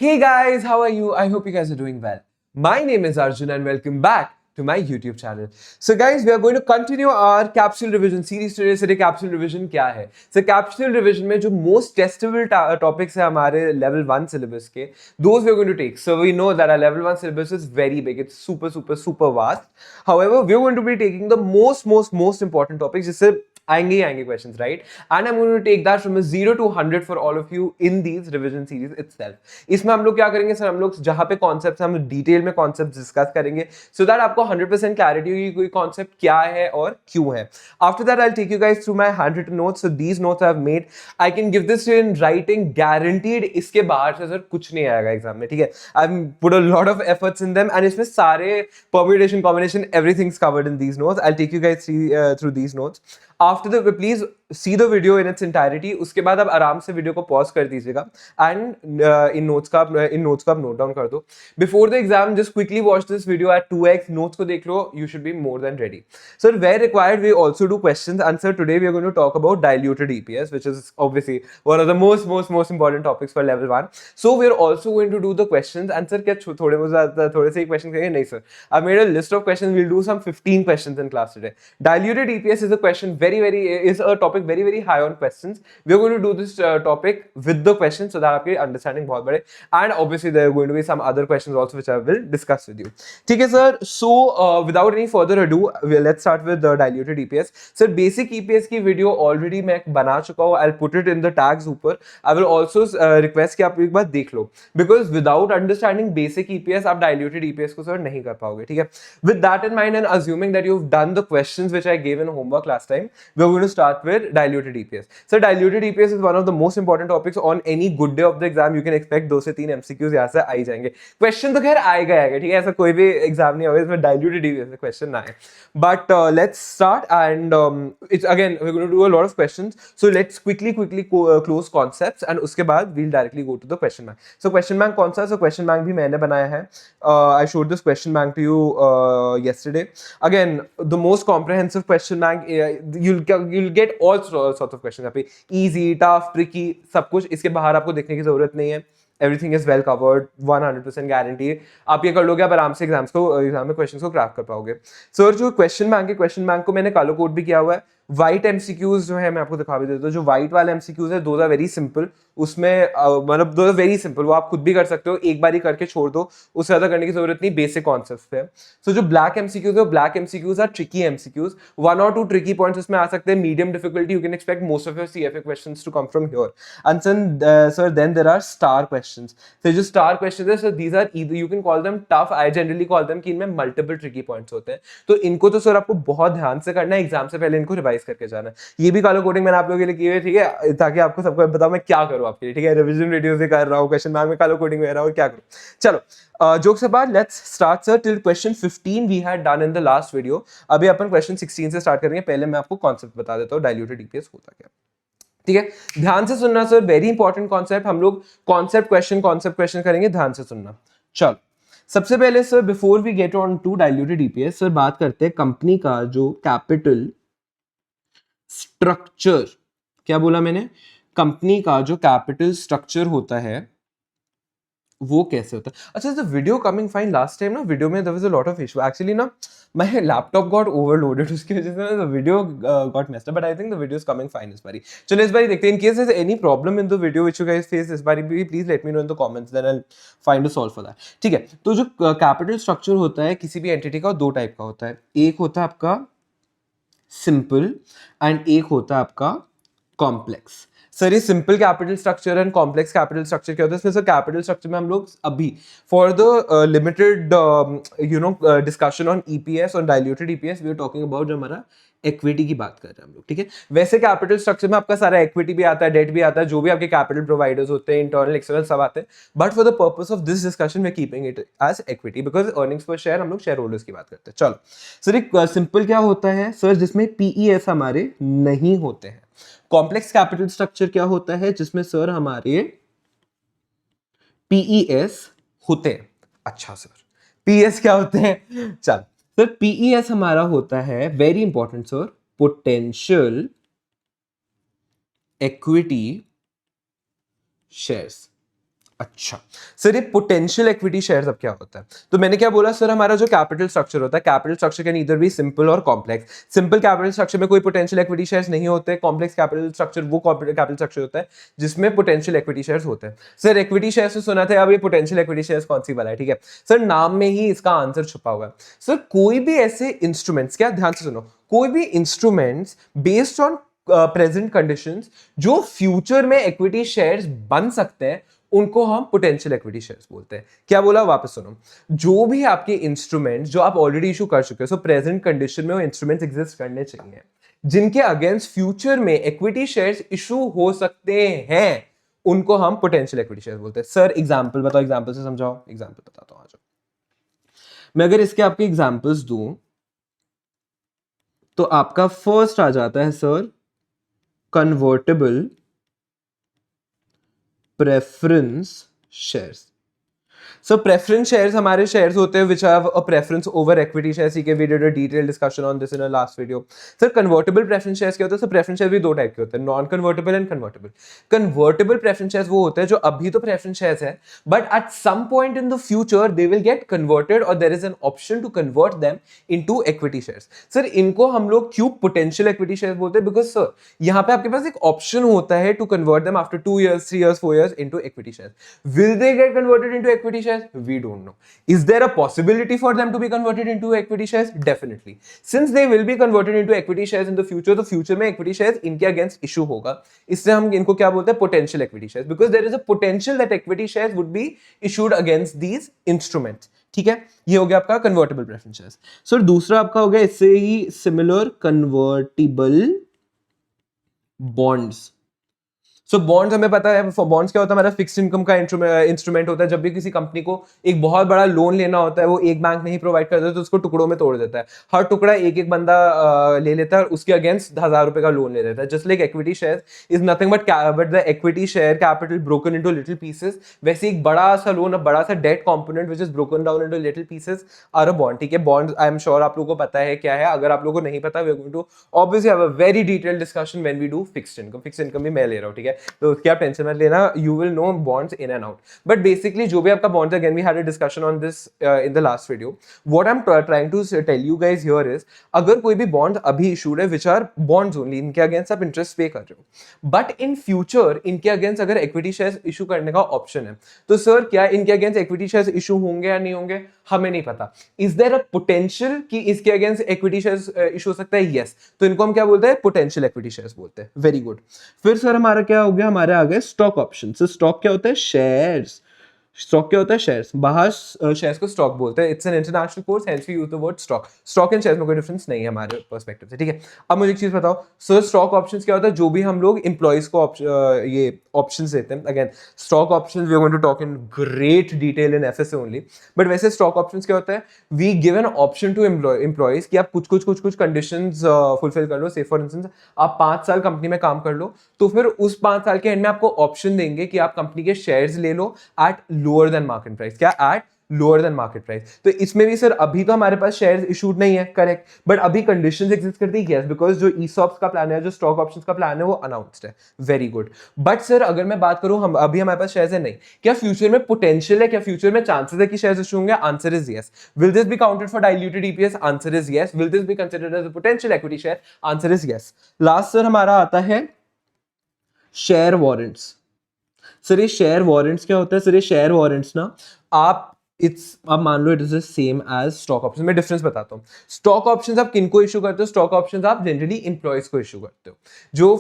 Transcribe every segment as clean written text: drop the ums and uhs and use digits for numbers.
Hey guys, how are you? I hope you guys are doing well. My name is Arjun and welcome back to my YouTube channel. So guys, we are going to continue our capsule revision series today. So capsule revision क्या है? So capsule revision में जो most testable topics है हमारे level 1 syllabus के, those we are going to take. So we know that our level 1 syllabus is very big. It's super vast. However, we are going to be taking the most important topics जिससे आएंगे questions, right? And I'm going to take that from a 0 to 100 for all of you in these revision series itself. इसमें हम लोग क्या करेंगे sir, हम लोग जहां पे कॉन्सेप्ट हम डिटेल में कॉन्सेप्ट डिस्कस करेंगे सो दैट आपको 100% क्लैरिटी होगी कोई कॉन्सेप्ट क्या है और क्यों है. After that I take you guys through my hand written notes. So these notes I have made. I can give this in writing guaranteed. इसके बाहर से सर कुछ नहीं आएगा एग्जाम में, ठीक है. I put a lot of efforts in them and इसमें सारे permutation combination everything covered in these notes. I take you guys through these notes. After the please see the video in its entirety. उसके बाद आप आराम से video को pause कर दीजिएगा एंड इन नोट्स का आप नोट डाउन कर दो. Before the exam just quickly watch this video at 2x. Notes को देख लो. You should be more than ready. Sir where required we also do questions and sir today we are going to talk about diluted EPS which is obviously one of the most important topics for level 1. So we are also going to do the questions and sir क्या थोड़े से question करेंगे? नहीं sir, I made a list of questions. We will do some 15 questions in class today. Diluted EPS is a question is a topic very high on questions. We are going to do this topic with the questions so that आपकी understanding बहुत बड़े. And obviously there are going to be some other questions also which I will discuss with you. ठीक है sir. So without any further ado, let's start with the diluted EPS. Sir basic EPS की video already मैं बना चुका हूँ. I'll put it in the tags ऊपर. I will also request कि आप एक बार देख लो because without understanding basic EPS आप diluted EPS को sir नहीं कर पाओगे, ठीक है. With that in mind and assuming that you've done the questions which I gave in homework last time, we are going to start with diluted EPS. So diluted EPS is one of the most important topics on any good day of the exam. You can expect 2 से 3 MCQs यहाँ से आ ही जाएंगे. Question तो खैर आएगा, ठीक है. ऐसा कोई भी एग्जाम नहीं होगा इसमें diluted EPS से question ना आए. But let's start and it's again we're going to do a lot of questions. So let's quickly close concepts and उसके बाद we'll directly go to the question bank. So question bank कौन सा? So question bank भी मैंने बनाया है. I showed this question bank to you yesterday. Again, the most comprehensive question bank. You'll get all sorts of questions यहाँ पे. Easy, tough, tricky, सब कुछ. इसके बाहर आपको देखने की जरूरत नहीं है. Everything is well covered, 100% guarantee. आप ये कर लोगे, आप आराम से एग्जाम में क्वेश्चंस को क्रैक कर पाओगे. सर जो क्वेश्चन बैंक है, क्वेश्चन बैंक को मैंने कलर कोड भी किया हुआ है. व्हाइट एमसीक्यूज जो है मैं आपको दिखा भी देता हूँ. जो व्हाइट वाले एमसीक्यूज है दोज आर वेरी सिंपल. उसमें मतलब दोज आर वेरी सिंपल. वो आप खुद भी कर सकते हो, एक बार ही करके छोड़ दो, उससे ज्यादा करने की जरूरत नहीं. बेसिक कॉन्सेप्ट्स पे. सो जो ब्लैक एमसीक्यूज है, black MCQs are tricky MCQs. 1 or 2 tricky points उसमें आ सकते हैं. Medium difficulty you can expect most of your CFA questions to come from here. And sir then there are star questions. So जो star questions है, so these are either you can call them tough. I generally call them कि इनमें multiple tricky points होते हैं. तो इनको तो sir आपको बहुत ध्यान से करना है. एग्जाम से पहले इनको रिवाइज करके जाना है. ये भी कलर कोडिंग मैंने आप लोगों के लिए की है, ठीक है, ताकि आपको सबको बताओ मैं क्या करूँ आपके लिए, ठीक है. रिवीजन वीडियोस भी कर रहा हूँ, क्वेश्चन बैंक में कलर कोडिंग में रहा हूँ, क्या करूँ. चलो jokes apart, let's start sir. Till question 15 we had done in the last video. अभी अपन क्वेश्चन 16 से स्टार्ट करेंगे. पहले मैं आपको कॉन्सेप्ट बता देता हूँ डाइल्यूटेड ईपीएस होता क्या, ठीक है. ध्यान से सुनना सर, वेरी इंपॉर्टेंट कॉन्सेप्ट. हम लोग कॉन्सेप्ट क्वेश्चन करेंगे, ध्यान से सुनना. चलो सबसे पहले sir before we get on to diluted EPS sir बात करते हैं कंपनी का जो कैपिटल स्ट्रक्चर. क्या बोला मैंने? कंपनी का जो कैपिटल स्ट्रक्चर होता है वो कैसे होता है. अच्छा, the video coming fine. Last time ना वीडियो में there was a lot of issue actually ना. My laptop got overloaded, उसकी वजह से ना the video got messed up, but I think the video is coming fine इस बारी. चलो इस बारी देखते हैं. In case there's any problem in the video which you guys face इस बारी भी please let me know in the comments, then I'll find a solve for that. ठीक है. तो जो कैपिटल स्ट्रक्चर होता है किसी भी एंटिटी का, 2 टाइप का होता है. एक होता है आपका सिंपल एंड एक होता है आपका कॉम्प्लेक्स. सर ये simple capital structure and complex capital structure क्या होता है? सर कैपिटल स्ट्रक्चर में हम लोग अभी for the limited discussion on EPS और diluted EPS we are talking about जो हमारा इक्विटी की बात कर रहे हैं हम लोग, ठीक है. वैसे कैपिटल स्ट्रक्चर में आपका सारा इक्विटी भी आता है, डेट भी आता है, जो भी आपके कैपिटल प्रोवाइडर्स होते हैं, इंटरनल एक्सटर्नल सब आते हैं. But for the purpose of this discussion we are keeping it as equity because earnings per share हम लोग शेयर होल्डर्स की बात करते हैं. चलो सर एक सिंपल क्या होता है सर जिसमें पीईएस हमारे नहीं होते हैं. कॉम्प्लेक्स कैपिटल स्ट्रक्चर क्या होता है जिसमें सर हमारे पीईएस होते हैं. अच्छा सर पीएस क्या होते हैं? चल सर पीईएस हमारा होता है very important sir potential equity shares. अच्छा सर, ये पोटेंशियल इक्विटी शेयर्स अब क्या होता है? तो मैंने क्या बोला सर, हमारा जो कैपिटल स्ट्रक्चर होता है, capital structure can either be simple और कॉम्प्लेक्स। सिंपल कैपिटल स्ट्रक्चर में कोई पोटेंशियल इक्विटी शेयर्स नहीं होते। कॉम्प्लेक्स कैपिटल स्ट्रक्चर वो कैपिटल स्ट्रक्चर होता है जिसमें पोटेंशियल इक्विटी शेयर्स होते हैं। सर इक्विटी शेयर्स से सुना था, अब ये पोटेंशियल इक्विटी शेयर्स कौन सी वाला है? ठीक है सर, नाम में ही इसका आंसर छुपा हुआ है। सर कोई भी ऐसे इंस्ट्रूमेंट्स, क्या ध्यान से सुनो, कोई भी instruments based on present conditions जो फ्यूचर में इक्विटी शेयर्स बन सकते हैं, उनको हम पोटेंशियल इक्विटी शेयर्स बोलते हैं। क्या बोला, वापस सुनो, जो भी आपके इंस्ट्रूमेंट्स जो आप ऑलरेडी इशू कर चुके हो, सो प्रेजेंट कंडीशन में वो इंस्ट्रूमेंट्स एग्जिस्ट करने चाहिए जिनके अगेंस्ट फ्यूचर में इक्विटी शेयर्स इशू हो सकते हैं, उनको हम पोटेंशियल इक्विटी शेयर्स बोलते हैं। सर एग्जांपल बताओ, एग्जांपल से समझाओ। एग्जांपल बताता हूं, आ जाओ। मैं अगर इसके आपके एग्जांपल्स दूं तो आपका फर्स्ट आ जाता है sir convertible preference shares. So preference shares हमारे शेयर्स होते हैं which have a preference over equity shares. ठीक है, we did a detail discussion on this in a last video. Sir convertible preference shares क्या होता है? सर प्रेफरेंस शेयर्स भी दो टाइप के होते हैं, non convertible and convertible. Convertible preference shares वो होते हैं जो अभी तो प्रेफरेंस शेयर्स है, but at some point in the future they will get converted और there is an option to convert them into equity shares. Sir इनको हम लोग क्यों पोटेंशियल इक्विटी शेयर्स बोलते हैं? बिकॉज सर यहाँ पे आपके पास एक ऑप्शन होता है to convert them after 2 years, 3 years, 4 years into equity shares. Will they get converted into equity shares? We don't know. Is there a possibility for them to be converted into equity shares? Definitely. Since they will be converted into equity shares in the future, तो future में equity shares इनके against issue होगा। इससे हम इनको क्या बोलते हैं? Potential equity shares, because there is a potential that equity shares would be issued against these instruments. ठीक है, ये हो गया आपका कन्वर्टेबल प्रेफरेंस शेयर्स। सर दूसरा आपका हो गया इससे ही सिमिलर कन्वर्टिबल बॉन्ड्स। सो बॉन्ड्स हमें पता है, बॉन्ड्स क्या होता है? हमारा फिक्स्ड इनकम का इंस्ट्रूमेंट होता है। जब भी किसी कंपनी को एक बहुत बड़ा लोन लेना होता है, वो एक बैंक नहीं प्रोवाइड करता तो उसको टुकड़ों में तोड़ देता है। हर टुकड़ा एक एक बंदा ले लेता है और उसके अगेंस्ट 1000 रुपए का लोन ले लेता है। Just like equity share is nothing but the equity share capital broken into little pieces, वैसे एक बड़ा सा लोन, बड़ा सा debt component which is broken down into little pieces are a bond. ठीक है, बॉन्ड आई एम श्योर आप लोगों को पता है क्या है। अगर आप लोगों को नहीं पता, we are going to obviously have a very detailed discussion when we do fixed income. Fixed income भी मैं ले रहा हूं, ठीक है, तो उसकी आप टेंशन मत लेना, you will know bonds in and out. But basically जो भी आपका bonds, again we had a discussion on this in the last video. What I'm trying to tell you guys here is, अगर कोई भी bonds अभी issued है which are bonds only, इनके against आप interest pay कर रहे हो, but in future इनके अगेंस्ट अगर equity shares issue करने का option है, तो सर क्या इनके अगेंस्ट equity shares issue होंगे या नहीं होंगे? हमें नहीं पता। Is there a potential कि इसके अगेंस्ट equity shares issue हो सकता है? Yes, तो इनको हम क्या बोलते हैं? potential equity shares बोलते हैं। Very good. फिर सर हमारा क्या हो गया? हमारे आ गए स्टॉक ऑप्शन। स्टॉक क्या होता है? शेयर्स। स्टॉक क्या होता है? शेयर्स। बाहर शेयर्स को स्टॉक बोलते हैं। It's an international course, hence we use the word stock. Stock and shares में कोई डिफरेंस नहीं है हमारे पर्सपेक्टिव से, ठीक है। अब मुझे एक चीज बताओ सर, स्टॉक ऑप्शंस क्या होता है? जो भी हम लोग एम्प्लॉइज को ये ऑप्शंस देते हैं। Again stock options we are going to talk in great detail in FSA only, but वैसे स्टॉक ऑप्शंस क्या होता है? We give an option to employees कि आप कुछ कंडीशंस फुलफिल कर लो। से फॉर इंस्टेंस आप 5 साल कंपनी में काम कर लो, तो फिर उस 5 साल के एंड में आपको ऑप्शन देंगे कि आप कंपनी के शेयर्स ले लो at lower than market price. क्या? At lower than market price. तो इसमें भी सर अभी तो हमारे पास शेयर्स इशूड नहीं है, करेक्ट, बट अभी कंडीशंस एग्जिस्ट करती है, यस, बिकॉज जो ईसॉप्स का प्लान है, जो स्टॉक ऑप्शंस का प्लान है, वो अनाउंस्ड है। Very good. बट सर अगर मैं बात करूं, हम अभी हमारे पास शेयर्स है नहीं, क्या फ्यूचर में पोटेंशियल है? क्या फ्यूचर में चांसेस है कि शेयर्स इशू होंगे? Answer is yes. Will this be counted for diluted EPS? Answer is yes. Will this be considered as a potential equity share? Answer is yes. Last sir हमारा आता है share warrants. Sir ये share warrants क्या होता है? Sir ये share warrants ना, आप मान लो it is the same as stock option. मैं डिफरेंस बताता हूँ। स्टॉक ऑप्शंस आप किनको इशू करते हो? स्टॉक ऑप्शंस आप जनरली एम्प्लॉइज को इशू करते हो, जो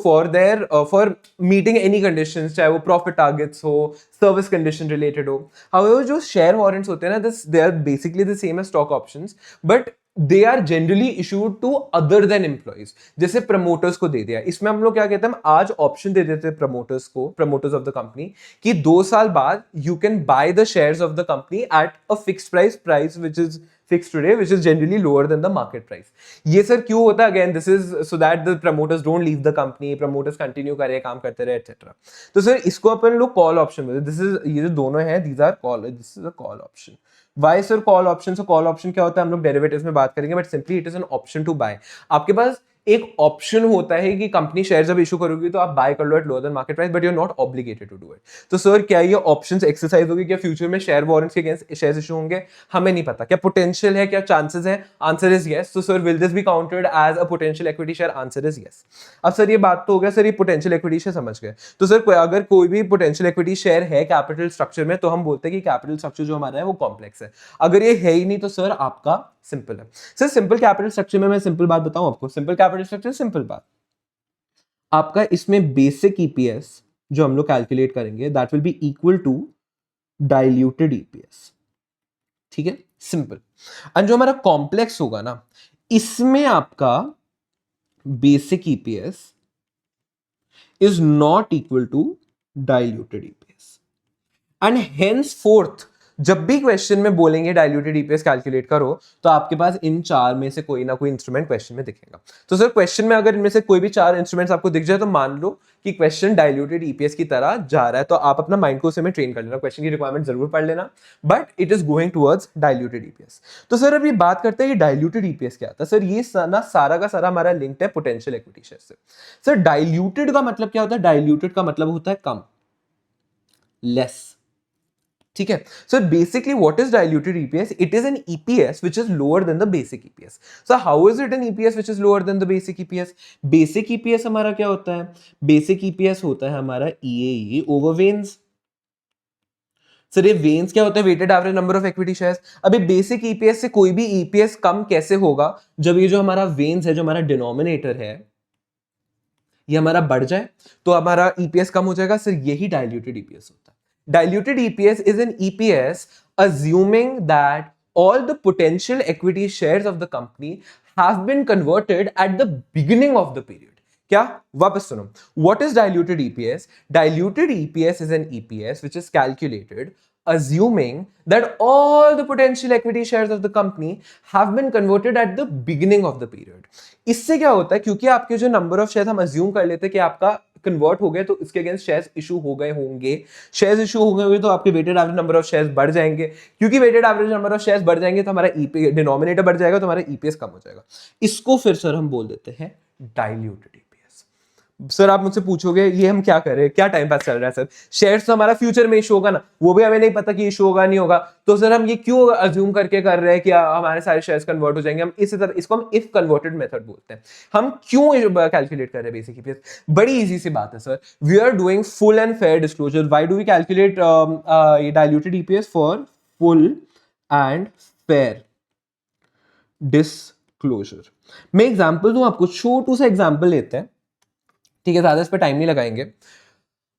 फॉर मीटिंग एनी कंडीशंस, चाहे वो प्रॉफिट टारगेट्स हो, सर्विस कंडीशन रिलेटेड हो। हाउएवर जो शेयर वारंट्स होते हैं ना, they are basically the same as stock options, but they are generally issued to other than employees. जैसे प्रमोटर्स को दे दिया, इसमें हम लोग क्या कहते हैं? हम आज ऑप्शन दे देते हैं प्रमोटर्स को, प्रमोटर्स ऑफ द कंपनी, कि 2 साल बाद you can by the shares of the company at a fixed price which is fixed today, which is generally lower than the market price. ये सर क्यों होता है? Again, this is so that the promoters don't leave the company, promoters continue करे, काम करते रहे, etc. तो sir इसको अपन लोग कॉल ऑप्शन बोलते हैं। दिस इज, ये जो दोनों हैं, these are call, this is a call option. Why sir call option? So call option क्या होता है? हम लोग डेरिवेटिव्स में बात करेंगे, but simply it is an option to buy. आपके पास एक ऑप्शन होता है कि कंपनी शेयर जब इशू करोगी तो आप बाय कर लो at lower than market price, but you are not obligated to do it. तो सर क्या ये ऑप्शंस एक्सरसाइज होगी, क्या फ्यूचर में शेयर वारंट्स के अगेंस्ट शेयर इशू होंगे? हमें नहीं पता। क्या पोटेंशियल है, क्या चांसेस है? Answer is yes. तो sir will this be counted as a potential equity share? Answer is yes. अब सर ये बात तो हो गया, सर ये पोटेंशियल इक्विटी शेयर समझ गए। तो सर अगर कोई भी पोटेंशियल इक्विटी शेयर है कैपिटल स्ट्रक्चर में, तो हम बोलते हैं कि कैपिटल स्ट्रक्चर जो हमारा है वो कॉम्प्लेक्स है। अगर ये है ही नहीं तो सर आपका सिंपल है। सर सिंपल कैपिटल स्ट्रक्चर में मैं सिंपल बात बताऊं आपको, सिंपल कैपिटल स्ट्रक्चर सिंपल बात, आपका इसमें बेसिक ईपीएस जो हम लोग कैलकुलेट करेंगे that will be equal to diluted EPS. ठीक है, सिंपल। एंड जो हमारा कॉम्प्लेक्स होगा ना, इसमें आपका basic EPS is not equal to diluted EPS. And henceforth जब भी क्वेश्चन में बोलेंगे डाइल्यूटेड ईपीएस कैलकुलेट करो, तो आपके पास इन चार में से कोई ना कोई इंस्ट्रूमेंट क्वेश्चन में दिखेगा। तो सर क्वेश्चन में अगर इनमें से कोई भी चार इंस्ट्रूमेंट्स आपको दिख जाए तो मान लो कि क्वेश्चन डाइल्यूटेड ईपीएस की तरह जा रहा है, तो आप अपना माइंड को उसे में ट्रेन कर लेना, क्वेश्चन की रिक्वायरमेंट जरूर पढ़ लेना, but it is going towards diluted EPS. तो सर अभी बात करते हैं कि डाइल्यूटेड ईपीएस क्या था। सर ये ना सारा का सारा हमारा लिंक्ड है पोटेंशियल इक्विटी शेयर से। सर डाइल्यूटेड का मतलब क्या होता है? डाइल्यूटेड का मतलब होता है कम, लेस। ठीक है, so basically what is diluted EPS? It is an EPS which is lower than the basic EPS. So how is it an EPS which is lower than the basic EPS? Basic EPS हमारा क्या होता है? Basic EPS होता है हमारा EAE over वेन्स। Sir ये वेन्स क्या होता है? Weighted average number of equity shares. अभी बेसिक ईपीएस से कोई भी ईपीएस कम कैसे होगा? जब ये जो हमारा वेन्स है, जो हमारा डिनोमिनेटर है, ये हमारा बढ़ जाए तो हमारा ईपीएस कम हो जाएगा। सर यही डाइल्यूटेड ईपीएस होता है। Diluted EPS is an EPS assuming that all the potential equity shares of the company have been converted at the beginning of the period. क्या? वापस सुनो. What is diluted EPS? Diluted EPS is an EPS which is calculated assuming that all the potential equity shares of the company have been converted at the beginning of the period. इससे क्या होता है? क्योंकि आपके जो number of share हम assume कर लेते हैं कि आपका कन्वर्ट हो गए, तो इसके अगेंस्ट शेयर्स इशू हो गए होंगे। शेयर्स इशू हो गए होंगे तो आपके weighted average number of shares बढ़ जाएंगे। क्योंकि weighted average number of shares बढ़ जाएंगे तो हमारा ईपी डिनोमिनेटर बढ़ जाएगा, तो हमारा ईपीएस कम हो जाएगा। इसको फिर सर हम बोल देते हैं डाइल्यूटेड ईपीएस। सर आप मुझसे पूछोगे ये हम क्या कर रहे हैं, क्या टाइम पास चल रहा है सर? शेयर्स तो हमारा फ्यूचर में इशू होगा ना, वो भी हमें नहीं पता कि इशू होगा नहीं होगा, तो सर हम ये क्यों अज्यूम करके कर रहे हैं कि हमारे सारे शेयर्स कन्वर्ट हो जाएंगे? हम इसी तरह, इसको हम इफ कन्वर्टेड मेथड बोलते हैं। हम क्यों कैलकुलेट कर रहे हैं बेसिक ईपीएस? बड़ी इजी सी बात है sir, we are doing full and fair disclosure. Why do we calculate diluted EPS? For full and fair disclosure. मैं एग्जांपल दूं आपको, छोटू सा एग्जांपल लेते हैं, ठीक है, ज्यादा इस पर टाइम नहीं लगाएंगे।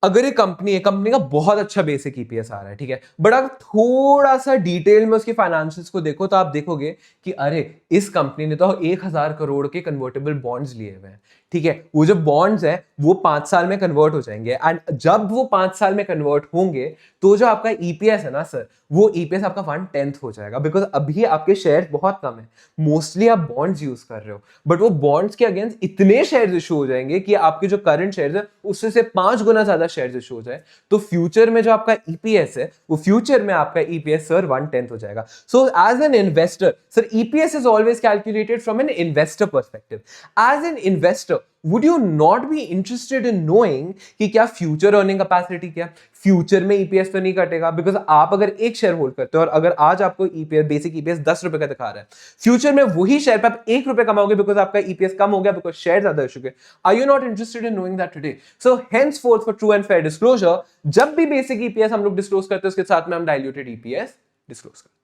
अगर ये कंपनी है, कंपनी का बहुत अच्छा बेसिक ईपीएस आ रहा है, ठीक है, बट अगर थोड़ा सा डिटेल में उसकी फाइनेंशियल्स को देखो तो आप देखोगे कि अरे इस कंपनी ने तो 1000 करोड़ के कन्वर्टेबल बॉन्ड्स लिए हुए हैं। ठीक है, वो जो बॉन्ड्स है वो 5 साल में कन्वर्ट हो जाएंगे, एंड जब वो 5 साल में कन्वर्ट होंगे तो जो आपका ईपीएस है ना सर, वो ईपीएस आपका 1/10 हो जाएगा। बिकॉज अभी आपके शेयर बहुत कम है, मोस्टली आप बॉन्ड्स यूज कर रहे हो, बट वो बॉन्ड्स के अगेंस्ट इतने शेयर इशू हो जाएंगे कि आपके जो करंट शेयर है उससे से 5 गुना ज्यादा शेयर इशू हो जाए, तो फ्यूचर में जो आपका ईपीएस है, वो फ्यूचर में आपका ईपीएस सर 1/10 हो जाएगा। So as an investor sir, EPS is always calculated from an investor perspective. As an investor would you not be interested in knowing कि क्या फ्यूचर अर्निंग कैपेसिटी, क्या फ्यूचर में ईपीएस तो नहीं कटेगा? बिकॉज आप अगर एक शेयर होल्ड करते हो और अगर आज आपको ईपीएस, बेसिक ईपीएस 10 रुपए का दिखा रहा है, फ्यूचर में वही शेयर पे आप 1 रुपए कमाओगे बिकॉज आपका ईपीएस कम हो गया, बिकॉज शेयर ज्यादा इशू गए। Are you not interested in knowing that today? So henceforth for true and fair disclosure, जब भी बेसिक ईपीएस हम लोग डिस्क्लोज करते हैं उसके साथ में हम डाइल्यूटेड ईपीएस डिस्क्लोज करते हैं,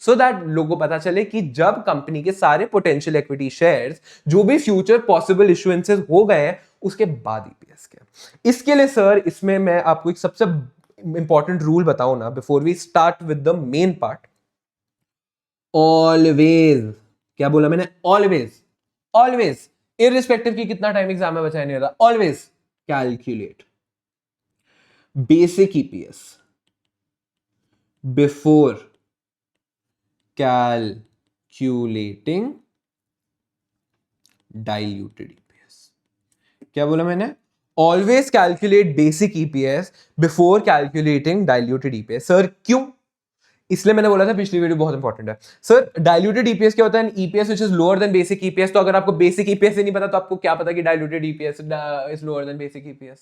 सो दैट लोगों को पता चले कि जब कंपनी के सारे पोटेंशियल इक्विटी शेयर्स जो भी फ्यूचर पॉसिबल इशुएंसेस हो गए हैं उसके बाद ईपीएस क्या। इसके लिए सर, इसमें मैं आपको एक सबसे इंपॉर्टेंट रूल बताऊं ना, before we start with the main part. Always, क्या बोला मैंने? ऑलवेज, ऑलवेज, इररिस्पेक्टिव की कितना टाइम एग्जाम में बचा नहीं रहा, always calculate basic EPS before calculating diluted EPS। क्या बोला मैंने? Always calculate basic EPS before calculating diluted EPS। Sir क्यों? इसलिए मैंने बोला था पिछली वीडियो बहुत इंपॉर्टेंट है। सर डाइल्यूटेड ईपीएस क्या होता है? EPS which is lower than basic EPS. तो अगर आपको बेसिक ईपीएस ही नहीं पता तो आपको क्या पता कि diluted EPS is lower than basic EPS?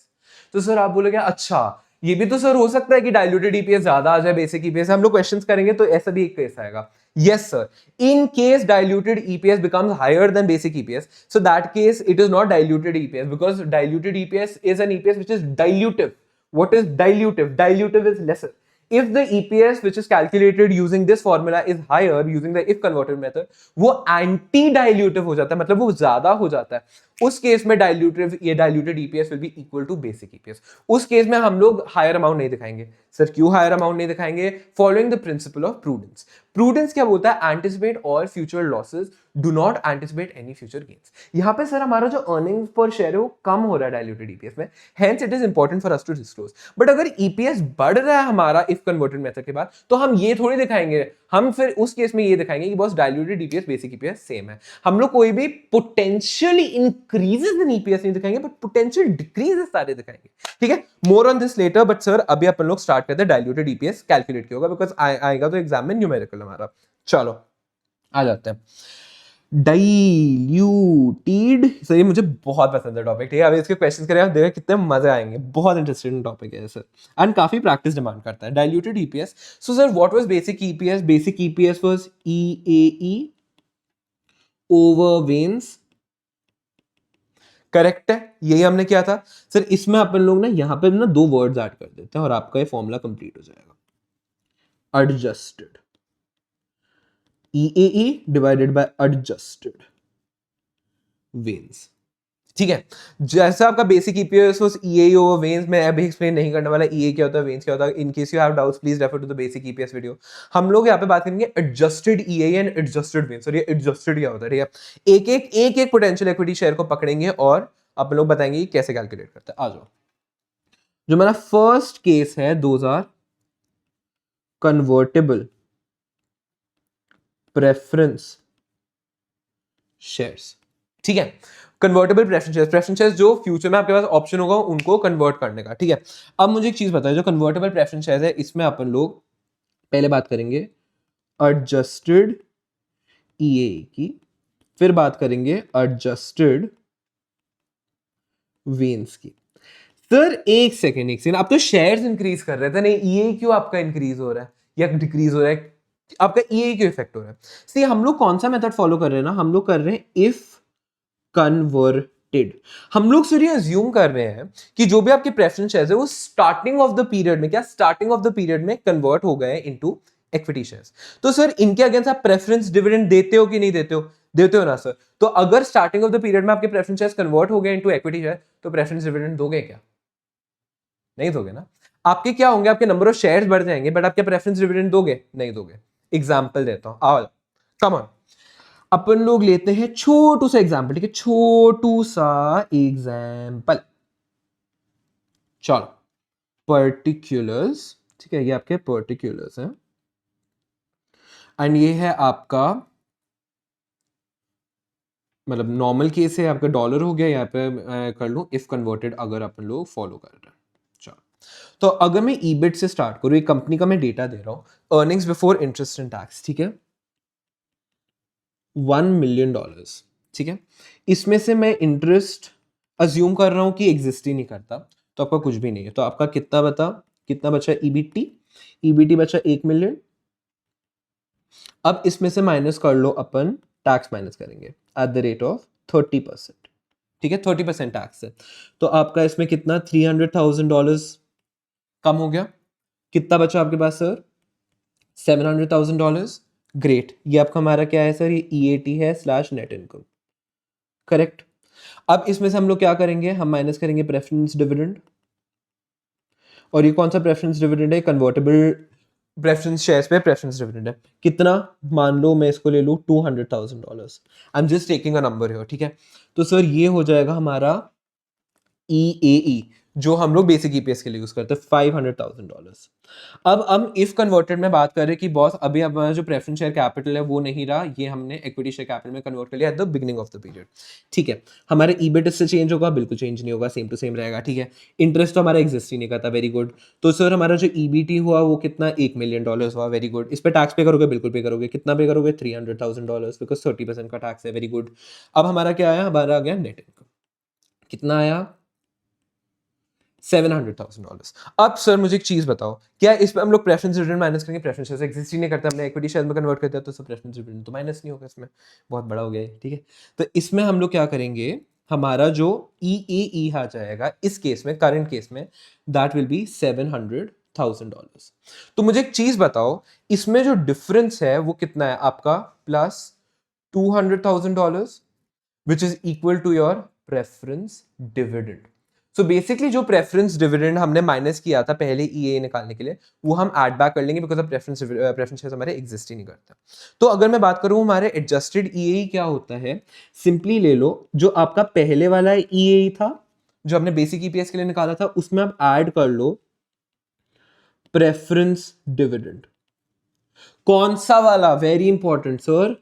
तो सर आप बोलोगे अच्छा ये भी तो सर हो सकता है कि डाइल्यूटेड ईपीएस ज्यादा आ जाए बेसिक ईपीएस। हम लोग क्वेश्चंस करेंगे तो ऐसा भी एक केस आएगा। Yes, sir. In case diluted EPS becomes higher than basic EPS, so that case it is not diluted EPS, because diluted EPS is an EPS which is dilutive. What is dilutive? Dilutive is lesser. If the EPS which is calculated using this formula is higher using the if converted method, वो anti dilutive हो जाता है, मतलब वो ज्यादा हो जाता है। उस केस में डाइल्यूटिव ये diluted EPS will be equal to basic EPS. उस केस में हम लोग हायर अमाउंट नहीं दिखाएंगे। सर क्यों हायर अमाउंट नहीं दिखाएंगे? Following the principle of prudence. Prudence क्या बोलता है? Anticipate all future losses, do not anticipate any future gains. यहां पे सर हमारा जो अर्निंग्स पर शेयर है वो कम हो रहा है डाइल्यूटेड ईपीएस में, hence it is important for us to disclose. But अगर ईपीएस बढ़ रहा है हमारा इफ कन्वर्टेड मेथड के बाद, तो हम ये थोड़ी दिखाएंगे, हम फिर उस केस में ये दिखाएंगे कि boss diluted EPS basic EPS same है। हम लोग कोई भी पोटेंशियली इंक्रीजेस इन ईपीएस नहीं दिखाएंगे, बट पोटेंशियल डिक्रीजेस सारे दिखाएंगे। ठीक है, more on this later. But sir अभी अपन लोग स्टार्ट करते हैं डाइल्यूटेड ईपीएस कैलकुलेट किया होगा, बिकॉज आएगा तो एग्जाम में न्यूमेरिकल हमारा। चलो आ जाते हैं डाइल्यूटेड। सर ये मुझे बहुत पसंद है टॉपिक। ठीक है, अभी इसके क्वेश्चंस करें, देखिए कितने मजे आएंगे, बहुत इंटरेस्टिंग टॉपिक है सर, एंड काफी प्रैक्टिस डिमांड करता है। Diluted EPS. So sir what was basic EPS? Basic EPS was EAE over वेन्स। करेक्ट है, यही हमने किया था। सर इसमें अपन लोग ना यहाँ पे ना दो वर्ड्स ऐड कर देते हैं और आपका ये फॉर्मूला कंप्लीट हो जाएगा। Adjusted, EAE divided by adjusted veins. ठीक है, जैसा आपका basic EPS was EAE over veins, मैं अभी एक्सप्लेन नहीं करने वाला EA क्या होता है, वेन्स क्या होता है। In case you have doubts please refer to the basic EPS video. हम लोग यहाँ पे बात करेंगे एडजस्टेड EAE एंड एडजस्टेड वेन्स। और ये एडजस्टेड क्या होता है? ठीक है, एक पोटेंशियल इक्विटी शेयर को पकड़ेंगे और आप लोग बताएंगे कि कैसे कैलकुलेट करते हैं। आ जाओ, जो मेरा फर्स्ट केस है, those are convertible preference shares. ठीक है, कन्वर्टेबल प्रेफरेंस शेयर्स जो फ्यूचर में आपके पास ऑप्शन होगा उनको कन्वर्ट करने का। ठीक है, अब मुझे एक चीज बताइए, जो कन्वर्टेबल प्रेफरेंस शेयर्स है इसमें अपन लोग पहले बात करेंगे एडजस्टेड EAE की, फिर बात करेंगे एडजस्टेड वेन्स की। सर एक सेकेंड, आप तो शेयर्स इंक्रीज कर रहे थे, नहीं EAE क्यों आपका इंक्रीज हो रहा है या डिक्रीज हो रहा है? आपका EAE क्यों इफेक्ट हो रहा है? सी हम लोग कौन सा मेथड फॉलो कर रहे हैं ना, हम लोग कर रहे हैं इफ कन्वर्टेड। हम लोग सर ये अज्यूम कर रहे हैं कि जो भी आपके प्रेफरेंस शेयर्स है वो स्टार्टिंग ऑफ द पीरियड में, क्या स्टार्टिंग ऑफ द पीरियड में कन्वर्ट हो गए इनटू इक्विटी शेयर्स। तो सर इनके अगेंस्ट आप प्रेफरेंस डिविडेंड देते हो कि नहीं देते हो? देते हो ना सर। तो अगर स्टार्टिंग ऑफ द पीरियड में आपके प्रेफरेंस शेयर्स कन्वर्ट हो गए इनटू इक्विटी शेयर, तो प्रेफरेंस डिविडेंड दोगे क्या? नहीं दोगे ना। आपके क्या होंगे, आपके नंबर ऑफ शेयर्स बढ़ जाएंगे, बट आपके प्रेफरेंस डिविडेंड दोगे? नहीं दोगे। एग्जांपल देता हूं, आओ कम ऑन, अपन लोग लेते हैं छोटू सा एग्जांपल। ठीक है, छोटू सा एग्जांपल, चलो पर्टिकुलर्स। ठीक है, ये आपके पर्टिकुलर्स हैं एंड ये है आपका मतलब नॉर्मल केस है, आपका डॉलर हो गया। यहाँ पे कर लूं इफ कन्वर्टेड, अगर अपन लोग फॉलो कर रहे हैं। चलो, तो अगर मैं ईबिट से स्टार्ट करूं, एक कंपनी का मैं डेटा दे रहा हूं, earnings before interest and tax. ठीक है, $1 million। ठीक है, इसमें से मैं इंटरेस्ट अज्यूम कर रहा हूं कि एग्जिस्ट ही नहीं करता, तो आपका कुछ भी नहीं है। तो आपका कितना बचा? ईबीटी बचा 1 मिलियन। अब इसमें से माइनस कर लो, अपन टैक्स माइनस करेंगे एट द रेट ऑफ 30%। ठीक है, 30% टैक्स है। तो आपका इसमें कितना $300,000 कम हो गया। कितना बचा आपके पास सर? $700,000। ग्रेट, ये आपका हमारा क्या है सर? ये EAT है स्लैश नेट इनकम। करेक्ट। अब इसमें से हम लोग क्या करेंगे? हम माइनस करेंगे प्रेफरेंस डिविडेंड। और ये कौन सा प्रेफरेंस डिविडेंड है? कन्वर्टेबल प्रेफरेंस शेयर्स पे प्रेफरेंस डिविडेंड है। कितना? मान लो मैं इसको ले लूँ $200,000। I am just taking a number here. ठीक है, तो सर ये हो जाएगा हमारा EAE, जो हम लोग बेसिक ईपीएस के लिए यूज करते हैं, $500,000। अब हम इफ कन्वर्टेड में बात करें कि बॉस अभी हमारा जो प्रेफरेंस शेयर कैपिटल है वो नहीं रहा, ये हमने इक्विटी शेयर कैपिटल में कन्वर्ट कर लिया eight the beginning of the period, ठीक है। हमारे ईबिट इससे चेंज होगा, बिल्कुल चेंज नहीं होगा, सेम टू सेम रहेगा, ठीक है। इंटरेस्ट तो हमारा एग्जिस्ट ही नहीं करता, वेरी गुड। तो सर हमारा जो ईबीटी हुआ वो कितना, $1 million हुआ, वेरी गुड। इस पर टैक्स पे करोगे, बिल्कुल पे करोगे, कितना पे करोगे, $300,000, बिकॉज 30% का टैक्स है, वेरी गुड। अब हमारा क्या आया, हमारा आ गया नेट इनकम, कितना आया, $700,000। अब सर मुझे एक चीज बताओ, क्या इस पे हम लोग प्रेफरेंस डिविडेंड माइनस करेंगे? प्रेफरेंस शेयर एग्जिस्ट ही नहीं करता, हमने इक्विटी शेयर में कन्वर्ट कर दिया, तो सब प्रेफरेंस डिविडेंड तो माइनस नहीं होगा इसमें, बहुत बड़ा हो गया है, ठीक है। तो इसमें हम लोग क्या करेंगे, हमारा जो ई आ जाएगा इस केस में, करंट केस में, दैट विल बी $700,000। तो मुझे एक चीज बताओ, इसमें जो डिफरेंस है वो कितना है आपका, +$200,000, which is equal to your preference dividend. So basically जो प्रेफरेंस डिविडेंड हमने माइनस किया था पहले ईए निकालने के लिए, वो हम ऐड बैक कर लेंगे, बिकॉज प्रेफरेंस शेयर्स हमारे एग्जिस्ट ही नहीं करता। तो अगर मैं बात करूं हमारे एडजस्टेड ईए क्या होता है, सिंपली ले लो जो आपका पहले वाला ईए था जो हमने बेसिक ईपीएस के लिए निकाला था, उसमें आप ऐड कर लो प्रेफरेंस डिविडेंड। कौन सा वाला, very important sir,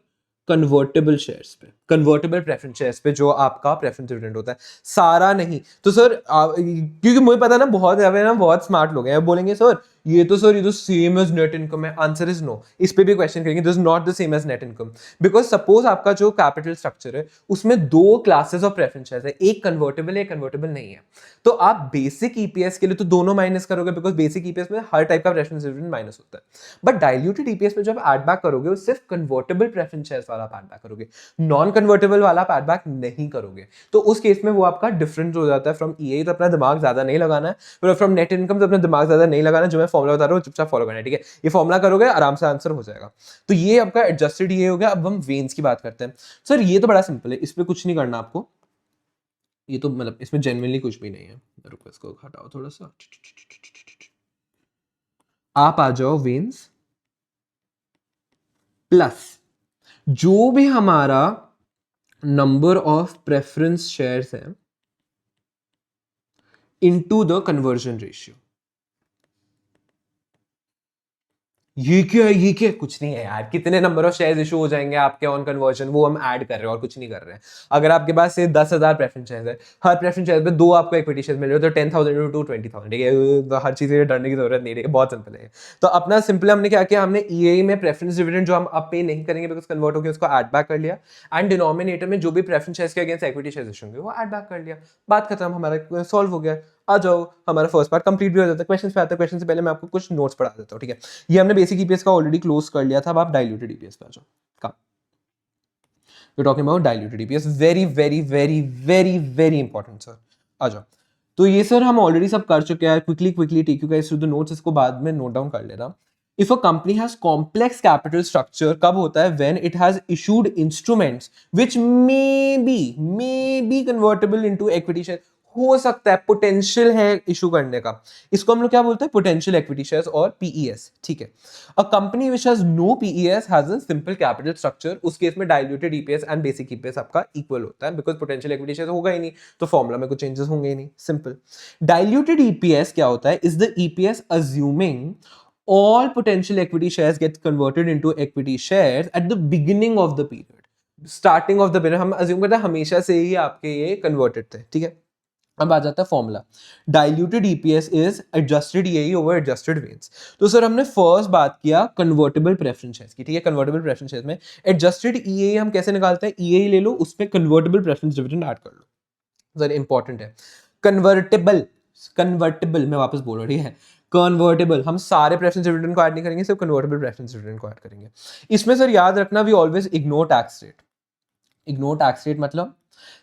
convertible shares पे, कन्वर्टेबल प्रेफरेंस शेयर्स पे जो आपका प्रेफरेंस डिविडेंड होता है, सारा नहीं। तो सर क्योंकि मुझे पता ना बहुत ना बहुत स्मार्ट लोग हैं, बोलेंगे सर ये तो सेम एज नेट इनकम है। Answer is no. इस पे भी क्वेश्चन करेंगे, this is not the same as net income, because suppose आपका जो कैपिटल स्ट्रक्चर है उसमें दो क्लासेस ऑफ प्रेफरेंस शेयर्स है, एक कन्वर्टेबल है, एक कन्वर्टेबल नहीं है। तो आप बेसिक ईपीएस के लिए तो दोनों माइनस करोगे, बिकॉज बेसिक ईपीएस में हर टाइप का प्रेफरेंस डिविडेंड माइनस होता है, बट डाइल्यूटेड ईपीएस में जब ऐड बैक करोगे वो सिर्फ कन्वर्टेबल प्रेफरेंस शेयर्स वाला ऐड बैक करोगे, नॉन कन्वर्टेबल वाला ऐड बैक नहीं करोगे। तो उस केस में वो आपका डिफरेंस हो जाता है फ्रॉम ईए। तो अपना दिमाग ज्यादा नहीं लगाना है, पर फ्रॉम नेट इनकम तो अपना दिमाग ज्यादा नहीं लगाना है। जो मैं फॉर्मुला बता रहा हूँ चुपचाप फॉलो करना है, ठीक है। ये फॉर्मुला करोगे आराम से आंसर हो जाएगा। तो ये आपका एडजस्टेड ईए हो गया। अब हम वेन्स की बात करते हैं। सर ये तो बड़ा सिंपल है, इस पर कुछ नहीं करना आपको, ये तो मतलब इसमें जेन्युइनली कुछ भी नहीं है। रुको इसको हटाओ थोड़ा सा, आप आ जाओ वेन्स प्लस जो भी हमारा नंबर ऑफ प्रेफरेंस शेयर्स है इनटू द कन्वर्जन रेशियो। ये क्या है, ये क्या है? कुछ नहीं है यार, कितने नंबर ऑफ शेयर्स इशू हो जाएंगे आपके ऑन कन्वर्जन, वो हम ऐड कर रहे हैं और कुछ नहीं कर रहे हैं। अगर आपके पास से 10,000 प्रेफरेंस शेयर्स है, हर प्रेफरेंस शेयर पे दो आपको इक्विटी शेयर्स मिल रहे हो, तो 10,000 टू 20,000, ठीक है। तो हर चीज से डरने की जरूरत नहीं है, बहुत सिंपल है। तो अपना सिंपल हमने क्या किया, हमने ईए में प्रेफरेंस डिविडेंड जो हम अब पे नहीं करेंगे बिकॉज कन्वर्ट हो गया, उसको ऐड बैक कर लिया, एंड डिनोमिनेटर में जो भी प्रेफरेंस शेयर्स के अगेंस्ट इक्विटी शेयर्स इशू होंगे वो ऐड बैक कर लिया। बात खत्म, हमारा सॉल्व हो गया। आ जाओ, हमारा फर्स्ट पार्ट कंप्लीट भी हो जाता है। क्वेश्चन पे आता है, क्वेश्चन से पहले मैं आपको कुछ नोट्स पढ़ा देता हूँ, ठीक है। ये हमने बेसिक ईपीएस का ऑलरेडी क्लोज कर लिया था। अब आप डाइल्यूटेड ईपीएस पे आ जाओ। Come we talking about diluted EPS, very very very very very important sir. आ जाओ। तो ये सर हम ऑलरेडी सब कर चुके हैं। Quickly quickly take you guys through the notes, इसको बाद में नोट डाउन कर लेना। If a company has complex capital structure कब होता है, when it has issued instruments which may be convertible into equity share. हो सकता है, पोटेंशियल है इशू करने का, इसको हम लोग क्या बोलते हैं, पोटेंशियल इक्विटी शेयर्स और पीईएस, ठीक है। A company which has no PES has a simple capital structure, उस केस में diluted EPS and basic EPS आपका इक्वल होता है, बिकॉज पोटेंशियल इक्विटी शेयर्स होगा ही नहीं, तो फॉर्मूला में कुछ चेंजेस होंगे ही नहीं, सिंपल। डाइल्यूटेड ईपीएस क्या होता है, is the EPS assuming all potential equity shares get converted into equity shares at the beginning of the period, starting of the period। हम assume करते हैं हमेशा से ही आपके ये converted थे, ठीक है। अब आ जाता है formula, diluted EPS is adjusted EA over adjusted veins. तो सर हमने फर्स्ट बात किया कन्वर्टेबल प्रेफरेंस शेयर्स की, ठीक है। कन्वर्टेबल प्रेफरेंस शेयर्स में एडजस्टेड ईए हम कैसे निकालते हैं, ईए ले लो, उसमें कन्वर्टेबल प्रेफरेंस डिविडेंड ऐड कर लो। सर इंपॉर्टेंट है, कन्वर्टेबल, कन्वर्टेबल मैं वापस बोल रहा हूँ, ठीक है। कन्वर्टेबल, हम सारे प्रेफरेंस डिविडेंड को ऐड नहीं करेंगे, सिर्फ कन्वर्टेबल प्रेफरेंस डिविडेंड को ऐड करेंगे। इसमें सर याद रखना, we always ignore tax rate. Ignore tax rate मतलब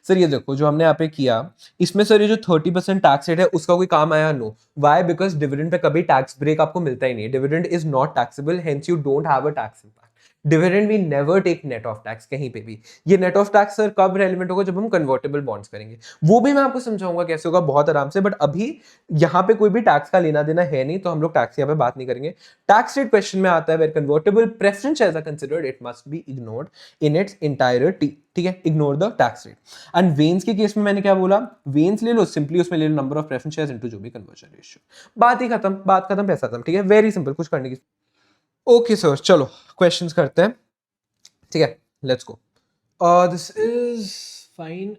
सर ये देखो जो हमने यहाँ पे किया, इसमें सर ये जो 30% टैक्स रेट है उसका कोई काम आया, no. Y, because dividend pay कभी टैक्स ब्रेक आपको मिलता ही नहीं है। Dividend is not taxable, hence you don't have a tax impact. Dividend we never take net of tax कहीं पे भी। ये नेट ऑफ टैक्स सर कब रेलिवेंट होगा, जब हम कन्वर्टेबल बॉन्ड्स करेंगे, वो भी मैं आपको समझाऊंगा कैसे होगा बहुत आराम से। बट अभी यहाँ पे कोई भी टैक्स का लेना देना है नहीं, तो हम लोग टैक्स यहाँ पे बात नहीं करेंगे। टैक्स रेट क्वेश्चन में आता है, where convertible preference shares are considered it must be ignored in its entirety, ठीक है, ignore the tax rate. And वेन्स के केस में मैंने क्या बोला, वेन्स ले लो, सिंपली उसमें ले लो number of preference shares into जो भी कन्वर्जन रेशियो, बात ही खत्म, बात खत्म, पैसा खत्म, ठीक है, वेरी सिंपल, कुछ करने की। ओके सर, चलो क्वेश्चंस करते हैं, ठीक है, let's go. This is fine,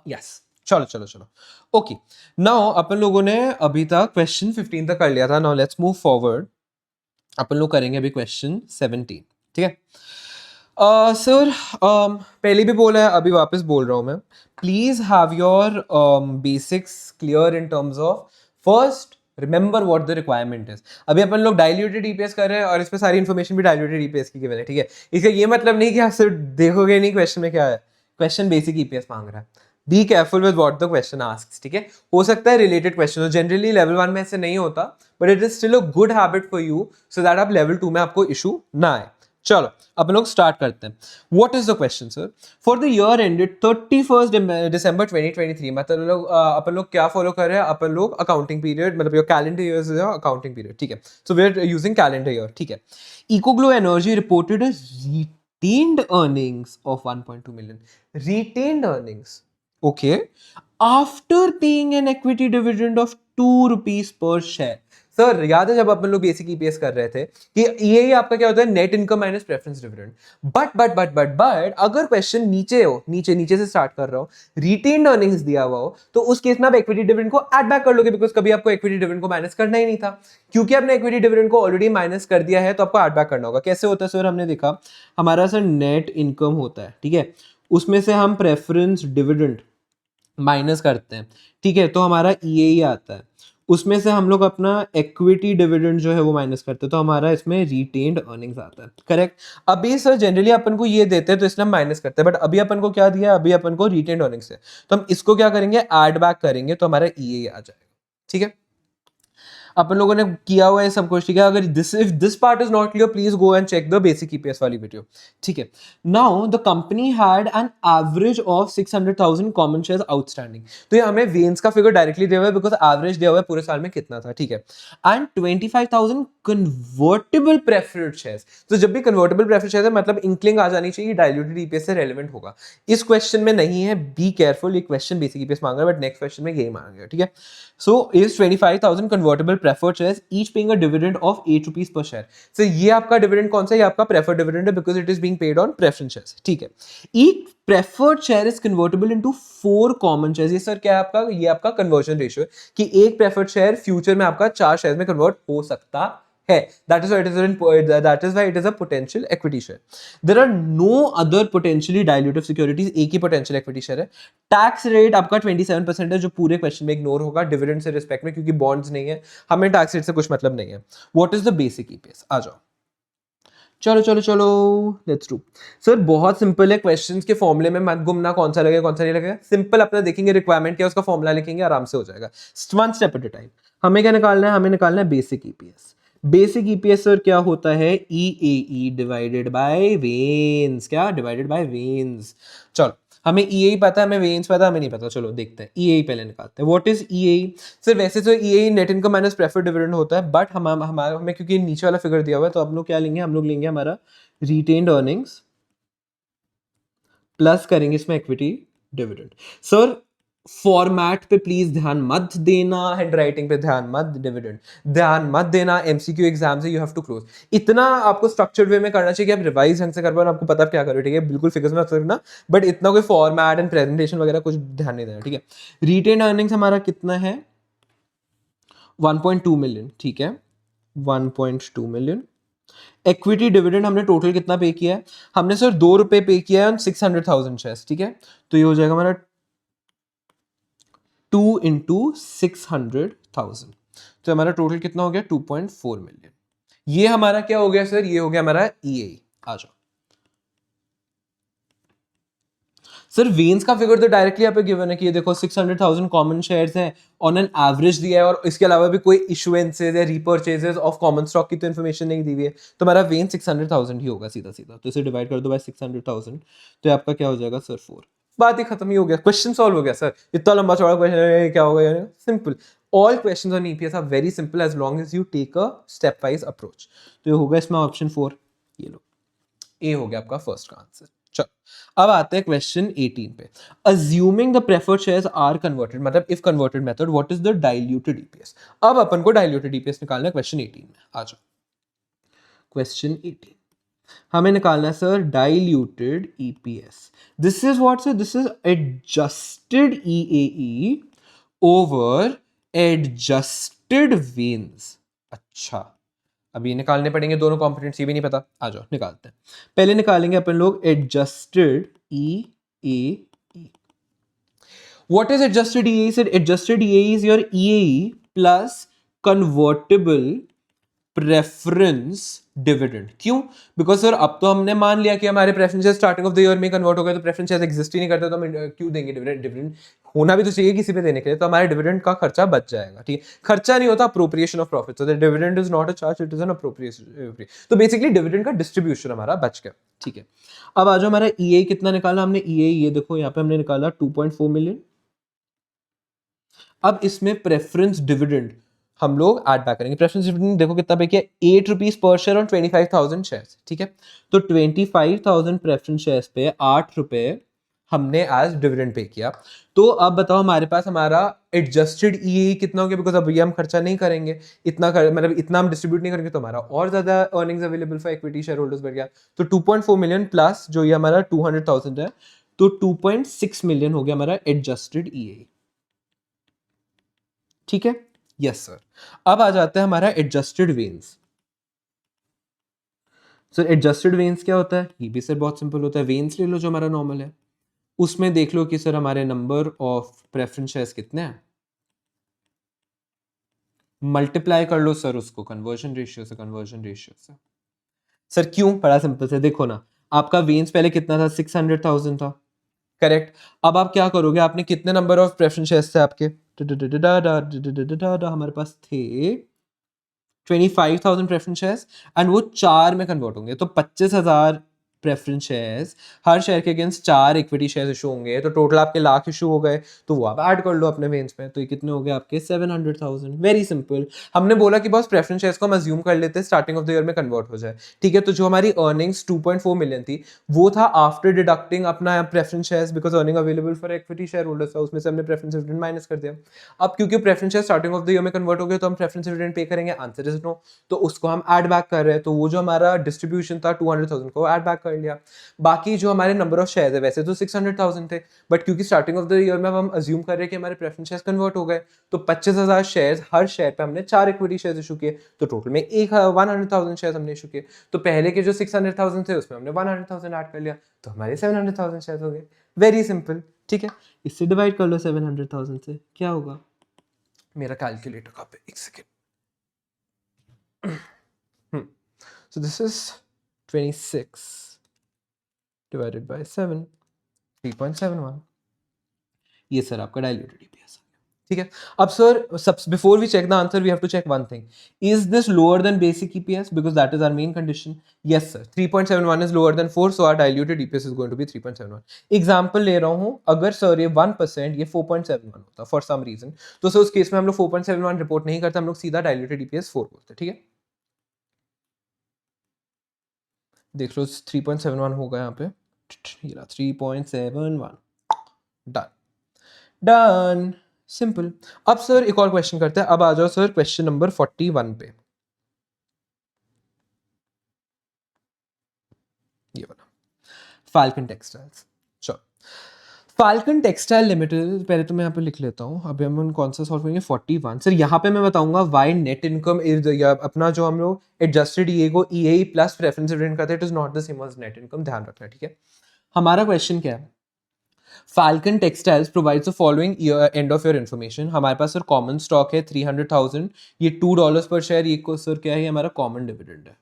yes, चलो चलो चलो, ओके। नाउ अपन लोगों ने अभी तक क्वेश्चन 15 तक कर लिया था, नाउ लेट्स मूव फॉरवर्ड, अपन लोग करेंगे अभी क्वेश्चन 17, ठीक है। सर पहले भी बोला है, अभी वापस बोल रहा हूं मैं, please have your basics clear in terms of first remember what the requirement is. अभी अपन लोग डाइल्यूटेड ईपीएस कर रहे हैं और इसमें सारी इन्फॉर्मेशन भी डाइल्यूटेड ईपीएस की गिवन है, ठीक है। इसका ये मतलब नहीं कि आप सिर्फ देखोगे नहीं क्वेश्चन में क्या है, क्वेश्चन बेसिक ईपीएस मांग रहा है, be careful with what the question asks, ठीक है। हो सकता है रिलेटेड क्वेश्चन हो, जनरली लेवल 1 में ऐसे नहीं होता, but it is still a good habit for you so that आप लेवल 2 में आपको इशू ना आए। चलो अपन लोग स्टार्ट करते हैं। What is the question sir, for the year ended 31 दिसंबर 2023, मतलब लोग अपन लोग क्या फॉलो कर रहे हैं, अपन लोग अकाउंटिंग पीरियड, मतलब your calendar year is accounting period, ठीक है। So we are using calendar year, ठीक है। Ecoglow energy reported a retained earnings of 1.2 million, retained earnings, okay, after paying an equity dividend of 2 rupees per share। Sir याद है जब अपन लोग basic EPS कर रहे थे कि ये आपका क्या होता है, net income minus preference dividend. But अगर क्वेश्चन नीचे हो, नीचे से स्टार्ट कर रहा हो, रिटेन्ड अर्निंग्स दिया हुआ हो, तो उस केस में आप इक्विटी डिविडेंड को ऐड बैक कर लोगे, बिकॉज कभी आपको इक्विटी डिविडेंड को माइनस करना ही नहीं था, क्योंकि आपने इक्विटी डिविडेंड को ऑलरेडी माइनस कर दिया है, तो आपको ऐड बैक करना होगा। कैसे होता है सर, हमने देखा हमारा सर नेट इनकम होता है, ठीक है, उसमें से हम प्रेफरेंस डिविडेंड माइनस करते हैं, ठीक है, तो हमारा ईए आता है, उसमें से हम लोग अपना इक्विटी डिविडेंड जो है वो माइनस करते हैं, तो हमारा इसमें रिटेन्ड अर्निंग्स आता है, करेक्ट। अभी सर जनरली अपन को ये देते हैं तो इसलिए हम माइनस करते हैं, बट अभी अपन को क्या दिया है, अभी अपन को रिटेन्ड अर्निंग्स है, तो हम इसको क्या करेंगे, ऐड बैक करेंगे, तो हमारा ईए आ जाएगा, ठीक है। अपन लोगों ने किया हुआ है सब कुछ, ठीक है। अगर if this part is not clear, please go and check the basic EPS वाली वीडियो, ठीक है। Now the company had an average of 600,000 common shares outstanding, तो ये हमें वेन्स का फिगर डायरेक्टली दिया हुआ है, बिकॉज एवरेज दिया हुआ है पूरे साल में कितना था, ठीक है। एंड 25,000 कन्वर्टेबल प्रेफर्ड शेयर्स, तो जब भी कन्वर्टेबल प्रेफर्ड शेयर्स है, मतलब इंक्लिंग आ जानी चाहिए, डाइल्यूटेड ईपीएस से रेलेवेंट होगा। इस क्वेश्चन में नहीं है, बी केयरफुल, ये क्वेश्चन बेसिक ईपीएस मांग रहा है, बट नेक्स्ट क्वेश्चन में यही मांगेगा, ठीक है। So is 25,000 convertible preferred shares each paying a dividend of 8 rupees per share. So ये आपका डिविडेंड कौन सा है, ये आपका प्रेफर्ड डिविडेंड है, because it is being paid on preference shares, ठीक है। Each preferred share is convertible into 4 common shares. ये सर क्या है आपका, ये आपका कन्वर्जन रेशियो है कि एक प्रेफर्ड शेयर फ्यूचर में आपका 4 शेयर में कन्वर्ट हो सकता है, that is why it is a potential equity share. There are no other potentially dilutive securities, एक ही potential equity share है। टैक्स रेट आपका 27% है, जो पूरे क्वेश्चन में इग्नोर होगा डिविडेंड से रिस्पेक्ट में, क्योंकि बॉन्ड्स नहीं है, हमें टैक्स रेट से कुछ मतलब नहीं है। What is the basic EPS, आ जाओ, चलो लेट्स डू। सर बहुत सिंपल है, क्वेश्चंस के फॉर्मूले में मत घूमना, कौन सा लगेगा कौन सा नहीं लगेगा, सिंपल अपना देखेंगे रिक्वायरमेंट क्या है, उसका फॉर्मूला लिखेंगे, आराम से हो जाएगा, one step at a time. हमें क्या निकालना है, हमें निकालना है basic EPS. Basic EPS sir क्या होता है, ईएई डिवाइडेड बाय वेन्स, क्या डिवाइडेड बाय वेन्स। चलो हमें ईएई पता है, हमें वेन्स पता है, हमें नहीं पता, चलो देखते हैं, ईएई पहले निकालते हैं। व्हाट इज ईएई सर, वैसे तो EAE net income minus preferred dividend होता है, बट हमें क्योंकि नीचे वाला फिगर दिया हुआ है, तो हम लोग क्या लेंगे, हम लोग लेंगे हमारा रिटेन्ड अर्निंग्स प्लस करेंगे इसमें इक्विटी डिविडेंड। सर फॉर्मेट पे प्लीज ध्यान मत देना, हैंड राइटिंग पे ध्यान मत, डिविडेंड ध्यान मत देना, एमसीक्यू एग्जाम से यू हैव टू क्लोज। इतना आपको स्ट्रक्चर्ड वे में करना चाहिए कि आप रिवाइज ढंग से कर पाओ, आपको पता आप क्या करो, ठीक है, बिल्कुल फिगर्स में करना, बट इतना कोई फॉर्मेट एंड प्रेजेंटेशन वगैरह कुछ ध्यान नहीं देना, ठीक है। रिटेन अर्निंग्स हमारा कितना है, 1.2 मिलियन, ठीक है, 1.2 मिलियन। इक्विटी डिविडेंड हमने टोटल कितना पे किया है, हमने सर 2 रुपए पे किया है 600,000 शेयर्स, ठीक है, तो ये हो जाएगा हमारा 2 इंटू 600,000, तो हमारा टोटल कितना हो गया, 2.4 मिलियन। ये हमारा क्या हो गया सर, ये हो गया हमारा ईए। आ जाओ सर वेन्स का फिगर तो डायरेक्टली यहाँ पे गिवन है कि ये देखो 600,000 कॉमन शेयर्स हैं ऑन एन एवरेज दिया है, और इसके अलावा भी कोई इशुएंसेस या रीपर्चेजेस ऑफ कॉमन स्टॉक की तो इन्फॉर्मेशन नहीं दी हुई है, तो हमारा वेन 600,000 ही होगा सीधा सीधा। तो इसे डिवाइड कर दो बाय 600,000, तो आपका क्या हो जाएगा सर 4। बात ही खत्म ही हो गया, क्वेश्चन सॉल्व हो गया सर। इतना लंबा चौड़ा क्वेश्चन है, क्या होगा यानी simple. All questions on EPS are very simple as long as you take a step wise approach. तो ये होगा इसमें ऑप्शन 4, ये लो, ए हो गया आपका फर्स्ट का आंसर। चलो अब आते हैं क्वेश्चन 18 पे। Assuming the preferred shares are converted, मतलब if converted method, what is the diluted EPS. अब अपन को डाइल्यूटेड ईपीएस निकालना है क्वेश्चन 18 में। आ जाओ क्वेश्चन 18, हमें निकालना है sir diluted EPS. This is what sir, this is adjusted EAE over adjusted वेन्स। अच्छा, अब ये निकालने पड़ेंगे दोनों कंपोनेंट्स, ये भी नहीं पता। आ जाओ निकालते हैं। पहले निकालेंगे अपन लोग adjusted E A E. What is adjusted E A? Sir adjusted E A is your E A plus convertible preference dividend. क्यों? बिकॉज सर अब तो हमने मान लिया कि हमारे preferences starting of the year में कन्वर्ट हो गए, तो प्रेफरेंसेस एग्जिस्ट ही नहीं करते, तो हम क्यों देंगे डिविडेंड? डिविडेंड होना भी तो चाहिए किसी पे देने के लिए, तो हमारे डिविडेंड का खर्चा बच जाएगा। ठीक है, खर्चा नहीं होता, appropriation of profit. So the dividend is not a charge, it is an appropriation. तो बेसिकली डिविडेंड का डिस्ट्रीब्यूशन हमारा बच गया। ठीक है, अब आज हमारा ईए कितना निकाला हमने? ईए ये देखो यहाँ पे हमने निकाला 2.4 मिलियन। अब इसमें प्रेफरेंस डिविडेंड हम लोग ऐड बैक करेंगे। प्रेफरेंस डिविडेंड देखो कितना पे किया, 8 rupees per share on 25,000 shares. ठीक है, तो 25,000 प्रेफरेंस शेयर्स पे 8 रुपए हमने एज डिविडेंड पे किया। तो अब बताओ हमारे पास हमारा एडजस्टेड ईए कितना हो गया, बिकॉज अब ये हम खर्चा नहीं करेंगे, मतलब इतना हम डिस्ट्रीब्यूट नहीं करेंगे, तो हमारा और ज्यादा earnings available for equity share holders बढ़ गया। तो 2.4 मिलियन प्लस जो ये हमारा 200,000 है, तो 2.6 मिलियन हो गया हमारा एडजस्टेड ईए। ठीक है, यस सर। अब आ जाता है हमारा adjusted veins. Sir adjusted veins क्या होता है? ये भी सर बहुत सिंपल होता है। वेन्स ले लो जो हमारा नॉर्मल है, उसमें देख लो कि सर हमारे नंबर ऑफ प्रेफरेंस शेयर्स कितने हैं, मल्टीप्लाई कर लो सर उसको कन्वर्जन रेशियो से, कन्वर्जन रेशियो से। सर क्यों? बड़ा सिंपल से, देखो ना, आपका वेन्स पहले कितना था? 600,000 था, करेक्ट। अब आप क्या करोगे, आपने कितने नंबर ऑफ प्रेफरेंस शेयर्स थे आपके? हमारे पास थे 25,000 प्रेफरेंस शेयर्स, एंड वो 4 में कन्वर्ट होंगे, तो 25,000 प्रेफरेंस शेयर्स, हर शेयर के अगेंस्ट 4 इक्विटी शेयर्स इशू होंगे, तो टोटल आपके लाख इशू हो गए। तो वो आप ऐड कर लो अपने वेन्स में, तो ये कितने हो गए आपके? 700,000। Very simple. हमने बोला कि बस प्रेफरेंस शेयर्स को हम अज्यूम कर लेते हैं स्टार्टिंग ऑफ द ईयर में कन्वर्ट हो जाए। ठीक है, तो जो हमारी अर्निंग्स 2.4 मिलियन थी, वो था आफ्टर डिडक्टिंग अपना preference shares, because earning available for equity share holders था, उसमें से हमने प्रेफरेंस डिविडेंड माइनस कर दिया। अब क्योंकि preference share starting of the year में कन्वर्ट हो गए, तो हम प्रेफरेंस डिविडेंड पे करेंगे, आंसर इज नो, तो उसको हम ऐड बैक कर रहे हैं। तो वो जो हमारा डिस्ट्रीब्यूशन था 200,000 को ऐड बैक कर लिया। बाकी जो हमारे नंबर ऑफ शेयर्स है, वैसे तो 600,000 थे, बट क्योंकि स्टार्टिंग ऑफ द ईयर में हम अज्यूम कर रहे हैं कि हमारे प्रेफरेंस शेयर्स कन्वर्ट हो गए, तो 25,000 शेयर्स, हर शेयर पे हमने 4 इक्विटी शेयर्स इशू किए, तो टोटल में 100,000 शेयर्स हमने इशू किए। तो पहले के जो 600,000 थे उसमें हमने 100,000 ऐड कर लिया, तो हमारे 700,000 शेयर्स हो गए। Very simple. ठीक है, इससे डिवाइड कर लो 700,000 से, क्या होगा? मेरा कैलकुलेटर कहाँ पे? एक second. So this is 26 divided by 7, 3.71. ये सर आपका डाइल्यूटेड ईपीएस। ठीक है, अब sir before we check the answer we have to check one thing, is this lower than basic EPS, because that is our main condition. Yes sir, 3.71 is lower than 4, so our diluted EPS is going to be 3.71। Example ले रहा हूं, अगर sir ये 1%, ये 4.71 होता for some reason, तो sir उस case में हम लोग 4.71 रिपोर्ट नहीं करते, हम लोग सीधा डाइल्यूटेड ईपीएस 4 बोलते। ठीक है, देख लो 3.71 होगा यहाँ पे, ये रहा 3.71, डन डन, सिंपल। अब सर एक और क्वेश्चन करते हैं। अब आ जाओ सर क्वेश्चन नंबर 41 पे, ये वाला, फाल्कन टेक्सटाइल्स। चलो, फाल्कन टेक्सटाइल लिमिटेड, पहले तो मैं यहाँ पे लिख लेता हूँ, अभी हम कौन सा सॉल्व करेंगे? 41। सर यहाँ पे मैं बताऊंगा व्हाई नेट इनकम इज, अपना जो हम लोग एडजस्टेड ईए को ईए प्लस प्रेफरेंस डिविडेंड करते हैं, it is not the same as net income, ध्यान रखना। ठीक है, हमारा क्वेश्चन क्या है? Falcon Textiles provides the following end of your information. हमारे पास सर कॉमन स्टॉक है 300,000, ये $2 पर शेयर, ये को सर क्या है? हमारा कॉमन डिविडेंड है।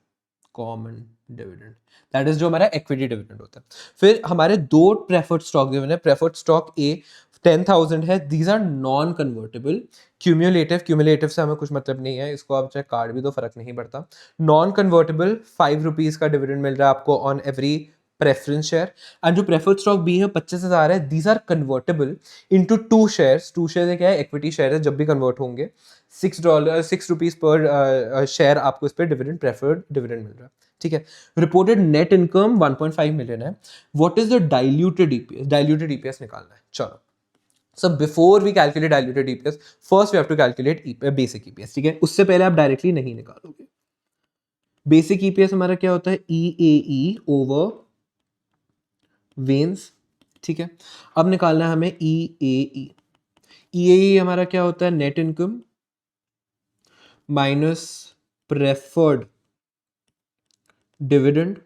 कॉमन डिविडेंड, दैट इज जो हमारा इक्विटी डिविडेंड होता है। फिर हमारे दो प्रेफर्ड स्टॉक गिवन है, प्रेफर्ड स्टॉक ए 10,000 है, these are non convertible. Cumulative से हमें कुछ मतलब नहीं है, इसको आप चाहे कार्ड भी दो फर्क नहीं पड़ता। नॉन कन्वर्टेबल 5 रुपीज का डिविडेंड मिल रहा है आपको on every preference share. And जो प्रेफर्ड स्टॉक बी है 25,000 है, these are convertible into 2 shares. 2 share क्या है, इक्विटी शेयर है, जब भी कन्वर्ट होंगे $6 पर शेयर आपको इस पर डिविडेंड, प्रेफर्ड डिविडेंड मिल रहा है, ठीक है। रिपोर्टेड नेट इनकम 1.5 मिलियन है। What is the diluted EPS? Diluted EPS निकालना है, चलो। So before we calculate diluted EPS, first we have to calculate basic EPS, ठीक है। उससे पहले आप डायरेक्टली नहीं निकालोगे। बेसिक ईपीएस हमारा क्या होता है, EAE ओवर वेन्स, ठीक है। अब निकालना है हमें EAE। EAE हमारा क्या होता है, net income minus preferred dividend,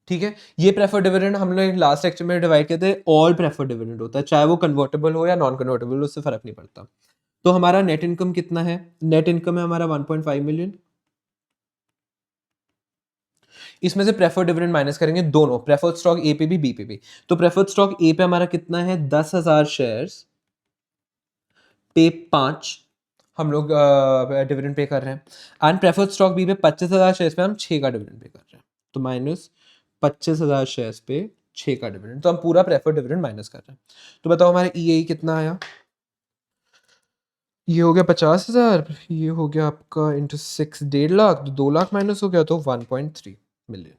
ठीक है। ये प्रेफर्ड डिविडेंड हम लोग लास्ट लेक्चर में डिवाइड किए थे, ऑल प्रेफर्ड डिविडेंड होता है, चाहे वो कन्वर्टेबल हो या नॉन कन्वर्टेबल, उससे फर्क नहीं पड़ता। तो हमारा नेट इनकम कितना है, नेट इनकम है हमारा 1.5 मिलियन। इसमें से प्रेफर्ड डिविडेंड माइनस करेंगे दोनों, प्रेफर्ड स्टॉक ए पे भी बी पे भी। तो प्रेफर्ड स्टॉक ए पे हमारा कितना है, 10,000 शेयर्स पे 5 हम लोग डिविडेंड पे कर रहे हैं। एंड प्रेफर्ड स्टॉक बी पे 25,000 शेयर्स पे हम 6 का डिविडेंड पे कर रहे हैं, तो माइनस 25,000 शेयर्स पे 6 का डिविडेंड, तो हम पूरा प्रेफर्ड डिविडेंड माइनस कर रहे हैं। तो बताओ हमारा EAE कितना आया, ये हो गया 50,000, ये हो गया आपका इंटू 6 1.5 लाख, तो 2 लाख माइनस हो गया, तो 1.3 मिलियन,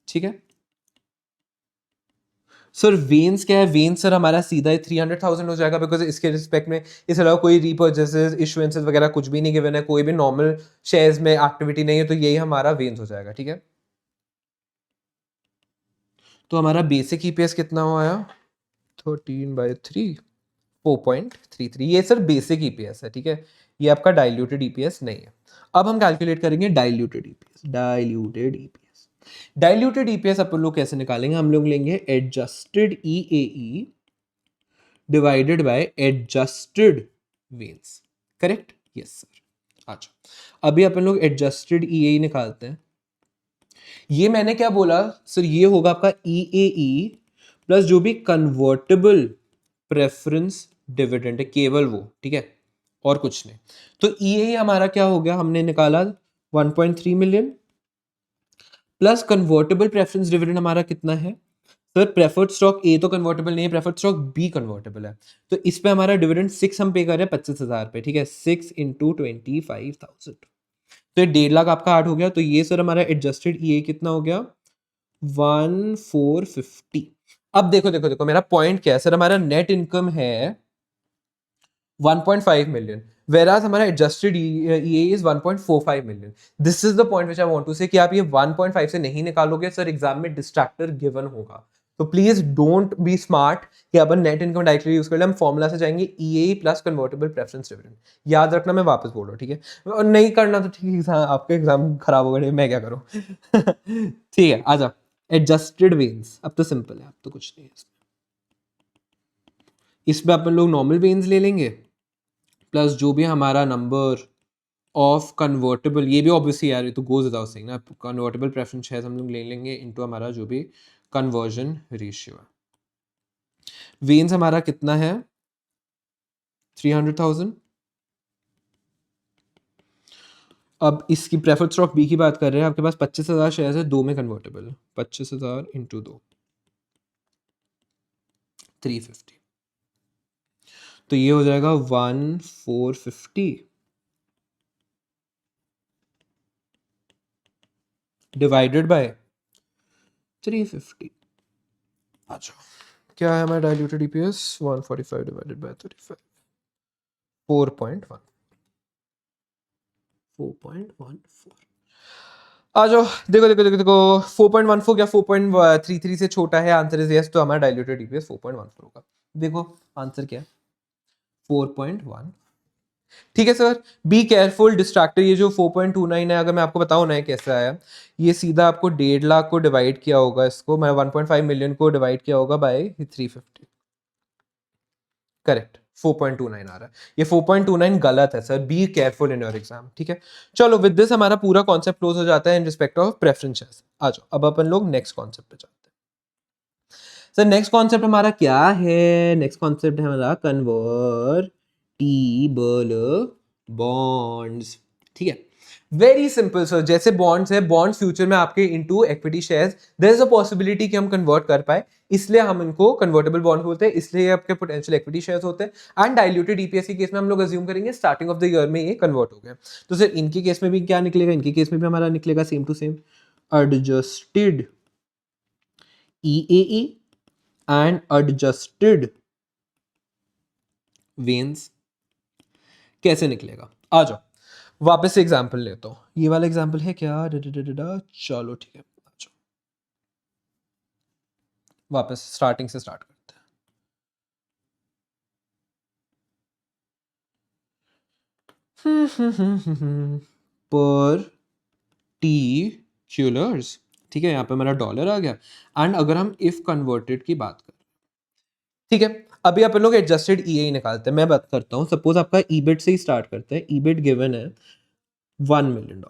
ठीक है। सर वेन्स क्या है, वेन्स सर हमारा सीधा ही 300,000 हो जाएगा, बिकॉज इसके रिस्पेक्ट में इस अलावा कोई रीपर्चेसेस, इशुएंसेस वगैरह कुछ भी नहीं गिवन है, कोई भी नॉर्मल शेयर्स में एक्टिविटी नहीं है, तो यही हमारा वेन्स हो जाएगा, ठीक है। तो हमारा बेसिक ईपीएस कितना आया, 13/3 4.33, ये सर बेसिक ईपीएस है, ठीक है। ये आपका डाइल्यूटेड ईपीएस नहीं है। अब हम कैलकुलेट करेंगे डाइल्यूटेड ईपीएस। डाइल्यूटेड ईपीएस अपन लोग कैसे निकालेंगे, हम लोग लेंगे adjusted EAE divided by adjusted वेन्स, करेक्ट, यस सर। अच्छा, अभी अपन लोग एडजस्टेड EAE निकालते हैं। ये मैंने क्या बोला सर, ये होगा आपका EAE प्लस जो भी कन्वर्टेबल प्रेफरेंस डिविडेंड है, केवल वो, ठीक है, और कुछ नहीं। तो EAE हमारा क्या हो गया, हमने निकाला 1.3 million plus convertible preference dividend हमारा कितना है सर, प्रेफर्ड स्टॉक ए तो कन्वर्टेबल नहीं है, प्रेफर्ड स्टॉक बी कन्वर्टेबल है, तो इस पे हमारा डिविडेंड 6 हम पे कर रहे हैं 25,000 पे, ठीक है। 6 इंटू 25,000, तो ये 1.5 लाख आपका ऐड हो गया। तो ये सर हमारा एडजस्टेड EA कितना हो गया, 1,450। अब देखो देखो देखो मेरा पॉइंट क्या है सर, हमारा नेट इनकम है 1.5 मिलियन, whereas हमारा adjusted EA is 1.45 million. This is the point which I want to say कि आप ये 1.5 से नहीं निकालोगे सर, एग्जाम में डिस्ट्रैक्टर गिवन होगा। तो प्लीज डोंट बी स्मार्ट कि अपन नेट इनकम डायरेक्टली यूज कर ले, हम फॉर्मूला से जाएंगे EAE plus convertible preference dividend, याद रखना, मैं वापस बोल रहा हूँ, ठीक है। और नहीं करना तो ठीक है, आपका एग्जाम खराब हो गए, मैं क्या करूँ ठीक है, आ जाओ। एडजस्टेड वेन्स, अब तो सिंपल है, अब तो कुछ नहीं है इसमें अपन लोग नॉर्मल वेन्स ले लेंगे प्लस जो भी हमारा नंबर ऑफ कन्वर्टेबल, ये भी ऑब्वियसली यार ये तो गोज विदाउट सेइंग ना, कन्वर्टेबल प्रेफरेंस शेयर्स हम लोग ले लेंगे इनटू हमारा जो भी कन्वर्जन रेशियो है। वेन्स हमारा कितना है 300,000। अब इसकी प्रेफर्ड स्टॉक बी की बात कर रहे हैं, आपके पास 25,000 शेयर्स है, 2 में कन्वर्टेबल है, 25,000 इंटू 2 350, तो ये हो जाएगा 1,450 डिवाइडेड बाय 350। अच्छा, क्या है हमारा डाइल्यूटेड EPS, 145 डिवाइडेड बाय 35, 4.1 4.14। आ जाओ, देखो देखो देखो देखो 4.14 क्या 4.33 से छोटा है, आंसर इज यस, तो हमारा डाइल्यूटेड EPS 4.14 होगा। देखो आंसर क्या है, 4.1, ठीक है सर। बी केयरफुल, डिस्ट्रैक्टर ये जो 4.29 है, अगर मैं आपको बताऊं ना कैसे आया, ये सीधा आपको 1.5 लाख को डिवाइड किया होगा, इसको मैं 1.5 मिलियन को डिवाइड किया होगा बाय 350, करेक्ट। 4.29 आ रहा है, ये 4.29 गलत है sir, be careful in your exam, ठीक है। चलो विद दिस हमारा पूरा कॉन्सेप्ट क्लोज हो जाता है इन रिस्पेक्ट ऑफ प्रेफरेंसेस। आ जाओ अब अपन लोग नेक्स्ट कॉन्सेप्ट पे जाते हैं। सर नेक्स्ट कॉन्सेप्ट हमारा क्या है? नेक्स्ट कॉन्सेप्ट है हमारा कन्वर्टिबल बॉन्ड्स, ठीक है। वेरी सिंपल सर, जैसे बॉन्ड्स है, बॉन्ड्स फ्यूचर में आपके into equity shares, there is a possibility कि हम कन्वर्ट कर पाए, इसलिए हम इनको कन्वर्टेबल बॉन्ड बोलते हैं, इसलिए आपके पोटेंशियल इक्विटी शेयर्स होते हैं। एंड डाइल्यूटेड ईपीएस के केस में हम लोग अज्यूम करेंगे स्टार्टिंग ऑफ द ईयर में ये कन्वर्ट हो गया। तो सर इनके केस में भी क्या निकलेगा? इनके केस में भी हमारा निकलेगा same to same adjusted EAE and adjusted वेन्स। कैसे निकलेगा? आ जाओ वापस से एग्जाम्पल लेता हूँ, ये वाला एग्जाम्पल है क्या? चलो ठीक है, आ जाओ वापस स्टार्टिंग से स्टार्ट करते हैं। पर्टिकुलर्स, ठीक है, यहाँ पे मेरा डॉलर आ गया। एंड अगर हम इफ कन्वर्टेड की बात करें, ठीक है, अभी अपन लोग एडजस्टेड EA निकालते हैं। मैं बात करता हूँ, सपोज आपका ईबिट से ही स्टार्ट करते हैं। ईबिट गिवन है $1 मिलियन,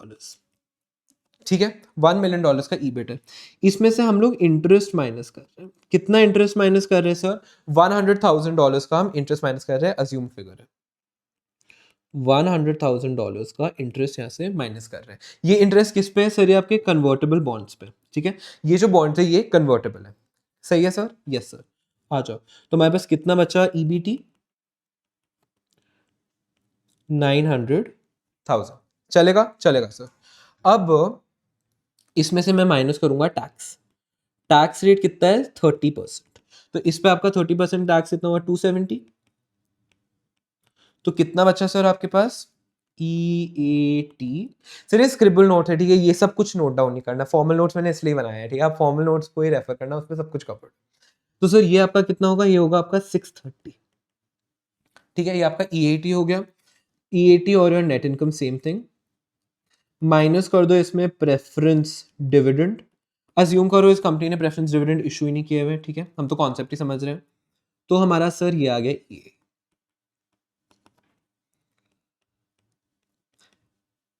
ठीक है, $1 मिलियन का ईबिट है। इसमें से हम लोग इंटरेस्ट माइनस कर रहे हैं। कितना इंटरेस्ट माइनस कर रहे हैं सर? $100,000 का हम इंटरेस्ट माइनस कर रहे हैं, अज्यूम फिगर है। $100,000 का इंटरेस्ट यहाँ से माइनस कर रहे हैं। ये इंटरेस्ट किस पे है सर? ये आपके कन्वर्टेबल बॉन्ड्स पे, ठीक है। ये जो बॉन्ड्स है ये कन्वर्टेबल है, सही है सर? Yes sir. आ जाओ, तो हमारे पास कितना बचा? EBT 900,000, चलेगा? चलेगा सर। अब इसमें से मैं माइनस करूंगा टैक्स। टैक्स रेट कितना है? 30%। तो इस पे आपका 30% टैक्स कितना हुआ? 270। तो कितना बचा सर आपके पास? EAT। सर ये स्क्रिबल नोट है, ठीक है, ये सब कुछ नोट डाउन नहीं करना। फॉर्मल नोट्स मैंने इसलिए बनाया है, ठीक है, आप फॉर्मल नोट्स को ही रेफर करना, उसमें सब कुछ कवर्ड। तो सर ये आपका कितना होगा? ये होगा आपका 630, ठीक है, ये आपका EAT हो गया। EAT और your net income same thing. Minus कर दो इसमें प्रेफरेंस डिविडेंड। अज्यूम करो इस कंपनी ने प्रेफरेंस डिविडेंड इशू ही नहीं किए हुए, ठीक है, हम तो कॉन्सेप्ट ही समझ रहे हैं। तो हमारा सर ये आ गया ये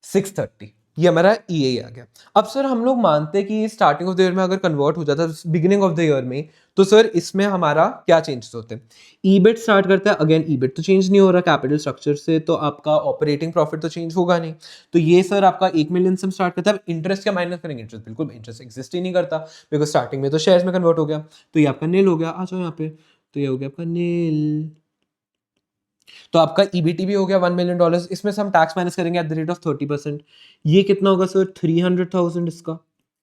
630, ये हमारा EA आ गया। अब सर हम लोग मानते हैं कि स्टार्टिंग ऑफ द ईयर में अगर कन्वर्ट हो जाता है बिगिनिंग ऑफ द ईयर में, तो सर इसमें हमारा क्या चेंजेस होते हैं? ईबिट स्टार्ट करता है, अगेन ईबिट तो चेंज नहीं हो रहा कैपिटल स्ट्रक्चर से, तो आपका ऑपरेटिंग प्रॉफिट तो चेंज होगा नहीं। तो ये सर आपका 1 मिलियन से स्टार्ट करता है। इंटरेस्ट क्या माइनस करेंगे? इंटरेस्ट, बिल्कुल इंटरेस्ट एग्जिस्ट ही नहीं करता, बिकॉज स्टार्टिंग में तो शेयर्स में कन्वर्ट हो गया, तो ये आपका नील हो गया। आ जाओ यहाँ पे, तो ये हो गया आपका नील। तो आपका EBT भी हो गया $1 मिलियन। इसमें से हम टैक्स माइनस करेंगे एट द रेट ऑफ 30%। ये कितना होगा सर? 300,000 इसका,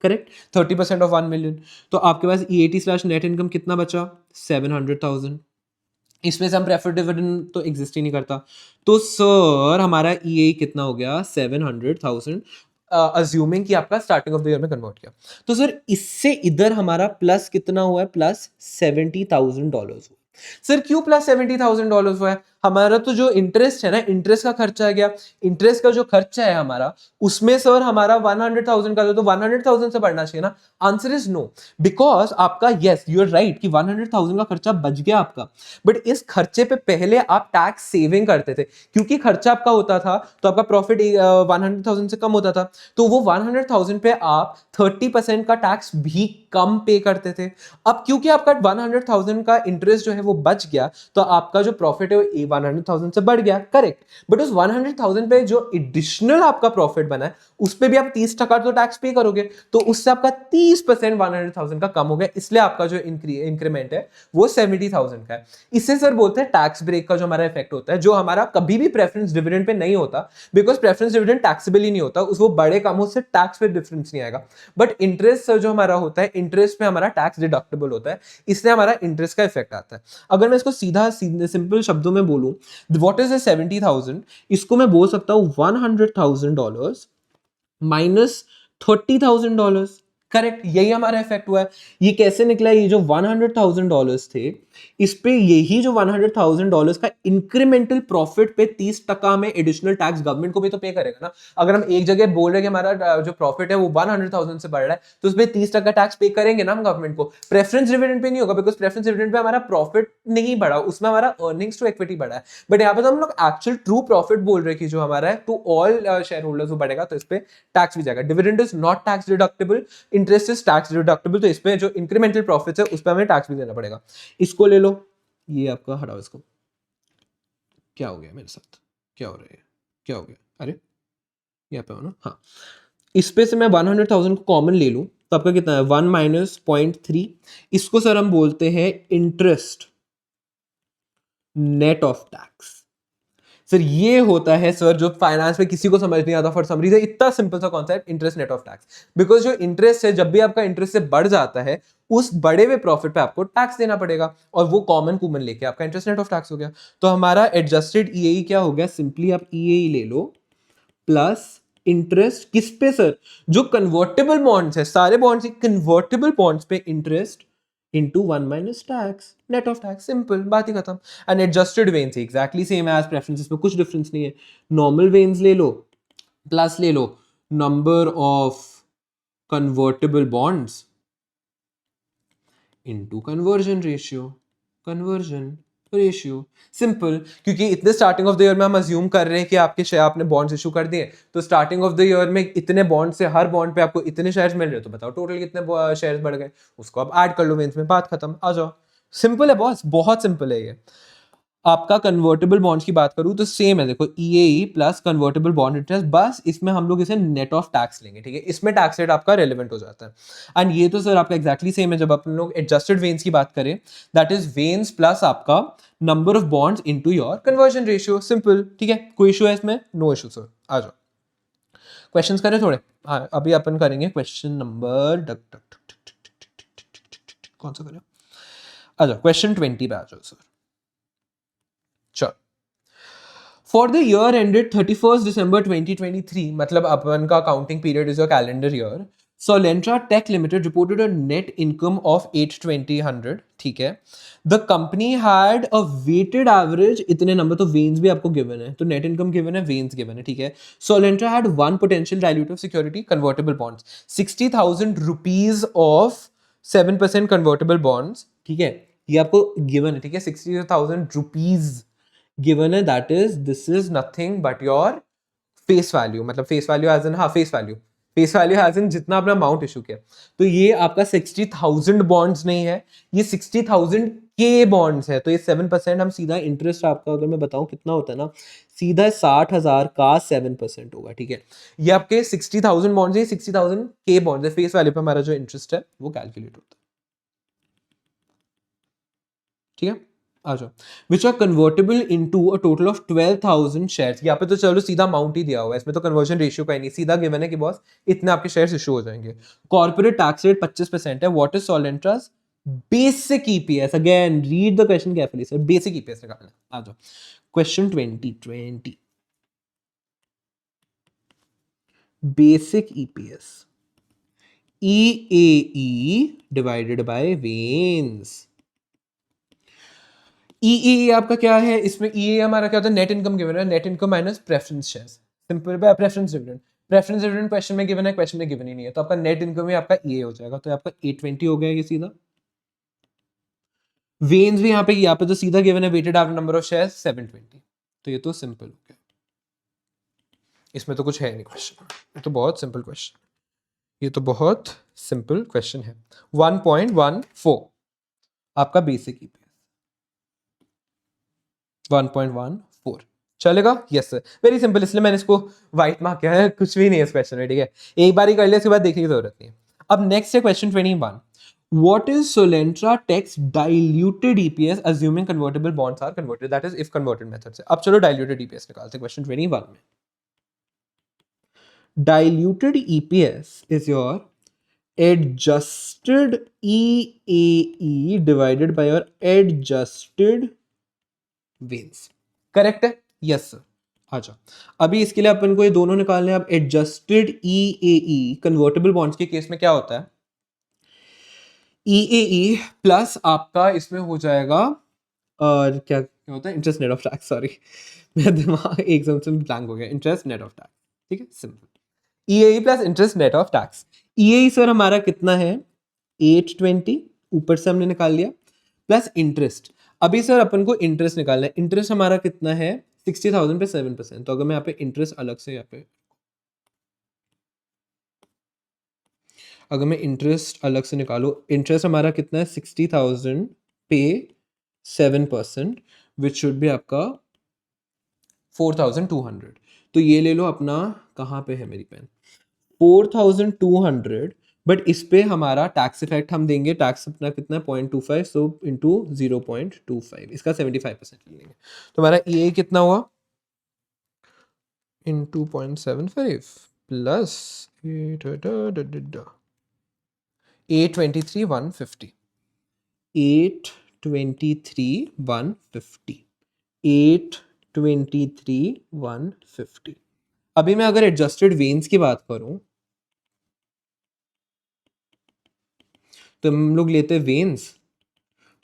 करेक्ट, 30% ऑफ 1 मिलियन। तो आपके पास EAT स्लैश नेट इनकम कितना बचा? 700,000। इसमें से हम प्रेफर्ड डिविडेंड तो एग्जिस्ट ही नहीं करता, तो सर हमारा EA कितना हो गया? 700,000, अज्यूमिंग कि आपका स्टार्टिंग ऑफ द ईयर में कन्वर्ट किया। तो सर इससे इधर हमारा प्लस कितना हुआ है? प्लस $70,000 हुआ। सर क्यों प्लस $70,000 हुआ है? हमारा तो जो इंटरेस्ट है ना, इंटरेस्ट का खर्चा आ गया। इंटरेस्ट का जो खर्चा है हमारा, उसमें सर हमारा 100,000 का, तो 100,000 से बढ़ना चाहिए ना। आंसर इज नो, बिकॉज आपका, यस यू आर राइट कि 100,000 का खर्चा बच गया आपका, बट इस खर्चे पे पहले आप टैक्स सेविंग करते थे, क्योंकि खर्चा आपका होता था तो आपका प्रॉफिट 100,000 से कम होता था, तो वो 100,000 पे आप 30% का टैक्स भी कम पे करते थे। अब क्योंकि आपका 100,000 का इंटरेस्ट जो है वो बच गया, तो आपका जो प्रॉफिट है वो 100,000 से बढ़ गया, करेक्ट। बट उस 100,000 पे जो एडिशनल आपका प्रॉफिट बना है, उस पे भी आप 30% तो टैक्स पे करोगे, तो उससे आपका 30% 100,000 का कम हो गया, इसलिए आपका जो इंक्रीमेंट है वो 70,000 का है। इससे सर बोलते हैं टैक्स ब्रेक का जो हमारा इफेक्ट होता है, जो हमारा कभी भी प्रेफरेंस डिविडेंड पे नहीं होता, बिकॉज प्रेफरेंस डिविडेंड टैक्सेबल ही नहीं होता, उस वो बड़े कम उससे टैक्स पे डिफरेंस नहीं आएगा। बट इंटरेस्ट सर जो हमारा होता है, इंटरेस्ट पे हमारा टैक्स डिडक्टेबल होता है, इसलिए हमारा इंटरेस्ट का इफेक्ट आता है। अगर मैं इसको सीधा सिंपल शब्दों में बोलूं, व्हाट इज 70,000, इसको मैं बोल सकता हूं $100,000 माइनस $30,000, करेक्ट, यही हमारा इफेक्ट हुआ है। ये कैसे निकला? ये जो $100,000 थे, इस पे यही जो $100,000 का इंक्रीमेंटल प्रॉफिट पे 30% में एडिशनल टैक्स गवर्नमेंट को भी तो पे करेगा ना। अगर हम एक जगह बोल रहे हैं कि हमारा जो प्रॉफिट है वो 100,000 से बढ़ रहा है तो उस पर 30% टैक्स पे करेंगे ना हम गवर्नमेंट को। प्रेफरेंस डिविडेंड पे नहीं होगा, बिकॉज प्रेफरेंस डिविडेंड पे हमारा प्रॉफिट नहीं बढ़ा, उसमें हमारा अर्निंग्स टू इक्विटी बढ़ा है। बट यहाँ पे तो हम लोग एक्चुअल ट्रू प्रॉफिट बोल रहे हैं कि जो हमारा है टू ऑल शेयर होल्डर्स वो बढ़ेगा, तो इस पे टैक्स भी जाएगा। Dividend is not tax deductible, interest is tax deductible, तो इस पे जो इंक्रीमेंटल प्रॉफिट है उस पर हमें टैक्स भी देना पड़ेगा। इसको ले लो, ये आपका हटाओ इसको। क्या हो गया मेरे साथ, क्या हो रहा है, क्या हो गया, अरे यहाँ पे हो ना, हाँ। इस पे से मैं 100,000 को कॉमन ले लूं तो आपका कितना है 1 माइनस 0.3। इसको सर हम बोलते हैं interest net of tax. Sir ये होता है सर जो फाइनेंस में किसी को समझ नहीं आता फॉर सम रीजन, इतना सिंपल सा concept, interest net of tax. Because जो इंटरेस्ट है, जब भी आपका इंटरेस्ट से बढ़ जाता है उस बढ़े हुए प्रॉफिट पे आपको टैक्स देना पड़ेगा, और वो कॉमन कूमन लेके आपका इंटरेस्ट नेट ऑफ टैक्स हो गया। तो हमारा एडजस्टेड ईएई क्या हो गया, सिंपली आप ईएई ले लो प्लस इंटरेस्ट किस पे सर, जो कन्वर्टेबल बॉन्ड्स है, सारे बॉन्ड्स कन्वर्टेबल बॉन्ड्स पे interest into 1 minus tax, net of tax, simple, बात ही खत्म। एंड एडजस्टेड वेन्स एग्जैक्टली सेम एज प्रेफरेंसेस में, कुछ डिफरेंस नहीं है। नॉर्मल वेन्स ले लो प्लस ले लो number of convertible bonds into conversion ratio, simple. क्योंकि इतने स्टार्टिंग ऑफ द ईयर में हम अज्यूम कर रहे हैं कि आपके शेयर, आपने बॉन्ड्स इशू कर दिए, तो स्टार्टिंग ऑफ द ईयर में इतने बॉन्ड से हर बॉन्ड पे आपको इतने शेयर्स मिल रहे हैं, तो बताओ टोटल कितने शेयर्स बढ़ गए, उसको आप ऐड कर लो वेन्स में, बात खत्म, आ जाओ। सिंपल है बॉस, बहुत सिंपल है ये। आपका कन्वर्टेबल बॉन्ड्स की बात करूं तो सेम है, देखो ईएई प्लस कन्वर्टेबल बॉन्ड इंटरेस्ट, बस इसमें हम लोग इसे नेट ऑफ टैक्स लेंगे, ठीक है, इसमें टैक्स रेट आपका रेलेवेंट हो जाता है। एंड ये तो सर आपका एग्जैक्टली सेम है जब अपन लोग एडजस्टेड वेन्स की बात करें, दैट इज वेन्स प्लस आपका number of bonds into your conversion ratio, simple, ठीक है। कोई इशू है इसमें? नो इशू सर, आ जाओ क्वेश्चंस करें थोड़े। हाँ, अभी अपन करेंगे क्वेश्चन नंबर कौन सा करें, आ जाओ क्वेश्चन 20 पे आ जाओ सर। चलो, for the year ended 31st December 2023, मतलब अपन का counting period is your calendar year, Solenta Tech Limited reported a net income of 820, ठीक है। The company had a weighted average, इतने नंबर तो वेन्स भी आपको गिवन है, तो नेट इनकम गिवन है, वेन्स गिवन है, ठीक है। Solenta had one potential dilutive security, convertible bonds, 60,000 rupees of 7% convertible bonds, ठीक है, ये आपको गिवन है, ठीक है, 60,000 rupees गिवन है, that is this is nothing but your face value, मतलब फेस वैल्यू एज इन, हाँ फेस वैल्यू एज इन जितना आपने अमाउंट इशू किया। तो ये आपका 60,000 बॉन्ड्स नहीं है, ये 60,000 के बॉन्ड्स है, तो ये 7% हम सीधा इंटरेस्ट आपका अगर मैं बताऊं कितना होता है ना, सीधा 60,000 का 7% होगा, ठीक है। ये आपके 60,000 बॉन्ड्स है, 60,000 के बॉन्ड्स है, फेस वैल्यू पे हमारा जो इंटरेस्ट है वो कैलकुलेट होता है, ठीक है। आ जाओ, which are convertible into a total of 12,000 shares. यहाँ पे तो चलो सीधा अमाउंट ही दिया हुआ है, इसमें तो कन्वर्जन रेशियो का ही नहीं, सीधा गिवन है कि बॉस इतने आपके शेयर्स इशू हो जाएंगे। कॉर्पोरेट टैक्स रेट 25% है। What is Solentra's basic EPS? Again read the question carefully sir, basic EPS निकालना। आ जाओ question 2020, basic EPS, EAE divided by वेन्स। ई आपका क्या है, इसमें ई हमारा क्या होता है, नेट इनकम गिवन है, net income minus preference shares, simple preference dividend. Preference dividend question में गिवन है, क्वेश्चन में गिवन ही नहीं है, तो आपका नेट इनकम ही आपका ई हो जाएगा, तो आपका 820 हो गया ये सीधा। वेन्स भी यहाँ पे तो सीधा गिवन है, weighted average number of shares 720, तो ये तो सिंपल हो गया, इसमें तो कुछ है नहीं क्वेश्चन, ये तो बहुत सिंपल क्वेश्चन, ये तो बहुत सिंपल क्वेश्चन है। 1.14 आपका बेसिक ईपीएस 1.14 चलेगा, यस सर, वेरी सिंपल, इसलिए मैंने इसको व्हाइट मार्क किया है, कुछ भी नहीं है इस क्वेश्चन में, ठीक है, एक बार ही कर लिया, उसके बाद देखने की जरूरत नहीं है। अब नेक्स्ट है question 21, what is Solentra Tech's diluted EPS assuming convertible bonds are converted, that is if converted method से। अब चलो डाइल्यूटेड ईपीएस निकालते हैं क्वेश्चन 21 में। Diluted EPS is your adjusted EAE divided by your adjusted veins, correct है, yes sir. अच्छा, अभी इसके लिए अपन को ये दोनों निकालने हैं। अब एडजस्टेड EAE कन्वर्टेबल बॉन्ड्स के केस में क्या होता है, EAE प्लस आपका इसमें हो जाएगा, और क्या क्या होता है, interest net of tax, sorry मेरा दिमाग एकदम से ब्लैंक हो गया, इंटरेस्ट नेट ऑफ टैक्स, ठीक है, simple. EAE plus interest net of tax. EAE sir हमारा कितना है, 820, ऊपर से हमने निकाल लिया, प्लस इंटरेस्ट। अभी सर अपन को इंटरेस्ट निकालना है, इंटरेस्ट हमारा कितना है 60,000 पे 7%, तो अगर मैं यहाँ पे इंटरेस्ट अलग से यहाँ पे, अगर मैं इंटरेस्ट अलग से निकालू, इंटरेस्ट हमारा कितना है 60,000 पे 7%, विच शुड बी आपका 4,200। तो ये ले लो अपना, कहाँ पे है मेरी पेन, 4,200, बट इस पे हमारा टैक्स इफेक्ट हम देंगे, टैक्स अपना कितना है 0.25, सो इंटू 0.25, इसका 75% ले लेंगे, तो हमारा EA कितना हुआ, इंटू 0.75 प्लस 823,150, 823,150, 823,150। अभी मैं अगर एडजस्टेड वेन्स की बात करूं, तो हम लोग लेते हैं वेन्स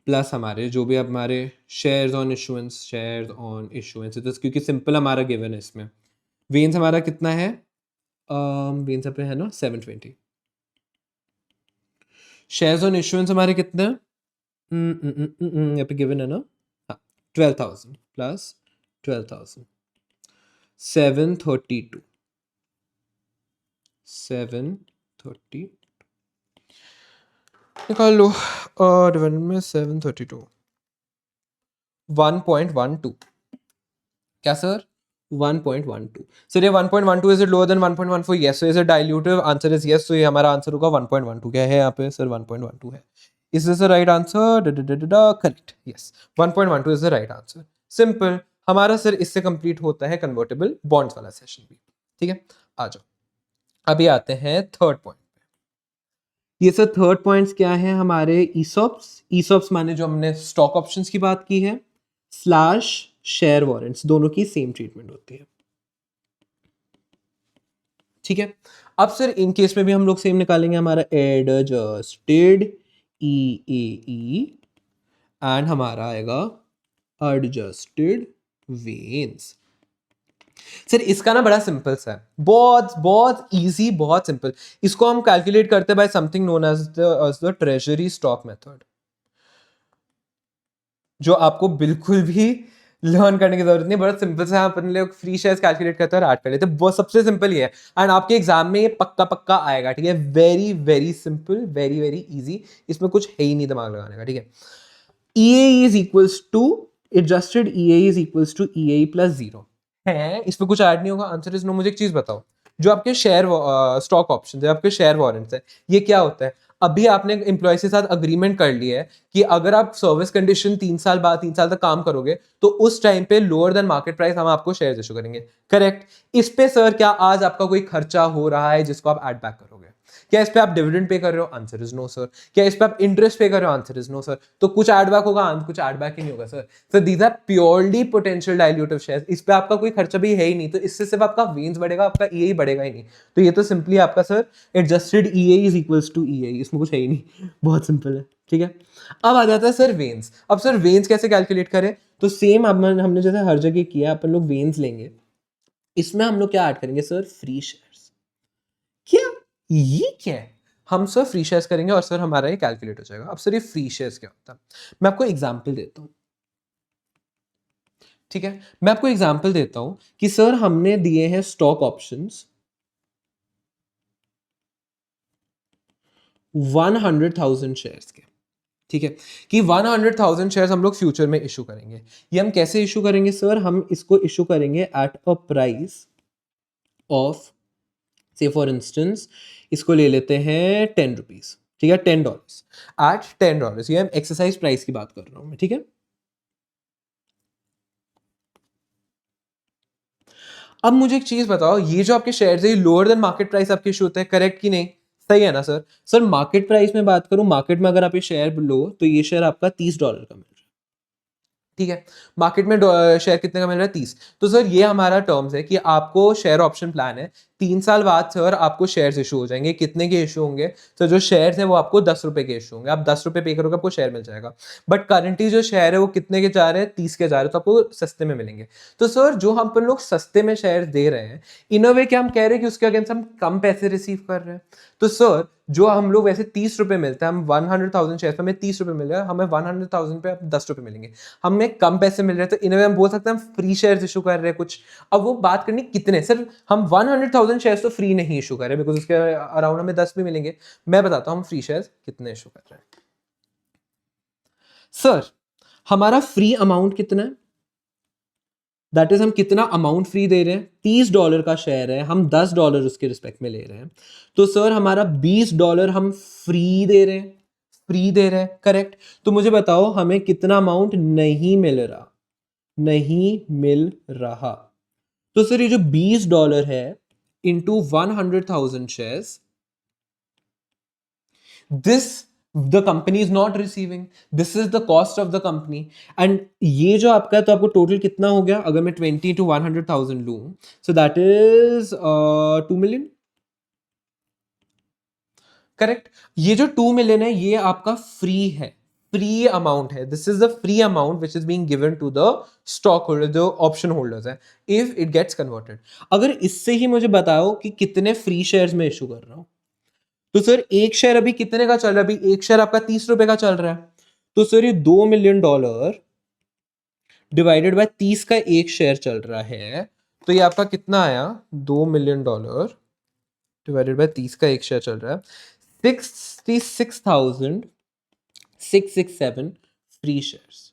प्लस हमारे जो भी हमारे shares on issuance, shares on issuance, तो क्योंकि सिंपल हमारा गिवन है इसमें, वेन्स हमारा कितना है, वेन्स पे है ना 720, शेयर्स ऑन इशुएंस हमारे कितने हैं, यहाँ पे गिवन है ना, हाँ 12,000 प्लस 12,000, 732, 730 निकाल लो, डिवाइडेड में 732, 1.12, क्या सर 1.12, सर ये 1.12 is it lower than 1.14, yes, so is it dilutive, answer is yes, तो ये हमारा आंसर होगा 1.12, क्या है यहाँ पे सर 1.12 है, is this the right answer, correct, yes 1.12 is the right answer, simple. हमारा सर इससे कंप्लीट होता है कन्वर्टेबल बॉन्ड्स वाला सेशन भी, ठीक है, आ जाओ अभी आते हैं थर्ड पॉइंट। ये सर थर्ड पॉइंट्स क्या है हमारे, ईसॉप्स माने जो हमने स्टॉक ऑप्शंस की बात की है, स्लैश शेयर वारंट्स, दोनों की सेम ट्रीटमेंट होती है, ठीक है। अब सर इन केस में भी हम लोग सेम निकालेंगे, हमारा एडजस्टेड EAE एंड हमारा आएगा एडजस्टेड वेन्स। सर इसका ना बड़ा सिंपल सा है, बहुत बहुत इजी, बहुत सिंपल। इसको हम कैलकुलेट करते हैं by something known as the treasury stock method, जो आपको बिल्कुल भी लर्न करने की जरूरत नहीं, बड़ा सिंपल सा अपन लोग फ्री शेयर्स कैलकुलेट करते हैं और ऐड कर लेते हैं, बहुत सबसे सिंपल ये है, एंड आपके एग्जाम में ये पक्का पक्का आएगा, ठीक है, very very simple, very very easy, इसमें कुछ है ही नहीं दिमाग लगाने का, ठीक है। EAE is equals to, adjusted EAE is equals to EAE plus 0 है, इसमें कुछ ऐड नहीं होगा, आंसर इज नो। मुझे एक चीज बताओ, जो आपके शेयर स्टॉक ऑप्शन है, आपके शेयर वारंट्स है, ये क्या होता है, अभी आपने एम्प्लॉय के साथ अग्रीमेंट कर लिया है कि अगर आप सर्विस कंडीशन 3 साल बाद 3 साल तक काम करोगे तो उस टाइम पे लोअर देन मार्केट प्राइस हम आपको शेयर इशू करेंगे, करेक्ट। इस पे सर क्या आज आपका कोई खर्चा हो रहा है जिसको आप एड बैक करोगे, क्या इस पे आप डिविडेंड पे कर रहे हो, आंसर इज नो सर। क्या इस पे आप इंटरेस्ट पे कर रहे हो, आंसर इज नो सर। तो कुछ एड बैक होगा, कुछ एड बैक ही नहीं होगा sir. Sir these are purely potential dilutive shares, इस पे आपका कोई खर्चा भी है ही नहीं, तो इससे सिर्फ आपका वेन्स बढ़ेगा, आपका EAE बढ़ेगा ही नहीं। तो ये तो सिंपली आपका sir adjusted EAE is equals to EAE, इसमें कुछ है ही नहीं, बहुत सिंपल है, ठीक है। अब आ जाता है सर वेन्स। अब सर वेन्स कैसे कैलकुलेट करें, तो सेम हमने जैसे हर जगह किया, अपन लोग वेन्स लेंगे, इसमें हम लोग क्या ऐड करेंगे सर, फ्री शेयर्स। क्या ये क्या है, हम सर फ्री शेयर्स करेंगे और सर हमारा ये कैलकुलेट हो जाएगा। अब सर ये फ्री शेयर्स क्या होता है, मैं आपको एग्जांपल देता हूं, ठीक है, मैं आपको एग्जांपल देता हूं कि सर हमने दिए हैं स्टॉक ऑप्शंस 100,000 शेयर्स के, ठीक है, कि 100,000 शेयर्स हम लोग फ्यूचर में इशू करेंगे। ये हम कैसे इशू करेंगे सर, हम इसको इशू करेंगे एट अ प्राइस ऑफ, से फॉर इंस्टेंस इसको ले लेते हैं 10 रुपीज, ठीक है, $10 एट $10, ये हम एक्सरसाइज प्राइस की बात कर रहा हूं मैं, ठीक है। अब मुझे एक चीज बताओ, ये जो आपके शेयर्स है लोअर देन मार्केट प्राइस आपके इशू होते हैं, करेक्ट कि नहीं, सही है ना सर। सर मार्केट प्राइस में बात करूं, मार्केट में अगर आप ये शेयर लो तो ये शेयर आपका $30 का मिल रहा है, ठीक है। मार्केट में शेयर कितने का मिल रहा है, 30। तो सर ये हमारा टर्म्स है कि आपको शेयर ऑप्शन प्लान है 3 साल बाद सर आपको शेयर्स इशू हो जाएंगे। कितने के इशू होंगे? तो जो शेयर्स है वो आपको 10 रुपए के इशू होंगे। आप 10 रुपए पे करोगे आपको शेयर मिल जाएगा। बट करंटली जो शेयर है वो कितने के जा रहे हैं? 30 के जा रहे हैं, तो आपको सस्ते में मिलेंगे। तो सर जो हम लोग सस्ते में शेयर दे रहे हैं, इन अ वे क्या हम कह रहे हैं कि उसके अगेंस्ट हम कम पैसे रिसीव कर रहे हैं। तो सर जो हम लोग वैसे 30 रुपए मिलता है, हम 100,000 शेयर पे हमें 30 रुपए मिल रहा है, हमें 100,000 पे अब 10 रुपए मिलेंगे, हमें कम पैसे मिल रहे हैं। तो इन वे हम बोल सकते हैं हम फ्री शेयर्स इशू कर रहे हैं कुछ। अब वो बात करनी कितने, सर हम 100,000 शेयर्स तो फ्री नहीं इशू कर रहे बिकॉज उसके अराउंड हमें 10 भी मिलेंगे। मैं बताता हूँ हम फ्री शेयर्स कितने इशू कर रहे हैं। सर हमारा फ्री अमाउंट कितना है? दैट इज हम कितना अमाउंट फ्री दे रहे हैं? $30 का शेयर है, हम $10 उसके रिस्पेक्ट में ले रहे हैं। तो सर हमारा $20 हम फ्री दे रहे हैं, फ्री दे रहे हैं, करेक्ट। तो मुझे बताओ हमें कितना अमाउंट नहीं मिल रहा? नहीं मिल रहा। तो सर ये जो $20 है into 100,000 shares, this the company is not receiving, this is the cost of the company. And ये जो आपका है, तो आपको टोटल कितना हो गया अगर मैं 20 to 100,000 लू? So that is 2 million, correct. ये जो 2 मिलियन है ये आपका फ्री है, फ्री अमाउंट है। This is the free amount which is being given to the stock holder, जो ऑप्शन होल्डर्स है, इफ इट गेट्स कन्वर्टेड। अगर इससे ही मुझे बताओ कि कितने फ्री शेयर्स में इशू कर रहा हूं, तो सर एक शेयर अभी कितने का चल रहा है? अभी एक शेयर आपका 30 रुपए का चल रहा है। तो सर ये $2 मिलियन डिवाइडेड बाय 30 का एक शेयर चल रहा है, तो ये आपका कितना आया? $2 मिलियन डिवाइडेड बाय 30 का एक शेयर चल रहा है, 66,667 फ्री शेयर्स।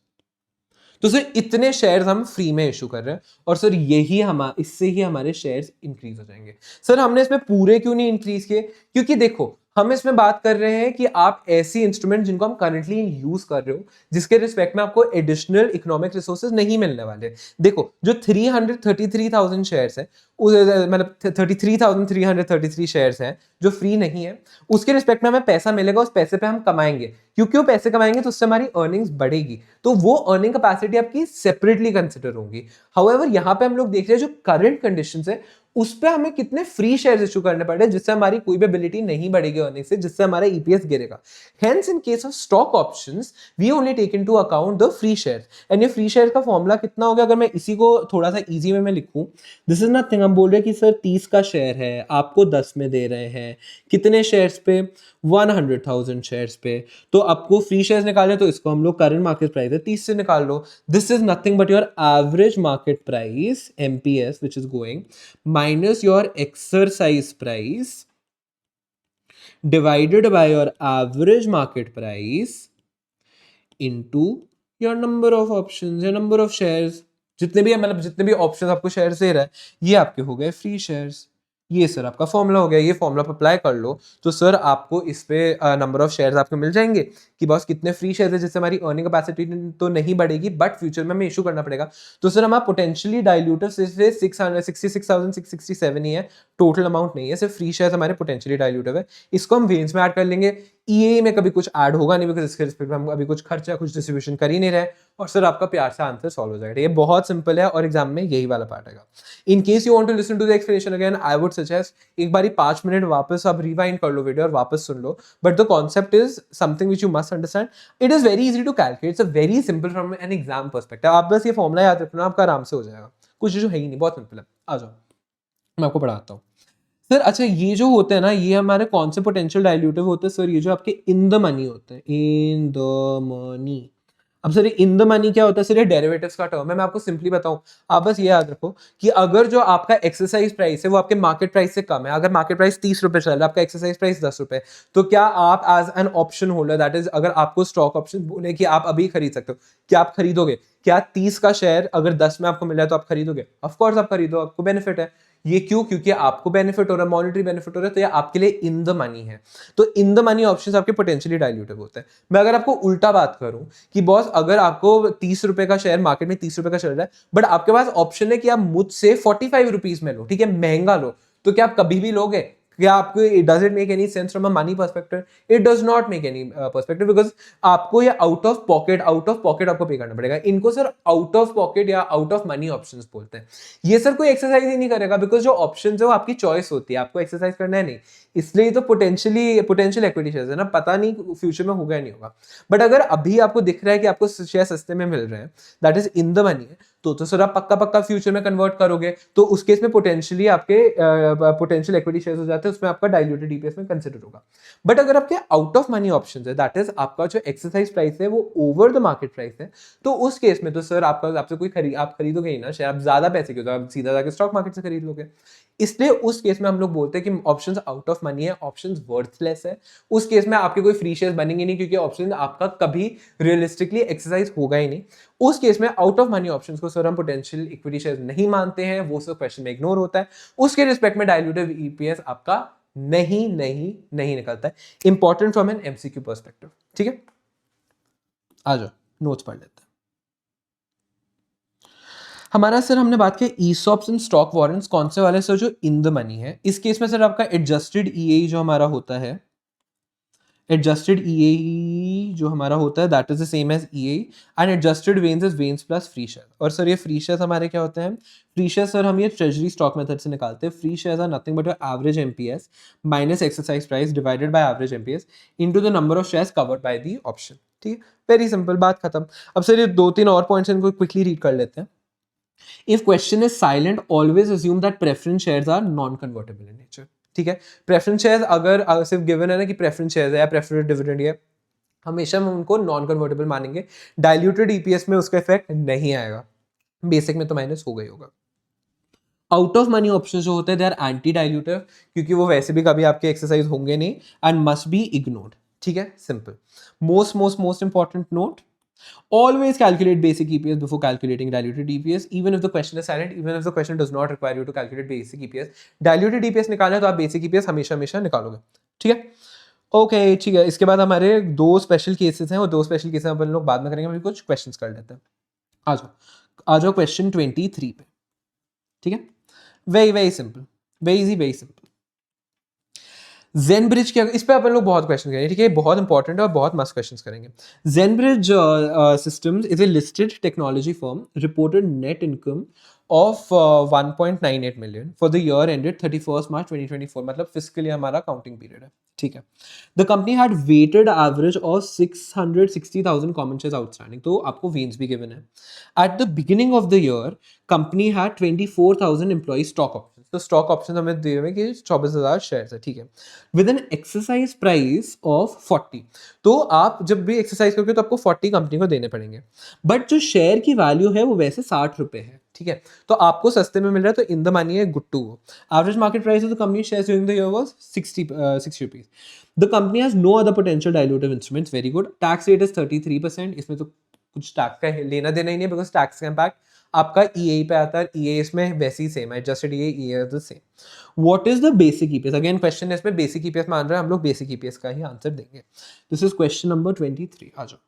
तो सर इतने शेयर्स हम फ्री में इशू कर रहे हैं, और सर यही इससे ही हमारे शेयर्स इंक्रीज हो जाएंगे। सर हमने इसमें पूरे क्यों नहीं इंक्रीज किए? क्योंकि देखो हम इसमें बात कर रहे हैं कि आप ऐसी इंस्ट्रूमेंट जिनको हम करंटली यूज कर रहे हो, जिसके रिस्पेक्ट में आपको एडिशनल इकोनॉमिक रिसोर्सेज नहीं मिलने वाले। देखो जो 333,000 शेयर्स है, मतलब 33,333 शेयर्स हैं जो फ्री नहीं है, उसके रिस्पेक्ट में हमें पैसा मिलेगा, उस पैसे पे हम कमाएंगे। क्योंकि वो पैसे कमाएंगे तो उससे हमारी अर्निंग्स बढ़ेगी, तो वो अर्निंग कैपेसिटी आपकी सेपरेटली कंसिडर होगी। हाउएवर यहाँ पे हम लोग देख रहे हैं जो करंट कंडीशंस है उस पे हमें कितने फ्री शेयर्स इशू करने पड़े, जिससे हमारी कोई भी एबिलिटी नहीं बढ़ेगी अर्निंग से, जिससे हमारा ईपीएस गिरेगा। Hence in case of stock options we only take into account the free share. And ये फ्री शेयर का फॉर्मूला कितना हो गया, अगर मैं इसी को थोड़ा सा इजी में मैं लिखूं, दिस इज नथिंग। हम बोल रहे हैं कि सर 30 का शेयर है, आपको 10 में दे रहे हैं, कितने शेयर्स पे? 100,000 शेयर्स पे। तो आपको फ्री शेयर्स निकाले, तो इसको हम लोग करंट मार्केट प्राइस है 30 से निकाल लो। This is nothing but your average market price MPS which is going minus your exercise price divided by your average market price into your number of options, your number of shares। जितने भी मतलब जितने भी option आपको share दे रहा है, ये आपके हो गए फ्री शेयर्स। ये सर आपका फॉर्मूला हो गया, ये फॉर्मूला पर अप्लाई कर लो तो सर आपको इस पे नंबर ऑफ शेयर्स आपको मिल जाएंगे कि बॉस कितने फ्री शेयर्स है, जिससे हमारी अर्निंग कैपेसिटी तो नहीं बढ़ेगी बट फ्यूचर में हमें इशू करना पड़ेगा। तो सर हमारा पोटेंशियली डाइल्यूटिव सिर्फ 66,667 ही है, टोटल अमाउंट नहीं है, सिर्फ फ्री शेयर्स हमारे पोटेंशियली डाइल्यूटिव है। इसको हम वेन्स में ऐड कर लेंगे, ईए में कभी कुछ ऐड होगा नहीं बिकॉज इसके रिस्पेक्ट में हम अभी कुछ खर्चा कुछ डिस्ट्रीब्यूशन कर ही नहीं रहे, और सर आपका प्यार से आंसर सॉल्व हो जाएगा। ये बहुत सिंपल है और एग्जाम में यही वाला पार्ट आएगा। In case you want to listen to the explanation again, I would suggest एक बारी 5 मिनट वापस आप रिवाइंड कर लो वीडियो और वापस सुन लो, but the concept is something which you must understand. It is very easy to calculate, it's a very simple from an exam perspective. आप बस ये फॉर्मूला याद रखना, आपका आराम से हो जाएगा, कुछ जो है ही नहीं, बहुत सिंपल है। आ जाओ मैं आपको पढ़ाता हूँ सर। अच्छा ये जो होते हैं ना, ये हमारे कौन से पोटेंशियल डाइल्यूटिव होते हैं सर? ये जो आपके इन द मनी होते हैं, इन द मनी। अब सर इन द मनी क्या होता है? सर ये डेरिवेटिव्स का टर्म है, मैं आपको सिंपली बताऊं, आप बस ये याद रखो कि अगर जो आपका एक्सरसाइज प्राइस है वो आपके मार्केट प्राइस से कम है, अगर मार्केट प्राइस 30 रुपए चल रहा है, आपका एक्सरसाइज प्राइस 10 रुपए, तो क्या आप as an option holder, that is अगर आपको स्टॉक ऑप्शन बोले कि आप अभी खरीद सकते हो, क्या आप खरीदोगे? क्या 30 का शेयर अगर 10 में आपको मिला है तो आप खरीदोगे? ऑफकोर्स आप खरीदो, आपको बेनिफिट है। ये क्यों? क्योंकि आपको बेनिफिट हो रहा है, मॉनिटरी बेनिफिट हो रहा है, तो ये आपके लिए इन द मनी है। तो इन द मनी ऑप्शंस आपके पोटेंशियली डाइल्यूटिव होते हैं। मैं अगर आपको उल्टा बात करूं कि बॉस अगर आपको 30 रुपए का शेयर मार्केट में 30 रुपए का चल रहा है, बट आपके पास ऑप्शन है कि आप मुझसे 45 रुपीज में लो, ठीक है, महंगा लो, तो क्या आप कभी भी लोगे? क्या आपको does it make any sense from a money perspective? It does not make any perspective, because आपको ये आउट ऑफ पॉकेट आपको पे करना पड़ेगा। इनको सर आउट ऑफ पॉकेट या आउट ऑफ मनी ऑप्शंस बोलते हैं। ये सर कोई एक्सरसाइज ही नहीं करेगा, बिकॉज जो ऑप्शन है वो आपकी चॉइस होती है, आपको एक्सरसाइज करना है नहीं, इसलिए तो पोटेंशियल इक्विटी शेयर्स है ना, पता नहीं फ्यूचर में होगा या नहीं होगा। बट अगर अभी आपको दिख रहा है कि आपको शेयर सस्ते में मिल रहे हैं, that is in the money है, तो सर आप पक्का फ्यूचर में कन्वर्ट करोगे, तो उस केस में पोटेंशियली आपके पोटेंशियल इक्विटी शेयर्स हो जाते हैं, उसमें आपका डाइल्यूटेड डीपीएस में कंसिडर होगा। बट अगर आपके आउट ऑफ मनी ऑप्शंस है, दैट इज आपका जो एक्सरसाइज प्राइस है वो ओवर द मार्केट प्राइस है, तो उस केस में तो सर आपसे कोई आप खरीदोगे ही ना शेयर, आप ज्यादा पैसे के, तो आप सीधा जाकर स्टॉक मार्केट से खरीद लोगे। इसलिए उस केस में हम लोग बोलते हैं कि ऑप्शंस आउट ऑफ मनी है, ऑप्शंस वर्थलेस है। उस केस में आपके कोई फ्री शेयर्स बनेंगे नहीं, क्योंकि ऑप्शन आपका कभी रियलिस्टिकली एक्सरसाइज होगा ही नहीं। उस केस में आउट ऑफ मनी ऑप्शंस को सर हम पोटेंशियल इक्विटी शेयर्स नहीं मानते हैं, वो सब क्वेश्चन में इग्नोर होता है। उसके रिस्पेक्ट में डाइल्यूटेड ईपीएस आपका नहीं निकलता है। Important from an MCQ perspective. ठीक है, आ जाओ नोट्स पढ़ लेते हैं। हमारा सर हमने बात की ईसॉप्स एंड स्टॉक वारंट्स, कौन से वाले सर? जो इन द मनी है। इस केस में सर आपका एडजस्टेड ईए जो हमारा होता है, एडजस्टेड ईए जो हमारा होता है that is the same as EA, and adjusted vens is vens plus free share. और सर ये फ्री शेयर्स हमारे क्या होते हैं? फ्री शेयर सर हम ये ट्रेजरी स्टॉक मेथड से निकालते हैं। Free shares are nothing but your average MPS minus exercise price divided by average MPS into the number of shares covered by the option. ठीक है, वेरी सिंपल, बात खत्म। अब सर ये 2-3 और पॉइंट्स इनको क्विकली रीड कर लेते हैं। If question is silent, always assume that preference shares are non-convertible in nature. ठीक है, प्रेफरेंस शेयर्स अगर सिर्फ गिवन है ना कि प्रेफरेंस शेयर्स है या प्रेफरेंस डिविडेंड है, हमेशा हम उनको नॉन कन्वर्टेबल मानेंगे। डाइल्यूटेड ईपीएस में उसका इफेक्ट नहीं आएगा, बेसिक में तो माइनस हो गई होगा। आउट ऑफ मनी ऑप्शन जो होते हैं दे आर एंटी डाइल्यूटिव, क्योंकि वो वैसे भी कभी आपके एक्सरसाइज होंगे नहीं एंड मस्ट बी इग्नोर्ड। ठीक है, simple. Most important note, always calculate basic EPS before calculating diluted EPS, even if the question is silent, even if the question does not require you to calculate basic EPS. diluted EPS निकालना है तो आप basic EPS हमेशा निकालोगे। ठीक है, okay ठीक है। इसके बाद हमारे 2 स्पेशल केसेस हैं, और 2 स्पेशल केसेस अपन लोग बाद में करेंगे, अभी कुछ क्वेश्चंस कर लेते हैं। आ जाओ क्वेश्चन 23 पे। ठीक है, very simple, very easy, very simple. Zenbridge के, इस पे अपन लोग बहुत क्वेश्चन करेंगे। ठीक है, बहुत इंपॉर्टेंट है और बहुत मस्त क्वेश्चंस करेंगे। Zenbridge systems is a listed technology firm, reported net income of 1.98 million for the year ended 31 March 2024, मतलब फिस्कल ईयर हमारा काउंटिंग पीरियड है। ठीक है, the company had weighted average of 660,000 common shares outstanding, तो आपको वेन्स भी गिवन है। At the beginning of the year company had 24,000 employee stock option, तो स्टॉक ऑप्शन हमें दिए हुए कि 24,000 शेयर्स है। ठीक है, with an exercise price of 40, तो आप जब भी एक्सरसाइज करोगे तो आपको 40 कंपनी को देने पड़ेंगे, बट जो शेयर की वैल्यू है वो वैसे 60 रुपए है। ठीक है, तो आपको सस्ते में मिल रहा है, तो इन द मनी है, good to go. Average market price of the company shares during the year was 60 rupees. The company has no other potential dilutive instruments, very good. Tax rate is 33%, इसमें तो कुछ tax का लेना देना ही नहीं है, because tax का impact आपका ईए पे आता है। ईए इसमें वैसे ही सेम है, adjusted EA the same. What is the basic EPS? Again question है इसमें बेसिक ईपीएस मान रहे हैं हम लोग, बेसिक ईपीएस का ही आंसर देंगे। This is question number 23। आ जाओ,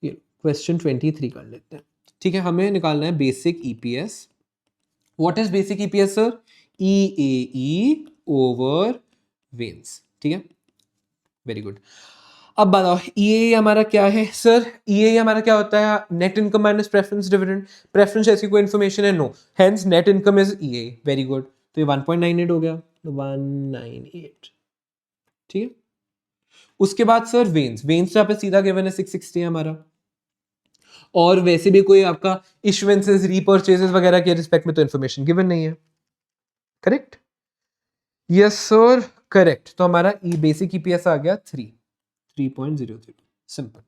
ये क्वेश्चन 23 कर लेते हैं। ठीक है, हमें निकालना है basic EPS. What is basic EPS sir? EAE over वेन्स। ठीक है, वेरी गुड। अब बताओ ईए हमारा क्या है सर? ईए हमारा क्या होता है? Net income minus preference dividend. Preference ऐसी कोई इन्फॉर्मेशन है? No, hence net income is EA. Very good, तो ये 1.98 हो गया, 198। ठीक है, उसके बाद सर वेन्स, वेन्स यहाँ पे सीधा गिवन है 660 है हमारा, और वैसे भी कोई आपका इश्यूएंसेस रीपर्चेजेस वगैरह के रिस्पेक्ट में तो इन्फॉर्मेशन गिवन नहीं है। Correct, yes sir, correct. तो हमारा बेसिक ईपीएस आ गया 3.00। Simple,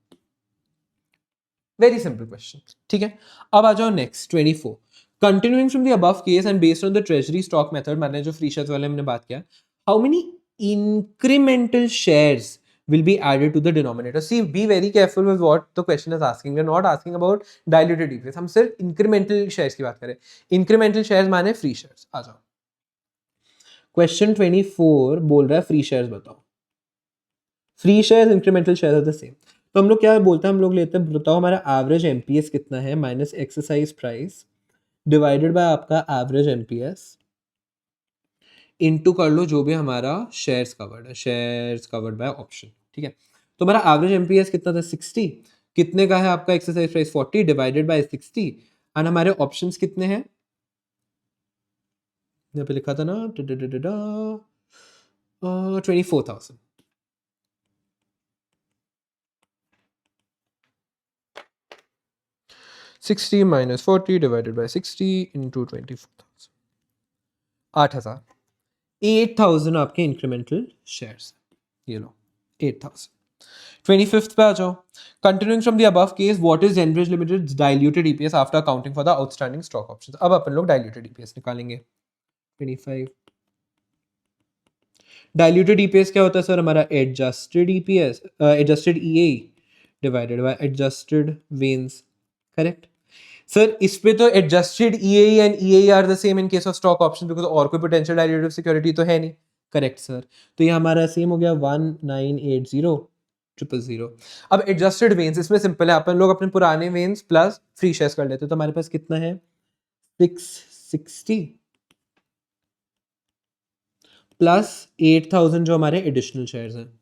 very simple question. ठीक है, अब आ जाओ next 24। Continuing from the above case and based on the treasury stock method, मैंने जो फ्री शेयर्स वाले हमने बात किया, how many incremental shares will be added to the denominator? See, be very careful with what the question is asking. We are not asking about diluted EPS, हम सिर्फ incremental shares की बात करें। incremental shares माने free shares। आ जाओ, question 24 बोल रहा है फ्री शेयर्स बताओ। Free shares incremental share are the same, तो हम लोग क्या बोलते हैं, हम लोग लेते हैं, बताओ हमारा एवरेज एमपीएस कितना है minus exercise price divided bye आपका एवरेज एमपीएस इनटू कर लो जो भी हमारा शेयर्स कवर्ड है, शेयर्स कवर्ड बाय ऑप्शन, ठीक है। तो हमारा एवरेज एमपीएस कितना था 60, कितने का है आपका exercise price 40 divided by 60, and हमारे ऑप्शंस कितने हैं, यहाँ पे लिखा था ना 24,000। Sixty minus 40 divided by 60 into 24,000, 8,000। 8,000 आपके इंक्रीमेंटल शेयर्स, ये लो 8,000। 25th पे आ जाओ। Continuing from the above case, what is Zenbridge limited diluted EPS after accounting for the outstanding stock options. अब अपन लोग डाइल्यूटेड ईपीएस निकालेंगे। 25 डाइल्यूटेड ईपीएस क्या होता है सर, हमारा adjusted EPS, adjusted EA divided by adjusted वेन्स, करेक्ट। सर इस पे तो adjusted EA and EA are the same in case of stock option, because और कोई पोटेंशियल डाइल्यूटिव सिक्योरिटी तो है नहीं, करेक्ट सर। तो ये हमारा सेम हो गया 1980,000। अब एडजस्टेड वेन्स, इसमें सिंपल है, अपन लोग अपने पुराने वेन्स प्लस फ्री शेयर्स कर लेते, तो हमारे पास कितना है 660 प्लस 8,000 जो हमारे एडिशनल शेयर्स हैं।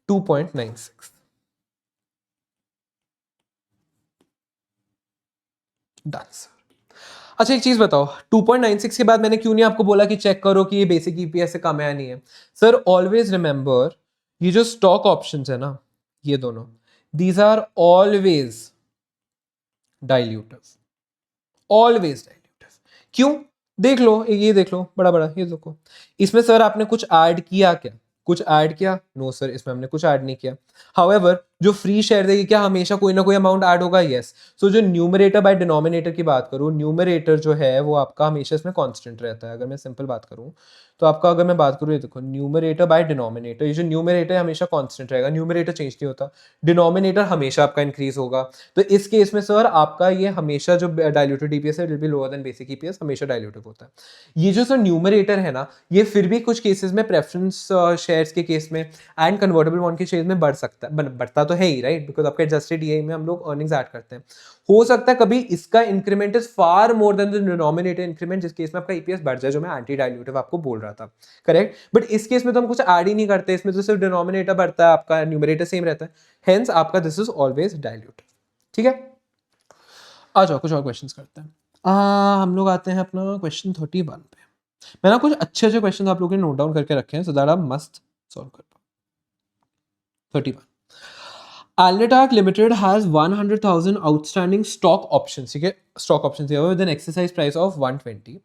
$2.96। Done sir. अच्छा एक चीज बताओ, 2.96 के बाद मैंने क्यों नहीं आपको बोला कि चेक करो कि ये बेसिक ईपीएस से कम है या नहीं है। सर ऑलवेज रिमेंबर, ये जो स्टॉक ऑप्शंस है ना, ये दोनों, these are always dilutive, always dilutive. क्यों, देख लो, ये देख लो, बड़ा बड़ा ये देखो, इसमें सर आपने कुछ ऐड किया क्या, कुछ ऐड किया, नो सर इसमें हमने कुछ ऐड नहीं किया। हाउएवर जो फ्री शेयर देगी क्या हमेशा कोई ना कोई अमाउंट ऐड होगा, यस। सो जो न्यूमरेटर बाय डिनोमिनेटर की बात करूं, न्यूमरेटर जो है वो आपका हमेशा इसमें कांस्टेंट रहता है। अगर मैं सिंपल बात करूं तो आपका, अगर मैं बात करूं, ये देखो न्यूमरेटर बाय डिनोमिनेटर, ये जो न्यूमरेटर है हमेशा कांस्टेंट रहेगा, न्यूमरेटर चेंज नहीं होता, डिनोमिनेटर हमेशा आपका इंक्रीज होगा। तो इस केस में सर आपका ये हमेशा जो डाइल्यूटेड ईपीएस है will be lower than basic EPS, हमेशा डाइल्यूटिव होता है। ये जो सर न्यूमरेटर है ना, ये फिर भी कुछ केसेस में प्रेफरेंस शेयर्स के केस में एंड कन्वर्टेबल बॉन्ड के शेयर्स में बढ़ सकता है, बढ़ता तो है ही, राइट, बिकॉज आपका एडजस्टेड ईए में हम लोग अर्निंग्स ऐड करते हैं। हो सकता है कभी इसका increment is far more than the denominator increment, जिस केस में आपका ईपीएस बढ़ जाए, जो मैं एंटी डाइल्यूटिव आपको बोल रहा था, करेक्ट। बट इस केस में तो हम कुछ ऐड ही नहीं करते, इसमें तो सिर्फ डिनोमिनेटर बढ़ता है, आपका न्यूमरेटर सेम रहता है, हेंस आपका दिस इज ऑलवेज डाइल्यूटिव, ठीक है। आ जाओ कुछ और क्वेश्चंस करते हैं। हम लोग आते हैं अपना क्वेश्चन 31 पे। मैं ना कुछ अच्छे अच्छे क्वेश्चन आप लोगों ने नोट डाउन करके रखे हैं, सो दैट आप मस्त सॉल्व कर पाओ। 31, Alnetac Limited has 100,000 outstanding stock options, ठीक है, stock options here with an exercise price of 120.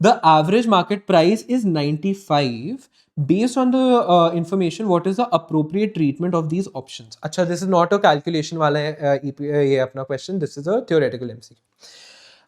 The average market price is 95. Based on the information, what is the appropriate treatment of these options? अच्छा, this is not a calculation वाला है, ये अपना question, this is a theoretical MCQ.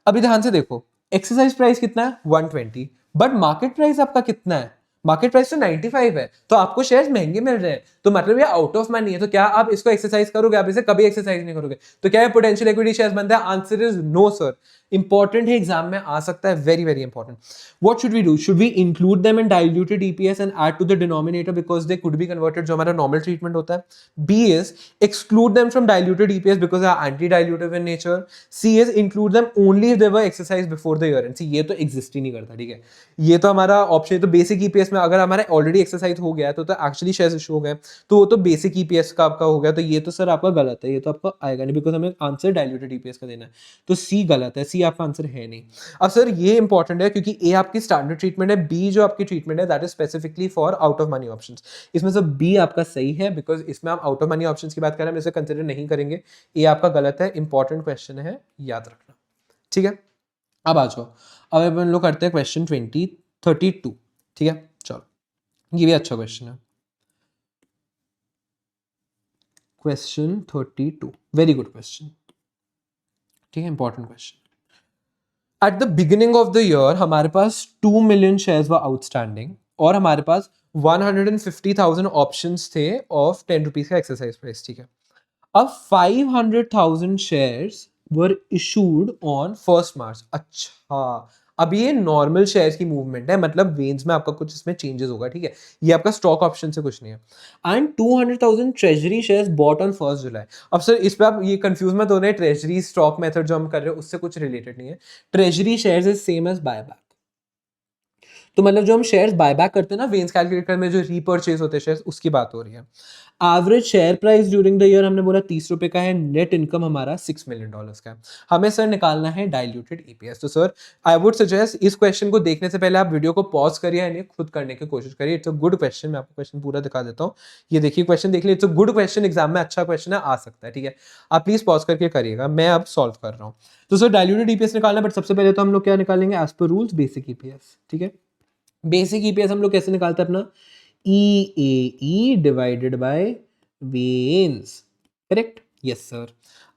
अभी ध्यान से देखो, exercise price कितना है 120, बट मार्केट प्राइस आपका कितना है, मार्केट प्राइस तो 95 है, तो आपको शेयर्स महंगे मिल रहे हैं, तो मतलब ये आउट ऑफ मनी है, तो क्या आप इसको एक्सरसाइज करोगे, आप इसे कभी एक्सरसाइज नहीं करोगे, तो क्या ये पोटेंशियल इक्विटी शेयर्स बनता है, answer is no sir. Important है, एग्जाम में आ सकता है, very very important. What should we do, should we include them in diluted EPS and add to the denominator because they could be converted, जो हमारा normal treatment होता है। B is exclude them from diluted EPS because they are anti dilutive in nature. C is include them only if they were exercise before the year end. See ये तो exist ही नहीं करता, ठीक है, ये तो हमारा ऑप्शन, तो बेसिक ईपीएस में अगर हमारा ऑलरेडी एक्सरसाइज हो गया तो एक्चुअली शेयर्स इशू हो गए, तो वो तो बेसिक ईपीएस का आपका हो गया, तो ये तो सर आपका गलत है, ये तो आपका आएगा नहीं, बिकॉज हमें आंसर डाइल्यूटेड ईपीएस का देना है, तो सी गलत है, सी आपका आंसर है नहीं। अब सर ये इंपॉर्टेंट है क्योंकि ए आपकी स्टैंडर्ड ट्रीटमेंट है, बी जो आपकी ट्रीटमेंट है that is specifically for out of money options. इसमें से बी आपका सही है बिकॉज इसमें आप आउट ऑफ मनी ऑप्शंस की बात कर रहे हैं, हम इसे कंसिडर नहीं करेंगे, ए आपका गलत है, इंपॉर्टेंट क्वेश्चन है, याद रखना, ठीक है। अब आ जाओ, अब अपन लोग करते हैं क्वेश्चन 32, ठीक है, चलो ये भी अच्छा क्वेश्चन है। क्वेश्चन 32, वेरी गुड क्वेश्चन, ठीक है, important question. Eight the beginning of the year हमारे पास 2 मिलियन शेयर्स वर आउटस्टैंडिंग और हमारे पास 150,000 ऑप्शंस थे ऑफ 10 रुपीज का एक्सरसाइज प्राइस, ठीक है। अब 500,000 शेयर्स वर इशूड ऑन 1 मार्च। अच्छा, अब ये नॉर्मल शेयर की मूवमेंट है, मतलब वेन्स में आपका कुछ इसमें चेंजेस होगा, ठीक है, ये आपका स्टॉक ऑप्शन से कुछ नहीं है। And 200,000 treasury shares bot on 1 जुलाई। अब सर इस पे आप ये कंफ्यूज मत हो रहे, ट्रेजरी स्टॉक मेथड जो हम कर रहे हैं उससे कुछ रिलेटेड नहीं है। Treasury shares is same as buyback. तो मतलब जो हम शेयर्स बायबैक करते हैं ना वेन्स कैलकुलेटर में, जो रीपर्चेज होते हैं शेयर्स, उसकी बात हो रही है। Average share price during the year हमने बोला 30 रुपए का है। नेट इनकम हमारा $6 million का है। हमें सर निकालना है डाइल्यूटेड ईपीएस। तो सर आई वुड सजेस्ट इस क्वेश्चन को देखने से पहले आप वीडियो को पॉज करिए, यानी खुद करने की कोशिश करिए। इट्स अ गुड क्वेश्चन, मैं आपको क्वेश्चन पूरा दिखा देता हूँ। ये देखिए क्वेश्चन देख लीजिए, it's a good question, exam में अच्छा क्वेश्चन है, आ सकता है, ठीक है। आप प्लीज पॉज करके करिएगा, मैं अब सॉल्व कर रहा हूँ। तो सर डाइल्यूटेड ईपीएस निकालना, बट सबसे पहले तो हम लोग क्या निकालेंगे, as per rules basic EPS, ठीक है। बेसिक ईपीएस हम लोग कैसे निकालते हैं, अपना ई डिवाइडेड बाय वेन्स, करेक्ट, यस सर।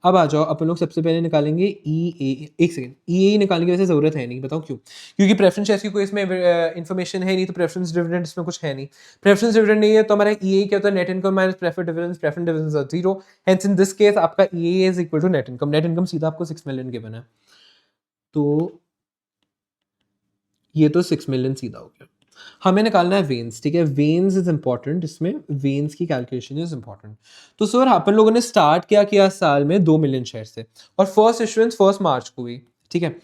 अब आ जाओ, अपन लोग सबसे पहले निकालेंगे एक सेकंड, निकालने की वैसे जरूरत है नहीं, बताओ क्यों? क्योंकि प्रेफरेंस शेयर्स की कोई इसमें इन्फॉर्मेशन है नहीं, तो प्रेफरेंस डिविडेंड इसमें कुछ है नहीं। प्रेफरेंस डिविडेंड नहीं है तो हमारा ई क्या होता है, net income minus preferred dividends, preference dividends are zero, hence in this case आपका E is equal to net income. Net income सीधा आपको 6 मिलियन गिवन है, तो ये तो 6 मिलियन सीधा हो गया। हमें निकालना है वेन्स, ठीक है, वेन्स इज इंपॉर्टेंट, इसमें वेन्स की कैलकुलेशन इज इंपॉर्टेंट। तो सर अपन लोगों ने स्टार्ट क्या साल में 2 मिलियन शेयर से, और फर्स्ट इशुएंस 1 मार्च को हुई, ठीक है।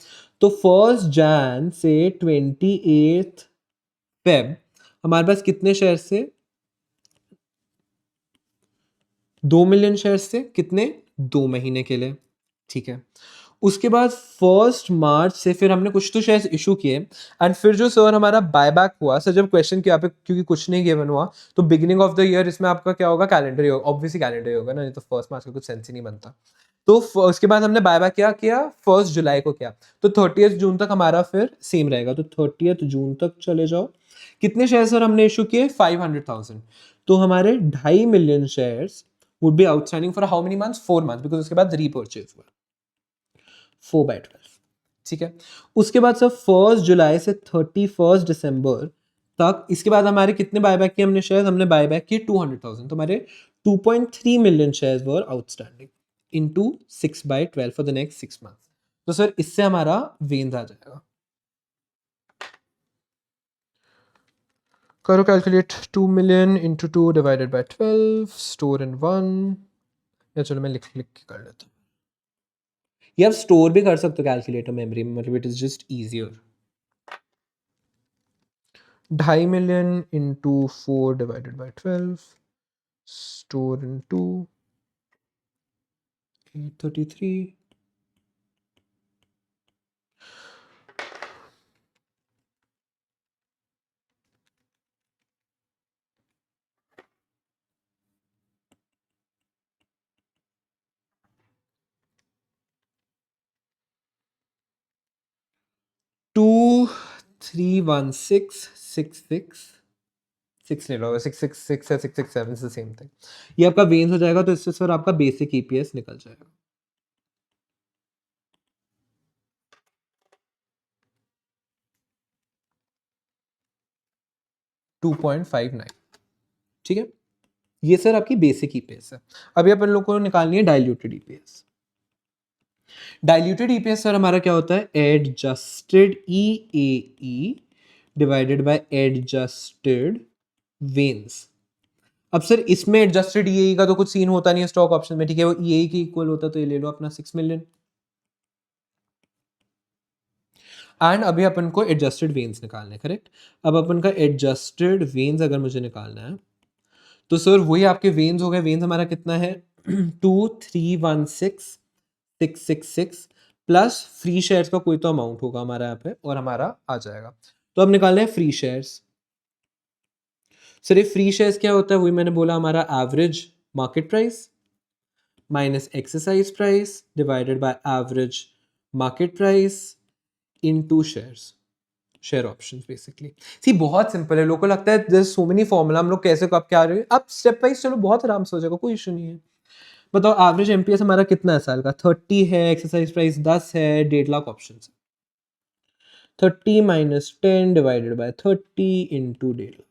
तो 1 जन से 28 फेब हमारे पास कितने शेयर से, 2 मिलियन शेयर से, कितने, 2 महीने के लिए, ठीक है। उसके बाद 1 मार्च से फिर हमने कुछ तो शेयर्स इशू किए, एंड फिर जो सर हमारा बायबैक हुआ, सर जब क्वेश्चन के यहाँ पे क्योंकि कुछ नहीं गिवन हुआ, तो बिगिनिंग ऑफ द ईयर इसमें आपका क्या होगा, कैलेंडर होगा, ऑब्वियसली कैलेंडर होगा ना, नहीं तो 1 मार्च का कुछ सेंस ही नहीं बनता। तो उसके बाद हमने बायबैक क्या किया, 1 जुलाई को किया, तो 30 जून तक हमारा फिर सेम रहेगा। तो 30 जून तक चले जाओ, कितने शेयर सर हमने इशू किए, 500,000। तो हमारे 2.5 million shares would be outstanding for how many months, 4 months, because उसके बाद रीपर्चेज हुआ 4/12, ठीक है। उसके बाद सर 1 जुलाई से 31 दिसंबर तक, इसके बाद हमारे कितने बायबैक किए हमने शेयर, हमने बायबैक किए 200,000, तो हमारे 2.3 million shares were outstanding into 6/12 for the next 6 month. तो सर इससे हमारा वेन्स आ जाएगा, करो calculate, 2 million into 2 divided by 12, store इन 1, या चलो मैं लिख लिख के कर लेता हूँ, ये आप स्टोर भी कर सकते हो कैलकुलेटर मेमोरी में, मतलब it is just easier. 2.5 million into 4 divided by 12, store in 2, 833, to 31666 ले लो, 666 है, 667 से सेम थिंग, ये आपका वेन्स हो जाएगा। तो इससे सर आपका बेसिक ईपीएस निकल जाएगा, 2.59, ठीक है। ये सर आपकी बेसिक ईपीएस है। अभी अपन लोग को निकालनी है diluted EPS. Diluted EPS sir हमारा क्या होता है, adjusted E divided by adjusted veins. अब सर इसमें एडजस्टेड ई का तो कुछ सीन होता नहीं है स्टॉक ऑप्शन में, ठीक है, वो ई के इक्वल होता, तो ये ले लो अपना 6 मिलियन। एंड अभी अपन को एडजस्टेड वेन्स निकालने, करेक्ट। अब अपन का एडजस्टेड वेन्स अगर मुझे निकालना है, तो सर वही आपके वेन्स हो गए। वेन्स हमारा कितना है, 2316666 प्लस फ्री शेयर्स का कोई तो अमाउंट होगा हमारा यहाँ पे, और हमारा आ जाएगा। तो अब निकालना है फ्री शेयर्स। सर ये फ्री शेयर्स क्या होता है, वही मैंने बोला, हमारा average market price minus exercise price divided by average market price into shares, share options basically. See बहुत सिंपल है, लोगों को लगता है देयर सो मेनी फॉर्मूला, हम लोग कैसे कब क्या रहे हैं, अब स्टेप वाइज चलो, बहुत आराम से हो जाएगा, कोई इशू नहीं है। बताओ एवरेज एमपीएस हमारा कितना है साल का, 30 है, एक्सरसाइज प्राइस 10 है, 1.5 लाख ऑप्शन है, 30 minus 10 divided by 30 into 1.5 lakh.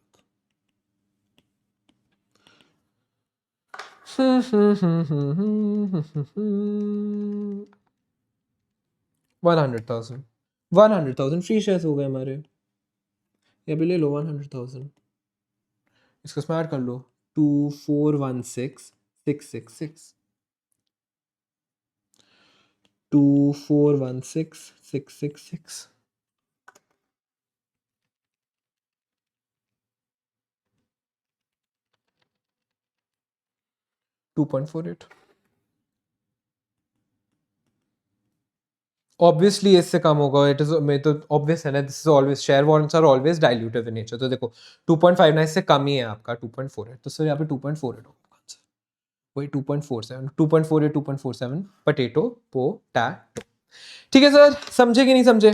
100,000 100,000 free shares हो गए हमारे, या भी ले लो 100,000, इसको इसमें ऐड कर लो 2416,666 2416,666 2.48। ऑब्वियसली इससे कम होगा, इट इज मैं तो ऑब्वियस है ना, this is always share warrants are always dilutive in nature. तो देखो 2.59 से कम ही है आपका 2.48, तो सर यहाँ पे 2.48 होगा आंसर, वही 2.47 2.48 2.47 पोटैटो पोटैटो। ठीक है सर, समझे कि नहीं समझे?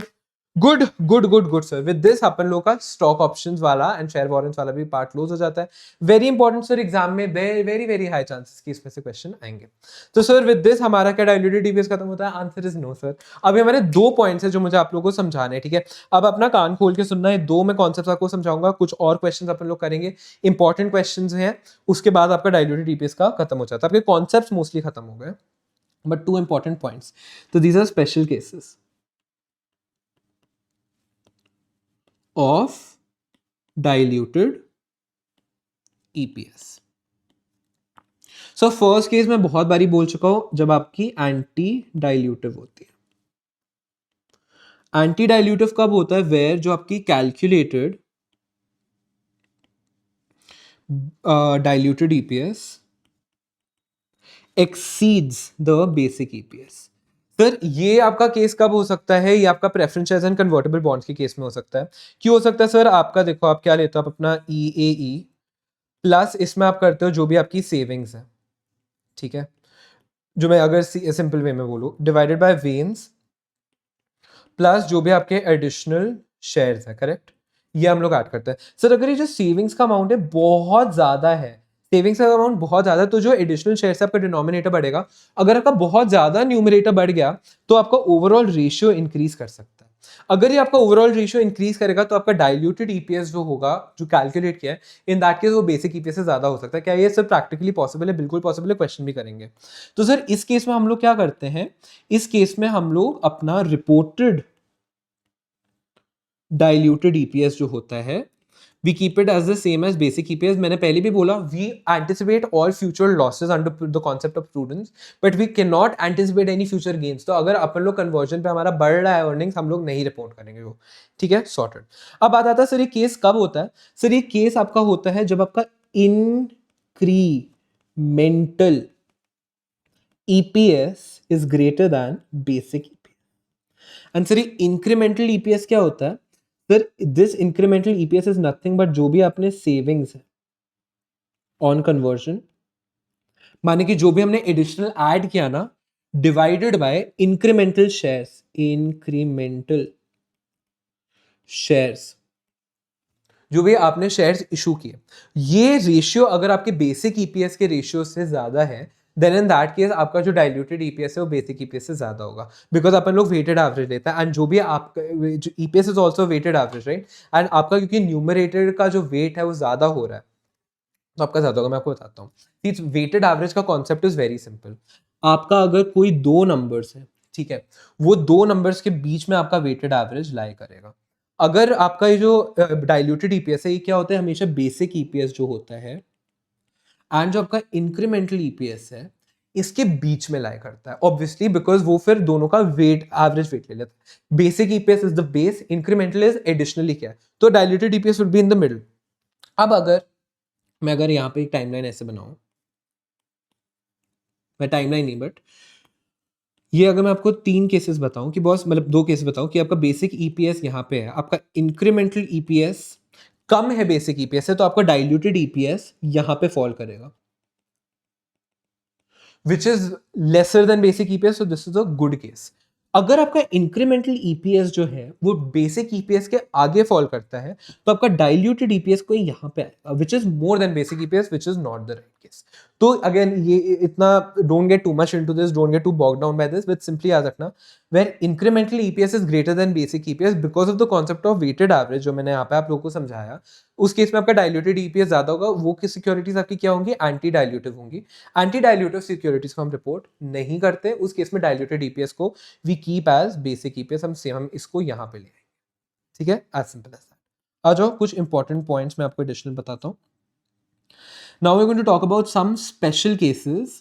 Good good good good sir. With this अपन लोग का स्टॉक ऑप्शंस वाला एंड शेयर वॉरेंट्स वाला भी पार्ट क्लोज हो जाता है। वेरी इंपॉर्टेंट सर, एग्जाम में वेरी वेरी हाई चांसेस कि इसमें से क्वेश्चन आएंगे। तो सर विद दिस हमारा क्या डाइल्यूटेड डीपीएस खत्म होता है? Answer is no sir. अभी हमारे 2 पॉइंट्स है जो मुझे आप लोगों को समझाने हैं, ठीक है? अब अपना कान खोल के सुनना है, 2 मैं कॉन्सेप्ट आपको समझाऊंगा, कुछ और क्वेश्चन अपन लोग करेंगे, इंपॉर्टेंट क्वेश्चन हैं, उसके बाद आपका डाइल्यूटेड डीपीएस का खत्म हो जाता है। आपके कॉन्सेप्ट मोस्टली खत्म हो गए, बट 2 इंपॉर्टेंट पॉइंट्स। तो these are special cases of diluted EPS। So first case मैं बहुत बारी बोल चुका हूं, जब आपकी एंटी डाइल्यूटिव होती है। एंटी डाइल्यूटिव कब होता है? वेयर जो आपकी calculated diluted EPS exceeds the basic EPS। Sir ये आपका केस कब हो सकता है? ये आपका preference shares and convertible bonds के केस में हो सकता है। क्यों हो सकता है सर? आपका देखो, आप क्या लेते हो, आप अपना EAE प्लस इसमें आप करते हो जो भी आपकी सेविंग्स है, ठीक है, जो मैं अगर सिंपल वे में बोलूं, डिवाइडेड बाय वेन्स प्लस जो भी आपके एडिशनल शेयर्स है, करेक्ट? ये हम लोग ऐड करते हैं। सर अगर ये जो सेविंग्स का अमाउंट है बहुत ज्यादा है, सेविंग्स का अमाउंट बहुत ज्यादा है, तो जो एडिशनल शेयर्स है आपका डिनोमिनेटर बढ़ेगा। अगर आपका बहुत ज्यादा न्यूमरेटर बढ़ गया तो आपका ओवरऑल रेशियो इंक्रीज कर सकता है। अगर ये आपका ओवरऑल रेशियो इंक्रीज करेगा तो आपका डाइल्यूटेड ईपीएस जो होगा, जो कैलकुलेट किया है, इन दैट केस वो बेसिक ईपीएस से ज्यादा हो सकता है। क्या ये सब प्रैक्टिकली पॉसिबल है? बिल्कुल पॉसिबल है, क्वेश्चन भी करेंगे। तो सर इस केस में हम लोग क्या करते हैं? इस केस में हम लोग अपना रिपोर्टेड डाइल्यूटेड ईपीएस जो होता है, we keep it as the same as basic EPS। मैंने पहले भी बोला, we anticipate all future losses under the concept of prudence, but we cannot anticipate any future gains। तो अगर अपन लोग कन्वर्जन पे हमारा बढ़ रहा है अर्निंग्स, हम लोग नहीं रिपोर्ट करेंगे वो, ठीक है, सॉर्टेड। अब बात आता है सर ये केस कब होता है? सर ये केस आपका होता है जब आपका incremental EPS is greater than basic EPS। And sir ये इंक्रीमेंटल EPS क्या होता है? Sir this incremental EPS is nothing but जो भी आपने सेविंग्स है ऑन कन्वर्जन, माने कि जो भी हमने एडिशनल ऐड किया ना, divided by incremental shares, incremental shares जो भी आपने शेयर्स इशू किए, ये रेशियो अगर आपके बेसिक EPS के रेशियो से ज्यादा है, देन इन दैट केस आपका जो डाइल्यूटेड EPS है वो बेसिक EPS से ज्यादा होगा, बिकॉज अपन लोग वेटेड एवरेज लेता है, एंड जो भी आपका जो EPS is also weighted average, right? And आपका क्योंकि न्यूमरेटर का जो वेट है वो ज्यादा हो रहा है, तो आपका ज्यादा होगा। मैं आपको बताता हूँ, वेटेड एवरेज का कॉन्सेप्ट इज वेरी सिंपल। आपका अगर कोई 2 नंबर्स है, ठीक है, वो 2 नंबर्स के बीच में आपका वेटेड एवरेज लाई करेगा। अगर आपका ये जो डाइल्यूटेड EPS है, ये क्या होता है? हमेशा बेसिक EPS जो होता है एंड जो आपका इंक्रीमेंटल EPS है, इसके बीच में लाई करता है, ऑब्वियसली, बिकॉज वो फिर दोनों का वेट, एवरेज वेट ले लेता है। Basic EPS is the base, incremental is additionally क्या है, तो diluted EPS would be in the middle. अब अगर मैं यहाँ पे एक टाइमलाइन ऐसे बनाऊं, मैं टाइमलाइन नहीं बट ये अगर मैं आपको 3 केसेस बताऊं कि बॉस, मतलब 2 केसेस बताऊं कि आपका बेसिक EPS यहाँ पे है, आपका इंक्रीमेंटल EPS कम है बेसिक EPS से, तो आपका डाइल्यूटेड EPS यहाँ पे फॉल करेगा, which is lesser than basic EPS, so this is a good case। अगर आपका इंक्रीमेंटल EPS जो है वो बेसिक EPS के आगे फॉल करता है, तो आपका डाइल्यूटेड EPS को यहाँ पे आएगा, which is more than basic EPS, which is not the right case. तो अगेन ये इतना don't get too much into this, don't get to bog down by this, but simply याद रखना where incremental EPS is greater than basic EPS because of the concept of weighted average जो मैंने यहाँ पे आप लोगों को समझाया, उस केस में आपका डायल्यूटेड ईपीएस ज्यादा होगा. वो की सिक्योरिटीज आपकी क्या होंगी? एंटी डायल्यूटिव होंगी. एंटी डायल्यूटिव सिक्योरिटीज को हम रिपोर्ट नहीं करते. उस केस में डायल्यूटेड ईपीएस को we keep as basic EPS. हम इसको यहाँ पे ले आएंगे. ठीक है, एज सिंपल एज दैट. आ जाओ, कुछ इंपॉर्टेंट पॉइंट्स मैं आपको एडिशनल बताता हूँ. Now we're going to talk about some special cases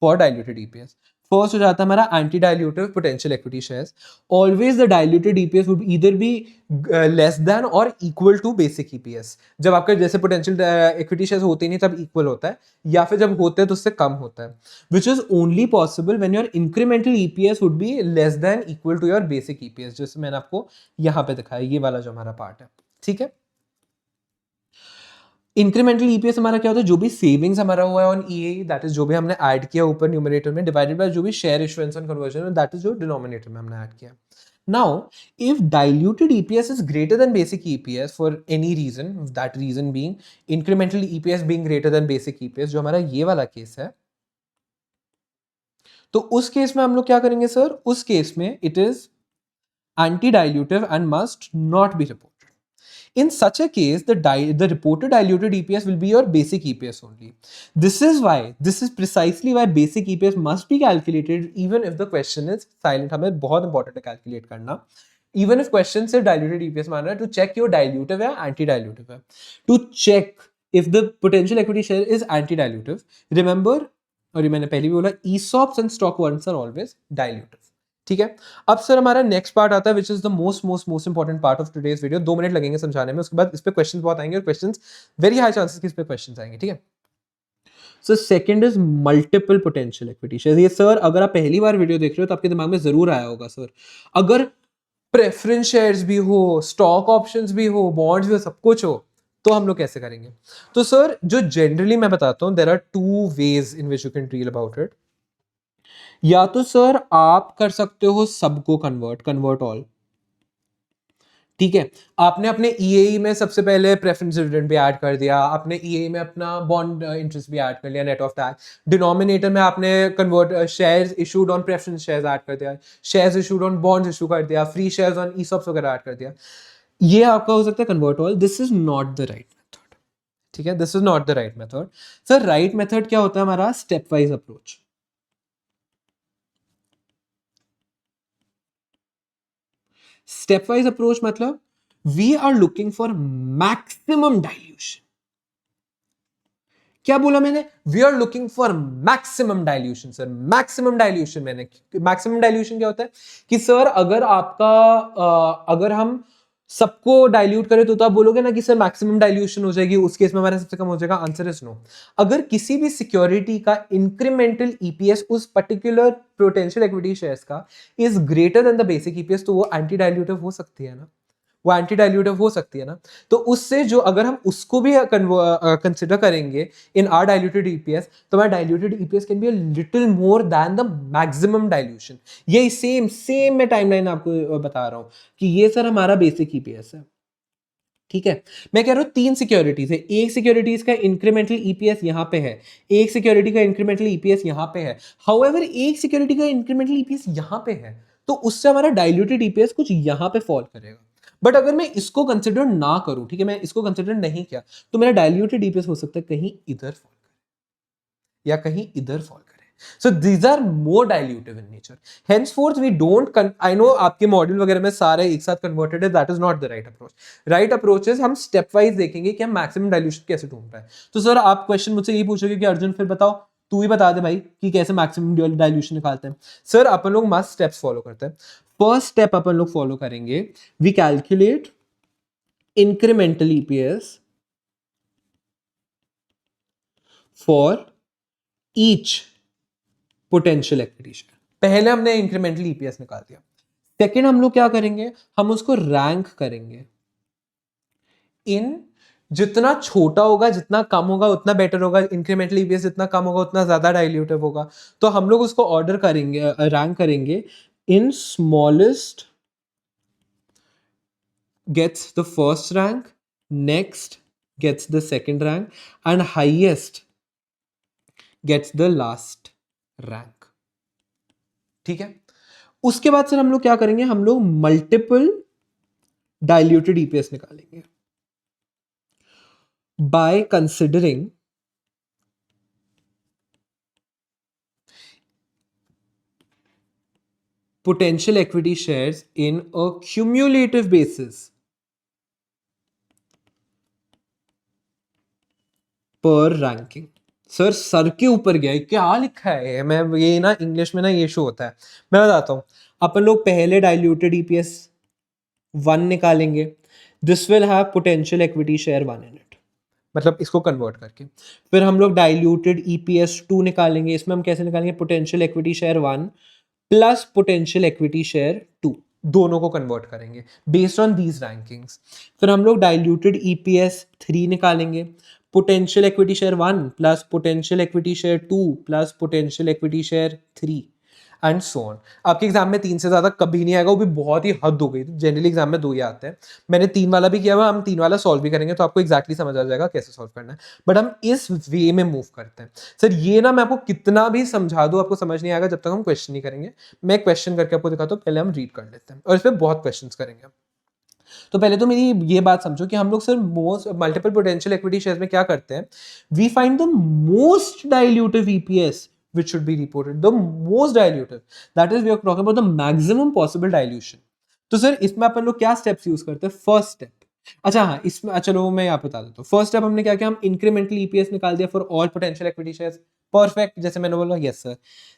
for diluted EPS. First हो जाता है हमारा anti-dilutive potential equity shares. Always the diluted EPS would either be less than or equal to basic EPS. जब आपके जैसे potential equity shares होते नहीं तब equal होता है, या फिर जब होते हैं तो उससे कम होता है. Which is only possible when your incremental EPS would be less than equal to your basic EPS. जैसे मैंने आपको यहाँ पे दिखाया, ये वाला जो हमारा पार्ट है. ठीक है. इंक्रीमेंटल ईपीएस हमारा क्या होता है? जो भी सेविंग्स हमारा हुआ है ऑन ईए, दैट इज जो भी हमने ऐड किया ऊपर न्यूमरेटर में, डिवाइडेड बाय जो भी शेयर इशुएंस ऑन कन्वर्जन में, दैट इज जो डिनोमिनेटर में हमने ऐड किया. Now if diluted EPS is greater than basic EPS for any reason, that reason being incremental EPS being greater than basic EPS, जो हमारा ये वाला केस है, तो उस केस में हम लोग क्या करेंगे सर? उस केस में it is anti dilutive and must not be reported. In such a case, the reported diluted EPS will be your basic EPS only. This is precisely why basic EPS must be calculated even if the question is silent. हमें बहुत important है calculate करना. Even if question से diluted EPS मान रहा है, to check your dilutive है anti-dilutive है. To check if the potential equity share is anti-dilutive, remember, और ये मैंने पहले भी बोला, ESOPs and stock warrants are always dilutive. ठीक है. अब सर हमारा नेक्स्ट पार्ट आता है which is the most important part of today's video. 2 minute लगेंगे समझाने में, उसके बाद इस पे क्वेश्चंस बहुत आएंगे और क्वेश्चंस वेरी हाई चांसेस कि इस पे क्वेश्चंस आएंगे. ठीक है. So second is multiple potential equity shares. ये सर अगर आप पहली बार वीडियो देख रहे हो तो आपके दिमाग में जरूर आया होगा सर, अगर प्रेफरेंस शेयर्स भी हो, स्टॉक ऑप्शंस भी हो, बॉन्ड्स भी हो, सब कुछ हो, तो हम लोग कैसे करेंगे? तो सर जो जनरली मैं बताता हूँ, there are 2 ways in which you can deal about it. या तो सर आप कर सकते हो सबको कन्वर्ट ऑल. ठीक है. आपने अपने ईएई में सबसे पहले प्रेफरेंस डिविडेंड भी ऐड कर दिया, आपने ईएई में अपना बॉन्ड इंटरेस्ट भी ऐड कर लिया नेट ऑफ टैक्स, डिनोमिनेटर में आपने convert shares issued on preference shares add कर दिया, shares issued on bonds issue कर दिया, फ्री शेयर्स ऑन ईसॉप्स वगैरह ऐड कर दिया. ये आपका हो सकता है convert all. This is not the right method. ठीक है, this is not the right method. Sir right method क्या होता है हमारा? Step wise approach. Step wise approach मतलब we are looking for maximum dilution. क्या बोला मैंने? We are looking for maximum dilution. Sir maximum dilution, मैंने मैक्सिमम डाइल्यूशन क्या होता है कि सर अगर आपका अगर हम सबको डाइल्यूट करें तो आप बोलोगे ना कि सर मैक्सिमम डाइल्यूशन हो जाएगी, उस केस में हमारा सबसे कम हो जाएगा. Answer is no. अगर किसी भी सिक्योरिटी का इंक्रीमेंटल ईपीएस उस पर्टिकुलर पोटेंशियल इक्विटी शेयर्स का is greater than the basic EPS, तो वो एंटी डाइल्यूटिव हो सकती है ना, वो एंटी डाइल्यूटिव हो सकती है ना. तो उससे जो अगर हम उसको भी कंसिडर करेंगे इन आर डाइल्यूटेड ईपीएस, तो हमारा diluted EPS can be a little more than the maximum dilution. यही सेम मैं टाइमलाइन आपको बता रहा हूं कि ये सर हमारा बेसिक ईपीएस है. ठीक है. मैं कह रहा हूं 3 सिक्योरिटीज है. एक सिक्योरिटीज का इंक्रीमेंटल ईपीएस यहां पे है, एक सिक्योरिटी का इंक्रीमेंटल ईपीएस यहां पे है. हाउएवर एक सिक्योरिटी का इंक्रीमेंटल ईपीएस यहां पे है, तो उससे हमारा डाइल्यूटेड ईपीएस कुछ यहां पे फॉल करेगा. बट अगर मैं इसको कंसिडर ना करूं, ठीक है, मैं इसको कंसिडर नहीं किया, तो मेरा डाइल्यूटेड ईपीएस हो सकता है कहीं इधर फॉल करे या कहीं इधर फॉल करे. So these are more dilutive in nature. Henceforth we don't I know आपके मॉड्यूल वगैरह में सारे एक साथ कन्वर्टेड है. That is not the right approach. Right approach is हम स्टेप वाइज देखेंगे कि हम मैक्सिमम डाइल्यूशन कैसे ढूंढ रहे हैं. तो सर आप क्वेश्चन मुझसे ये पूछोगे कि अर्जुन फिर बताओ, तू ही बता दे भाई कि कैसे मैक्सिमम डाइल्यूशन निकालते हैं. सर अपन लोग मस्ट स्टेप्स फॉलो करते हैं. फर्स्ट स्टेप अपन लोग फॉलो करेंगे, we calculate incremental EPS for each potential equity share. पहले हमने इंक्रीमेंटल ईपीएस निकाल दिया. सेकंड हम लोग क्या करेंगे, हम उसको रैंक करेंगे इन, जितना छोटा होगा जितना कम होगा उतना बेटर होगा. इंक्रीमेंटल ईपीएस जितना कम होगा उतना ज्यादा डाइल्यूटिव होगा. तो हम लोग उसको ऑर्डर करेंगे, रैंक करेंगे इन smallest gets the first rank, next gets the second rank, and highest gets the last rank. ठीक है, उसके बाद सर हम लोग क्या करेंगे, हम लोग मल्टीपल डाइल्यूटेड ईपीएस निकालेंगे by considering potential equity shares in a cumulative basis per ranking। Sir के ऊपर गया है, क्या लिखा है, मैं ये ना इंग्लिश में ना ये शो होता है, मैं बताता हूं। अपन लोग पहले डाइल्यूटेड ईपीएस 1 निकालेंगे, this will have potential equity share 1 in it, मतलब इसको कन्वर्ट करके। फिर हम लोग डाइल्यूटेड ईपीएस 2 निकालेंगे, इसमें हम कैसे निकालेंगे, potential equity share 1 plus potential equity share 2, दोनों को कन्वर्ट करेंगे बेस्ड ऑन दीज रैंकिंग्स। फिर हम लोग डाइल्यूटेड ईपीएस 3 निकालेंगे, potential equity share 1 plus potential equity share 2 plus potential equity share 3 and so on. आपके एग्जाम में 3 से ज्यादा कभी नहीं आएगा, वो भी बहुत ही हद हो गई, जनरली एग्जाम में 2 ही आते हैं। मैंने 3 वाला भी किया हुआ, हम 3 वाला सॉल्व भी करेंगे तो आपको एक्जैक्टली समझ आ जाएगा कैसे सॉल्व करना है, बट हम इस वे में मूव करते हैं। सर ये ना मैं आपको कितना भी समझा दूं आपको समझ नहीं आएगा जब तक हम क्वेश्चन नहीं करेंगे। मैं एक क्वेश्चन करके आपको दिखाता हूं, पहले हम रीड कर लेते हैं और इस पर बहुत क्वेश्चन करेंगे। तो पहले तो मेरी ये बात समझो कि हम लोग sir most multiple potential equity shares में क्या करते हैं, we find the most dilutive EPS which should be reported, the most dilutive, that is we are talking about the maximum possible dilution। तो सर इसमें अपन लोग क्या स्टेप्स यूज करते हैं, फर्स्ट स्टेप, अच्छा हाँ इसमें चलो मैं यहाँ बता देता हूँ। फर्स्ट स्टेप हमने क्या किया, हम इंक्रीमेंटल ईपीएस निकाल दिया for all potential equity shares, perfect, जैसे मैंने बोला यस सर।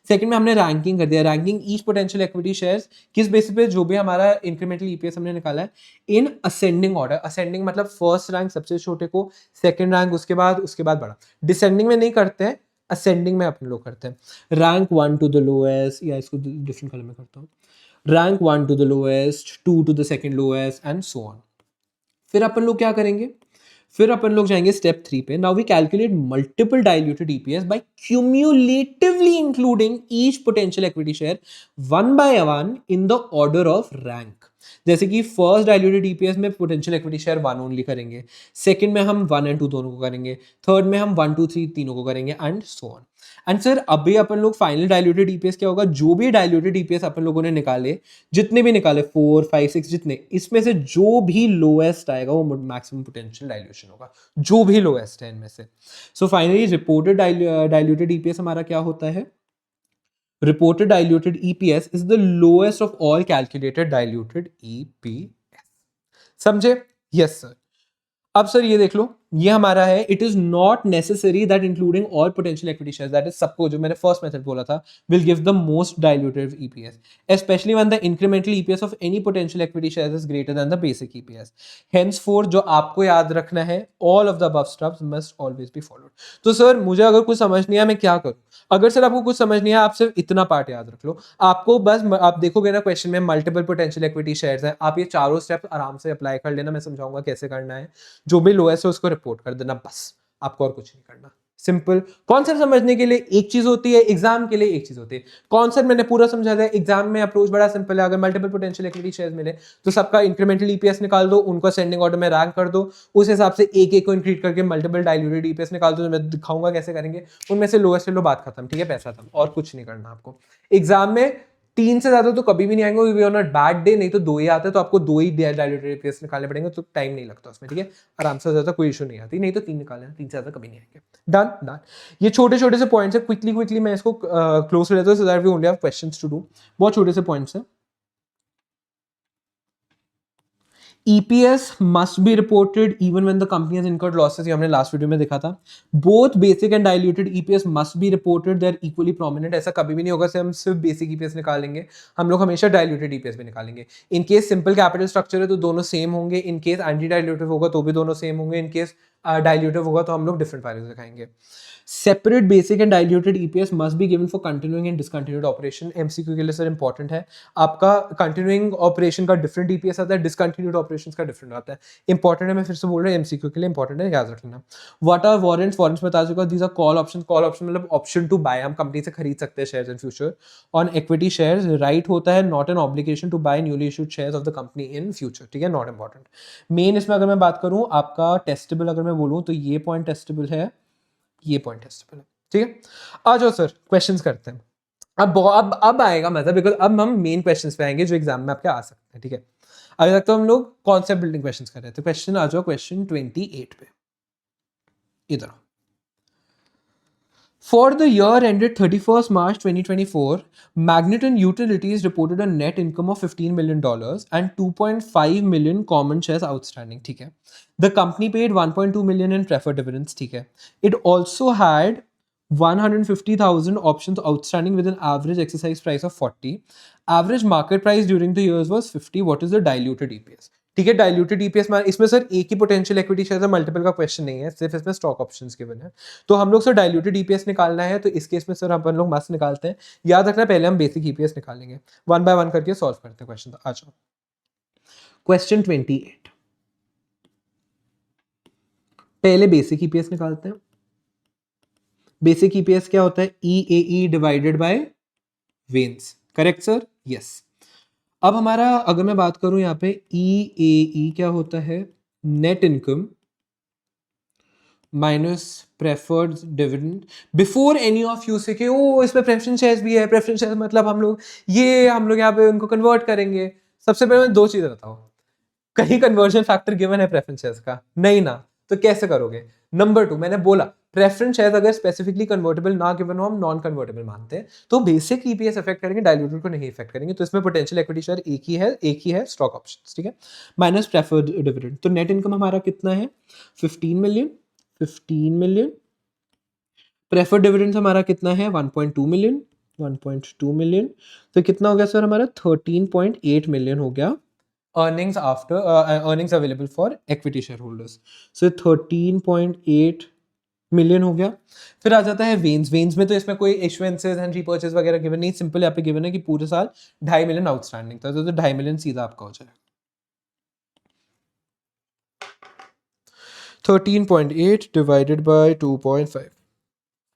सेकंड में हमने रैंकिंग कर दिया, ranking each potential equity shares किस बेसिस पे, जो भी हमारा इंक्रीमेंटल ईपीएस हमने निकाला है इन असेंडिंग ऑर्डर, असेंडिंग मतलब फर्स्ट रैंक सबसे छोटे को, सेकंड रैंक उसके बाद बड़ा, डिसेंडिंग में नहीं करते हैं, असेंडिंग में अपन लोग करते हैं। रैंक 1 टू द लोएस्ट, या इसको डिफरेंट कलर में करता हूँ, rank 1 to the lowest, 2 to the second lowest and so on. फिर अपन लोग क्या करेंगे, फिर अपन लोग जाएंगे स्टेप 3 पे। Now we calculate multiple diluted EPS by cumulatively including each potential equity share 1 by 1 in the order of rank. जैसे कि फर्स्ट डाइल्यूटेड ईपीएस में पोटेंशियल इक्विटी शेयर 1 ओनली करेंगे, सेकंड में हम 1 एंड 2 दोनों को करेंगे, थर्ड में हम 1 2 3 तीनों को करेंगे and so on. And sir अभी अपन लोग फाइनल डाइल्यूटेड ईपीएस क्या होगा, जो भी डाइल्यूटेड ईपीएस अपन लोगों ने निकाले, जितने भी निकाले 4 5 6 जितने, इसमें से जो भी लोएस्ट आएगा वो मैक्सिमम पोटेंशियल डाइल्यूशन होगा, जो भी लोएस्ट है इनमें से। So finally reported diluted EPS हमारा क्या होता है, reported diluted EPS is the lowest of all calculated diluted EPS। समझे, यस सर। अब सर ये देख लो, ये हमारा है, it is not necessary that including all potential equity shares, that is सबको, जो मैंने फर्स्ट मेथड बोला था, will give the most diluted EPS specially when the incremental EPS of any potential equity shares is greater than the basic EPS. Henceforth जो आपको याद रखना है, all of the above steps must always be followed. तो sir मुझे अगर कुछ समझ नहीं आया मैं क्या करूं, अगर सर आपको कुछ समझ नहीं आया आप सिर्फ इतना पार्ट याद रख लो, आपको बस आप देखोगे ना क्वेश्चन में मल्टीपल पोटेंशियल इक्विटी शेयर्स हैं, आप ये चारों स्टेप आराम से अप्लाई कर लेना, मैं समझाऊंगा कैसे करना है, जो भी लोएस्ट है उसको रिपोर्ट कर देना, बस आपको और कुछ नहीं करना। सिंपल कॉन्सेप्ट समझने के लिए एक चीज होती है, एग्जाम के लिए एक चीज होती है। कॉन्सेप्ट मैंने पूरा समझा दिया, एग्जाम में अप्रोच बड़ा सिंपल है, अगर मल्टीपल पोटेंशियल इक्विटी शेयर्स मिले तो सबका इंक्रीमेंटल ईपीएस निकाल दो, उनको असेंडिंग ऑर्डर में रैंक कर दो, उस हिसाब से एक एक को इंक्रीज करके मल्टीपल डाइल्यूटेड ईपीएस निकाल दो, मैं दिखाऊंगा कैसे करेंगे, उनमें से लोएस्ट लो, बात खत्म, ठीक है, पैसा खत्म, और कुछ नहीं करना आपको। एग्जाम में 3 से ज्यादा तो कभी भी नहीं आएंगे, we on a bad day नहीं तो 2 ही आते हैं, तो आपको 2 ही डाइल्यूटेड ईपीएस निकालने पड़ेंगे, तो टाइम नहीं लगता उसमें, ठीक है, आराम से, ज्यादा कोई इशू नहीं आती, नहीं तो 3 निकालना, 3 से ज्यादा कभी नहीं आएंगे। डन। ये छोटे छोटे से पॉइंट्स है, क्विकली मैं इसको क्लोज कर लेता हूं so that we only have questions to do. बहुत छोटे से पॉइंट्स है। EPS must be reported even when the company has incurred losses, ये हमने लास्ट वीडियो में देखा था। Both basic and diluted EPS must be reported, they are equally prominent। ऐसा कभी भी नहीं होगा से हम सिर्फ बेसिक EPS निकालेंगे, हम लोग हमेशा डाइल्यूटेड EPS भी निकालेंगे। In case simple capital structure है तो दोनों सेम होंगे, इन केस एंटी डाइल्यूटिव होगा तो भी दोनों सेम होंगे, इन केस डाइल्यूटिव होगा तो हम लोग डिफरेंट वैल्यूज दिखाएंगे। Separate basic and diluted EPS must be given for continuing and discontinued operation. MCQ के लिए सर इंपॉर्टेंट है, आपका कंटिन्यूइंग ऑपरेशन का डिफरेंट ईपीएस आता है, डिसकंटिन्यूड ऑपरेशंस का डिफरेंट आता है। इंपॉर्टेंट है, मैं फिर से बोल रहा हूँ, एमसीक्यू के लिए इंपॉर्टेंट है, याद रख लेना। व्हाट आर वारंट्स, वारंट्स बता चुका, these are call option, call option मतलब ऑप्शन टू बाय, हम कंपनी से खरीद सकते हैं shares in future. On equity shares right होता है, not an obligation to buy newly issued shares of the company in future, ठीक है, नॉट इंपॉर्टेंट। मेन इसमें अगर मैं बात करूँ आपका टेस्टेबल, अगर मैं बोलूँ तो ये पॉइंट टेस्टेबल है, ये पॉइंट टेस्टेबल है, ठीक है, आ जाओ सर क्वेश्चंस करते हैं। अब आएगा मजा, बिकॉज अब हम मेन क्वेश्चंस पे आएंगे जो एग्जाम में आपके आ सकते हैं। ठीक है, अभी तक तो हम लोग कॉन्सेप्ट बिल्डिंग क्वेश्चंस कर रहे थे। क्वेश्चन आ जाओ क्वेश्चन 28 पे, इधर। For the year ended 31st March 2024, Magneton Utilities reported a net income of $15 million and 2.5 million common shares outstanding. ठीक है, the company paid 1.2 million in preferred dividends. ठीक है, it also had 150,000 options outstanding with an average exercise price of 40. Average market price during the years was 50. What is the diluted EPS? ठीक है, diluted EPS में इसमें sir एक ही potential equity share है, multiple का question नहीं है, सिर्फ इसमें स्टॉक ऑप्शंस गिवन है। तो हम लोग सर डायल्यूटेड ईपीएस निकालना है, तो इस केस में सर अपन लोग मस्त निकालते हैं। याद रखना पहले हम बेसिक ईपीएस निकालेंगे, वन बाय वन करके सॉल्व करते हैं क्वेश्चन। आ जाओ क्वेश्चन 28, पहले बेसिक ईपीएस निकालते हैं। बेसिक ईपीएस क्या होता है? ई डिवाइडेड बाय वेन्स, करेक्ट सर? यस। अब हमारा अगर मैं बात करूं यहाँ पे ई क्या होता है? Net income minus preferred dividend before any of you से कि ओ इसमें प्रेफरेंस शेयर्स भी है। प्रेफरेंस शेयर्स मतलब हम लोग यहाँ पे उनको कन्वर्ट करेंगे। सबसे पहले मैं दो चीजें बताओ, कहीं कन्वर्जन फैक्टर गिवन है प्रेफरेंस शेयर्स का? नहीं ना, तो कैसे करोगे? नंबर 2, मैंने बोला प्रेफरेंस शेयर्स अगर स्पेसिफिकली कन्वर्टेबल ना गिवन हो, हम नॉन कन्वर्टेबल मानते हैं, तो बेसिक ईपीएस इफेक्ट करेंगे, डायल्यूटेड को नहीं इफेक्ट करेंगे। तो इसमें पोटेंशियल इक्विटी शेयर एक ही है स्टॉक ऑप्शंस। ठीक है, माइनस प्रेफर्ड डिविडेंड, तो नेट इनकम हमारा कितना है? 15 मिलियन। प्रेफर्ड डिविडेंड हमारा कितना है? 1.2 मिलियन। तो कितना हो गया सर हमारा? 13.8 मिलियन हो गया earnings after earnings available for equity shareholders. So 13.8 million हो गया। फिर आ जाता है वेन्स में, तो इसमें कोई इश्यूएंसेस एंड रीपर्चेस वगैरह गिवन नहीं, सिंपल यहाँ पे गिवन है कि पूरे साल 2.5 मिलियन आउटस्टैंडिंग था, तो 2.5 मिलियन सीधा आपका हो जाएगा। 13.8 डिवाइडेड बाय 2.5,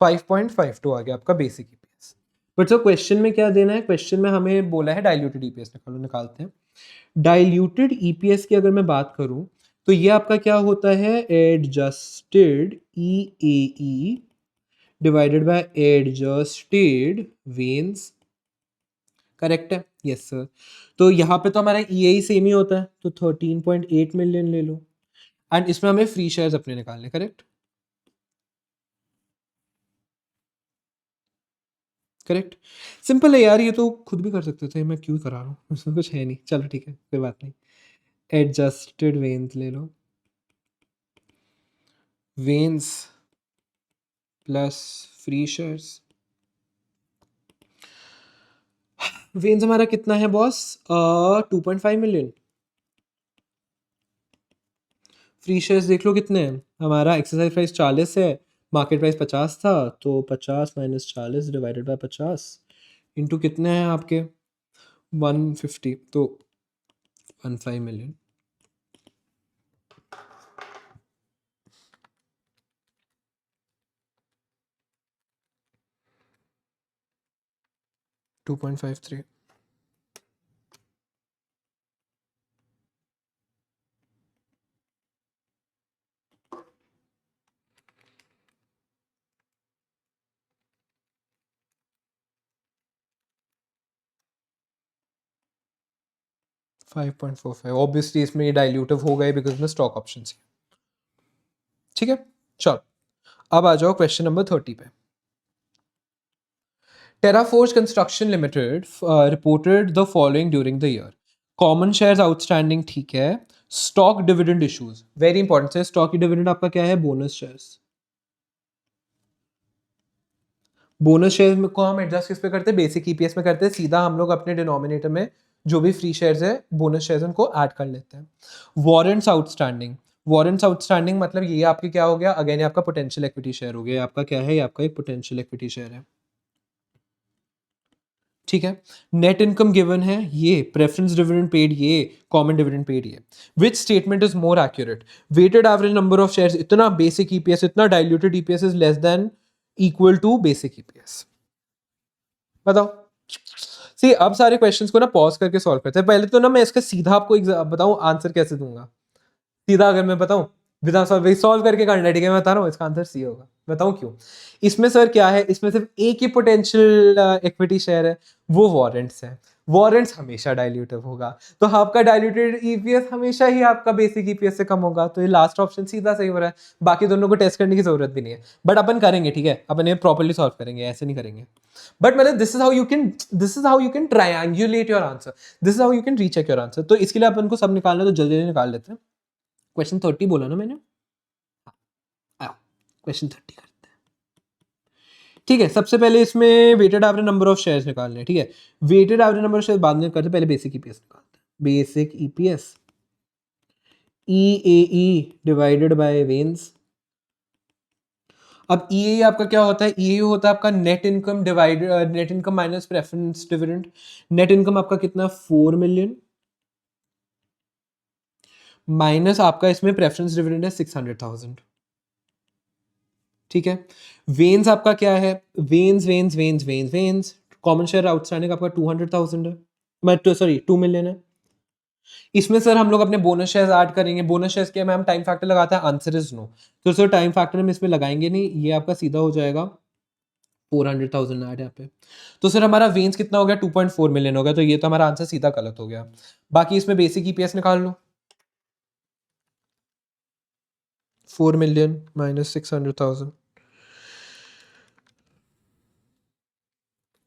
5.52 आ गया आपका basic EPS. But sir question में क्या देना है? क्वेश्चन में हमें बोला है डाइल्यूटेड ईपीएस निकालते हैं। डाइल्यूटेड ईपीएस की अगर मैं बात करूं तो ये आपका क्या होता है? Adjusted E divided by adjusted वेन्स, करेक्ट है? Yes sir. तो यहाँ पे तो हमारा ई सेम ही होता है, तो 13.8 मिलियन ले लो, एंड इसमें हमें फ्री शेयर्स अपने निकालने, करेक्ट? करेक्ट, सिंपल है यार, ये तो खुद भी कर सकते थे, मैं क्यों करा रहा हूँ, इसमें कुछ है नहीं। चलो ठीक है, कोई बात नहीं। एडजस्टेड वेन्स ले लो, वेन्स प्लस फ्री शेयर्स। वेन्स हमारा कितना है बॉस? 2.5 मिलियन। फ्री शेयर्स देख लो कितने हैं। हमारा एक्सरसाइज प्राइस 40 है, मार्केट प्राइस 50 था, तो 50 माइनस 40 डिवाइडेड बाय 50 इंटू कितने हैं आपके? 150, तो 15 मिलियन। $2.53। ऑब्वियसली इसमें ये डाइल्यूटिव हो गए बिकॉज में स्टॉक ऑप्शन है। ठीक है, चलो अब आ जाओ क्वेश्चन नंबर 30 पे। Terraforge Construction Limited reported the following during the year. Common shares outstanding, ठीक है। Stock dividend issues, very important है। Stock की dividend आपका क्या है? Bonus shares. बोनस शेयर्स को हम एडजस्ट किस पे करते हैं? बेसिक ईपीएस में करते हैं। सीधा हम लोग अपने डिनोमिनेटर में जो भी फ्री शेयर्स है, बोनस शेयर्स, उनको ऐड कर लेते हैं। वारंट्स आउटस्टैंडिंग मतलब ये आपके क्या हो गया? अगेन आपका पोटेंशियल इक्विटी शेयर हो गया। आपका क्या है? ये आपका एक पोटेंशियल इक्विटी शेयर है। ठीक है, नेट इनकम गिवन है, ये प्रेफरेंस डिविडेंड पेड, ये कॉमन डिविडेंड पेड, ये which statement is more accurate? Weighted average number of shares इतना, बेसिक ईपीएस इतना, diluted EPS is less than equal to basic EPS. बताओ। सी अब सारे questions को ना पॉज करके सॉल्व करते हैं। पहले तो ना मैं इसका सीधा आपको बताऊं आंसर कैसे दूंगा। सीधा अगर मैं बताऊं, बिना सॉल्व करके करना है, ठीक है? मैं बता रहा हूं इसका आंसर सी होगा। बताऊं क्यों? इसमें सर क्या है, इसमें सिर्फ एक ही पोटेंशियल इक्विटी शेयर है, वो वारंट्स है। वारंट्स हमेशा डाइल्यूटिव होगा, तो आपका डाइल्यूटेड ईपीएस हमेशा ही आपका बेसिक ईपीएस से कम होगा, तो ये लास्ट ऑप्शन सीधा सही हो रहा है। बाकी दोनों को टेस्ट करने की जरूरत भी नहीं है, बट अपन करेंगे, ठीक है, अपन ये प्रॉपर्ली सॉल्व करेंगे, ऐसे नहीं करेंगे। बट मतलब this is how you can triangulate your answer, this is how you can recheck your answer. तो इसके लिए अपन को सब निकालना, तो जल्दी जल्दी निकाल लेते हैं। क्वेश्चन 30 बोला ना मैंने, क्वेश्चन 30 करते हैं। ठीक है, सबसे पहले इसमें weighted average number of shares निकालने हैं, ठीक है। Weighted average number of shares बाद में करते, पहले बेसिक ईपीएस निकालते हैं। Basic EPS EAE divided by वेन्स। अब ईएई आपका क्या होता है? ईएई होता है आपका net income divided, net income minus preference dividend. Net income आपका कितना? 4 मिलियन माइनस आपका इसमें प्रेफरेंस डिविडेंड है 600,000, ठीक है। वेन्स आपका क्या है? Veins veins veins veins veins common share outstanding आपका 200,000 है, मैं सॉरी 2 मिलियन है। इसमें सर हम लोग अपने बोनस शेयर्स ऐड करेंगे। बोनस शेयर्स के में हम टाइम फैक्टर लगाते हैं, आंसर इज नो। तो सर टाइम फैक्टर हम इसमें लगाएंगे नहीं, ये आपका सीधा हो जाएगा 400,000 ऐड यहाँ पे। तो सर हमारा वेन्स कितना हो गया? 2.4 मिलियन हो गया, तो ये तो हमारा आंसर सीधा गलत हो गया। बाकी इसमें बेसिक ईपीएस निकाल लो, 4 मिलियन माइनस 600,000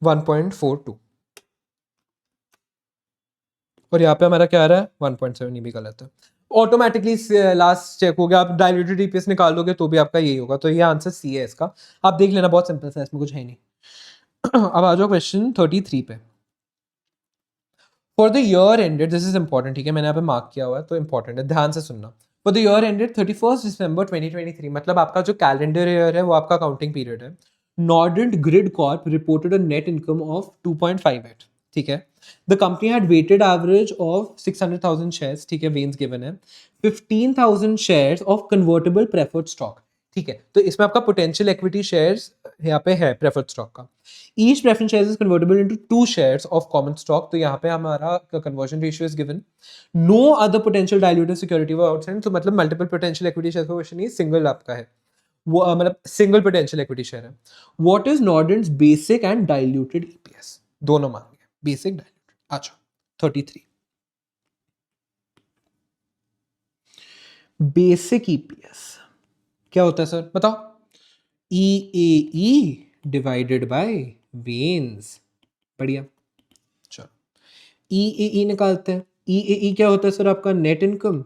1.42, और यहाँ पे हमारा क्या आ रहा है? 1.7, ये भी गलत है। ऑटोमेटिकली लास्ट चेक हो गया। आप डाइल्यूटेड ईपीएस निकालोगे तो भी आपका यही होगा, तो ये आंसर सी है इसका। आप देख लेना, बहुत सिंपल सा, इसमें कुछ है नहीं। अब आ जाओ क्वेश्चन 33 पे। For the year ended, this is important, ठीक है, मैंने यहाँ पे मार्क किया हुआ है तो इंपॉर्टेंट है, ध्यान से सुनना। फॉर द ईयर एंडेड 31 दिसंबर 2023, मतलब आपका जो कैलेंडर ईयर है वो आपका काउंटिंग पीरियड है। Nordent grid corp reported a net income of 2.58, ठीक है। The company had weighted average of 600,000 shares, ठीक है, वेन्स गिवन है। 15,000 shares of convertible preferred stock, ठीक है। तो इसमें आपका पोटेंशियल इक्विटी शेयर्स यहाँ पे है प्रेफर्ड स्टॉक का। Each preference shares is convertible into 2 shares of common stock, तो यहाँ पे हमारा conversion ratio is given. No other potential diluted security were outstanding, तो मतलब मल्टीपल पोटेंशियल इक्विटी शेयर का क्वेश्चन नहीं, सिंगल आपका है वो, मतलब सिंगल पोटेंशियल इक्विटी शेयर है। What is Nordent's basic and diluted EPS, दोनों मांगे, बेसिक डाइल्यूटेड। अच्छा 33 बेसिक ईपीएस क्या होता है सर, बताओ? EAE डिवाइडेड बाय वेन्स, बढ़िया। चलो EAE निकालते हैं। EAE क्या होता है सर? आपका net income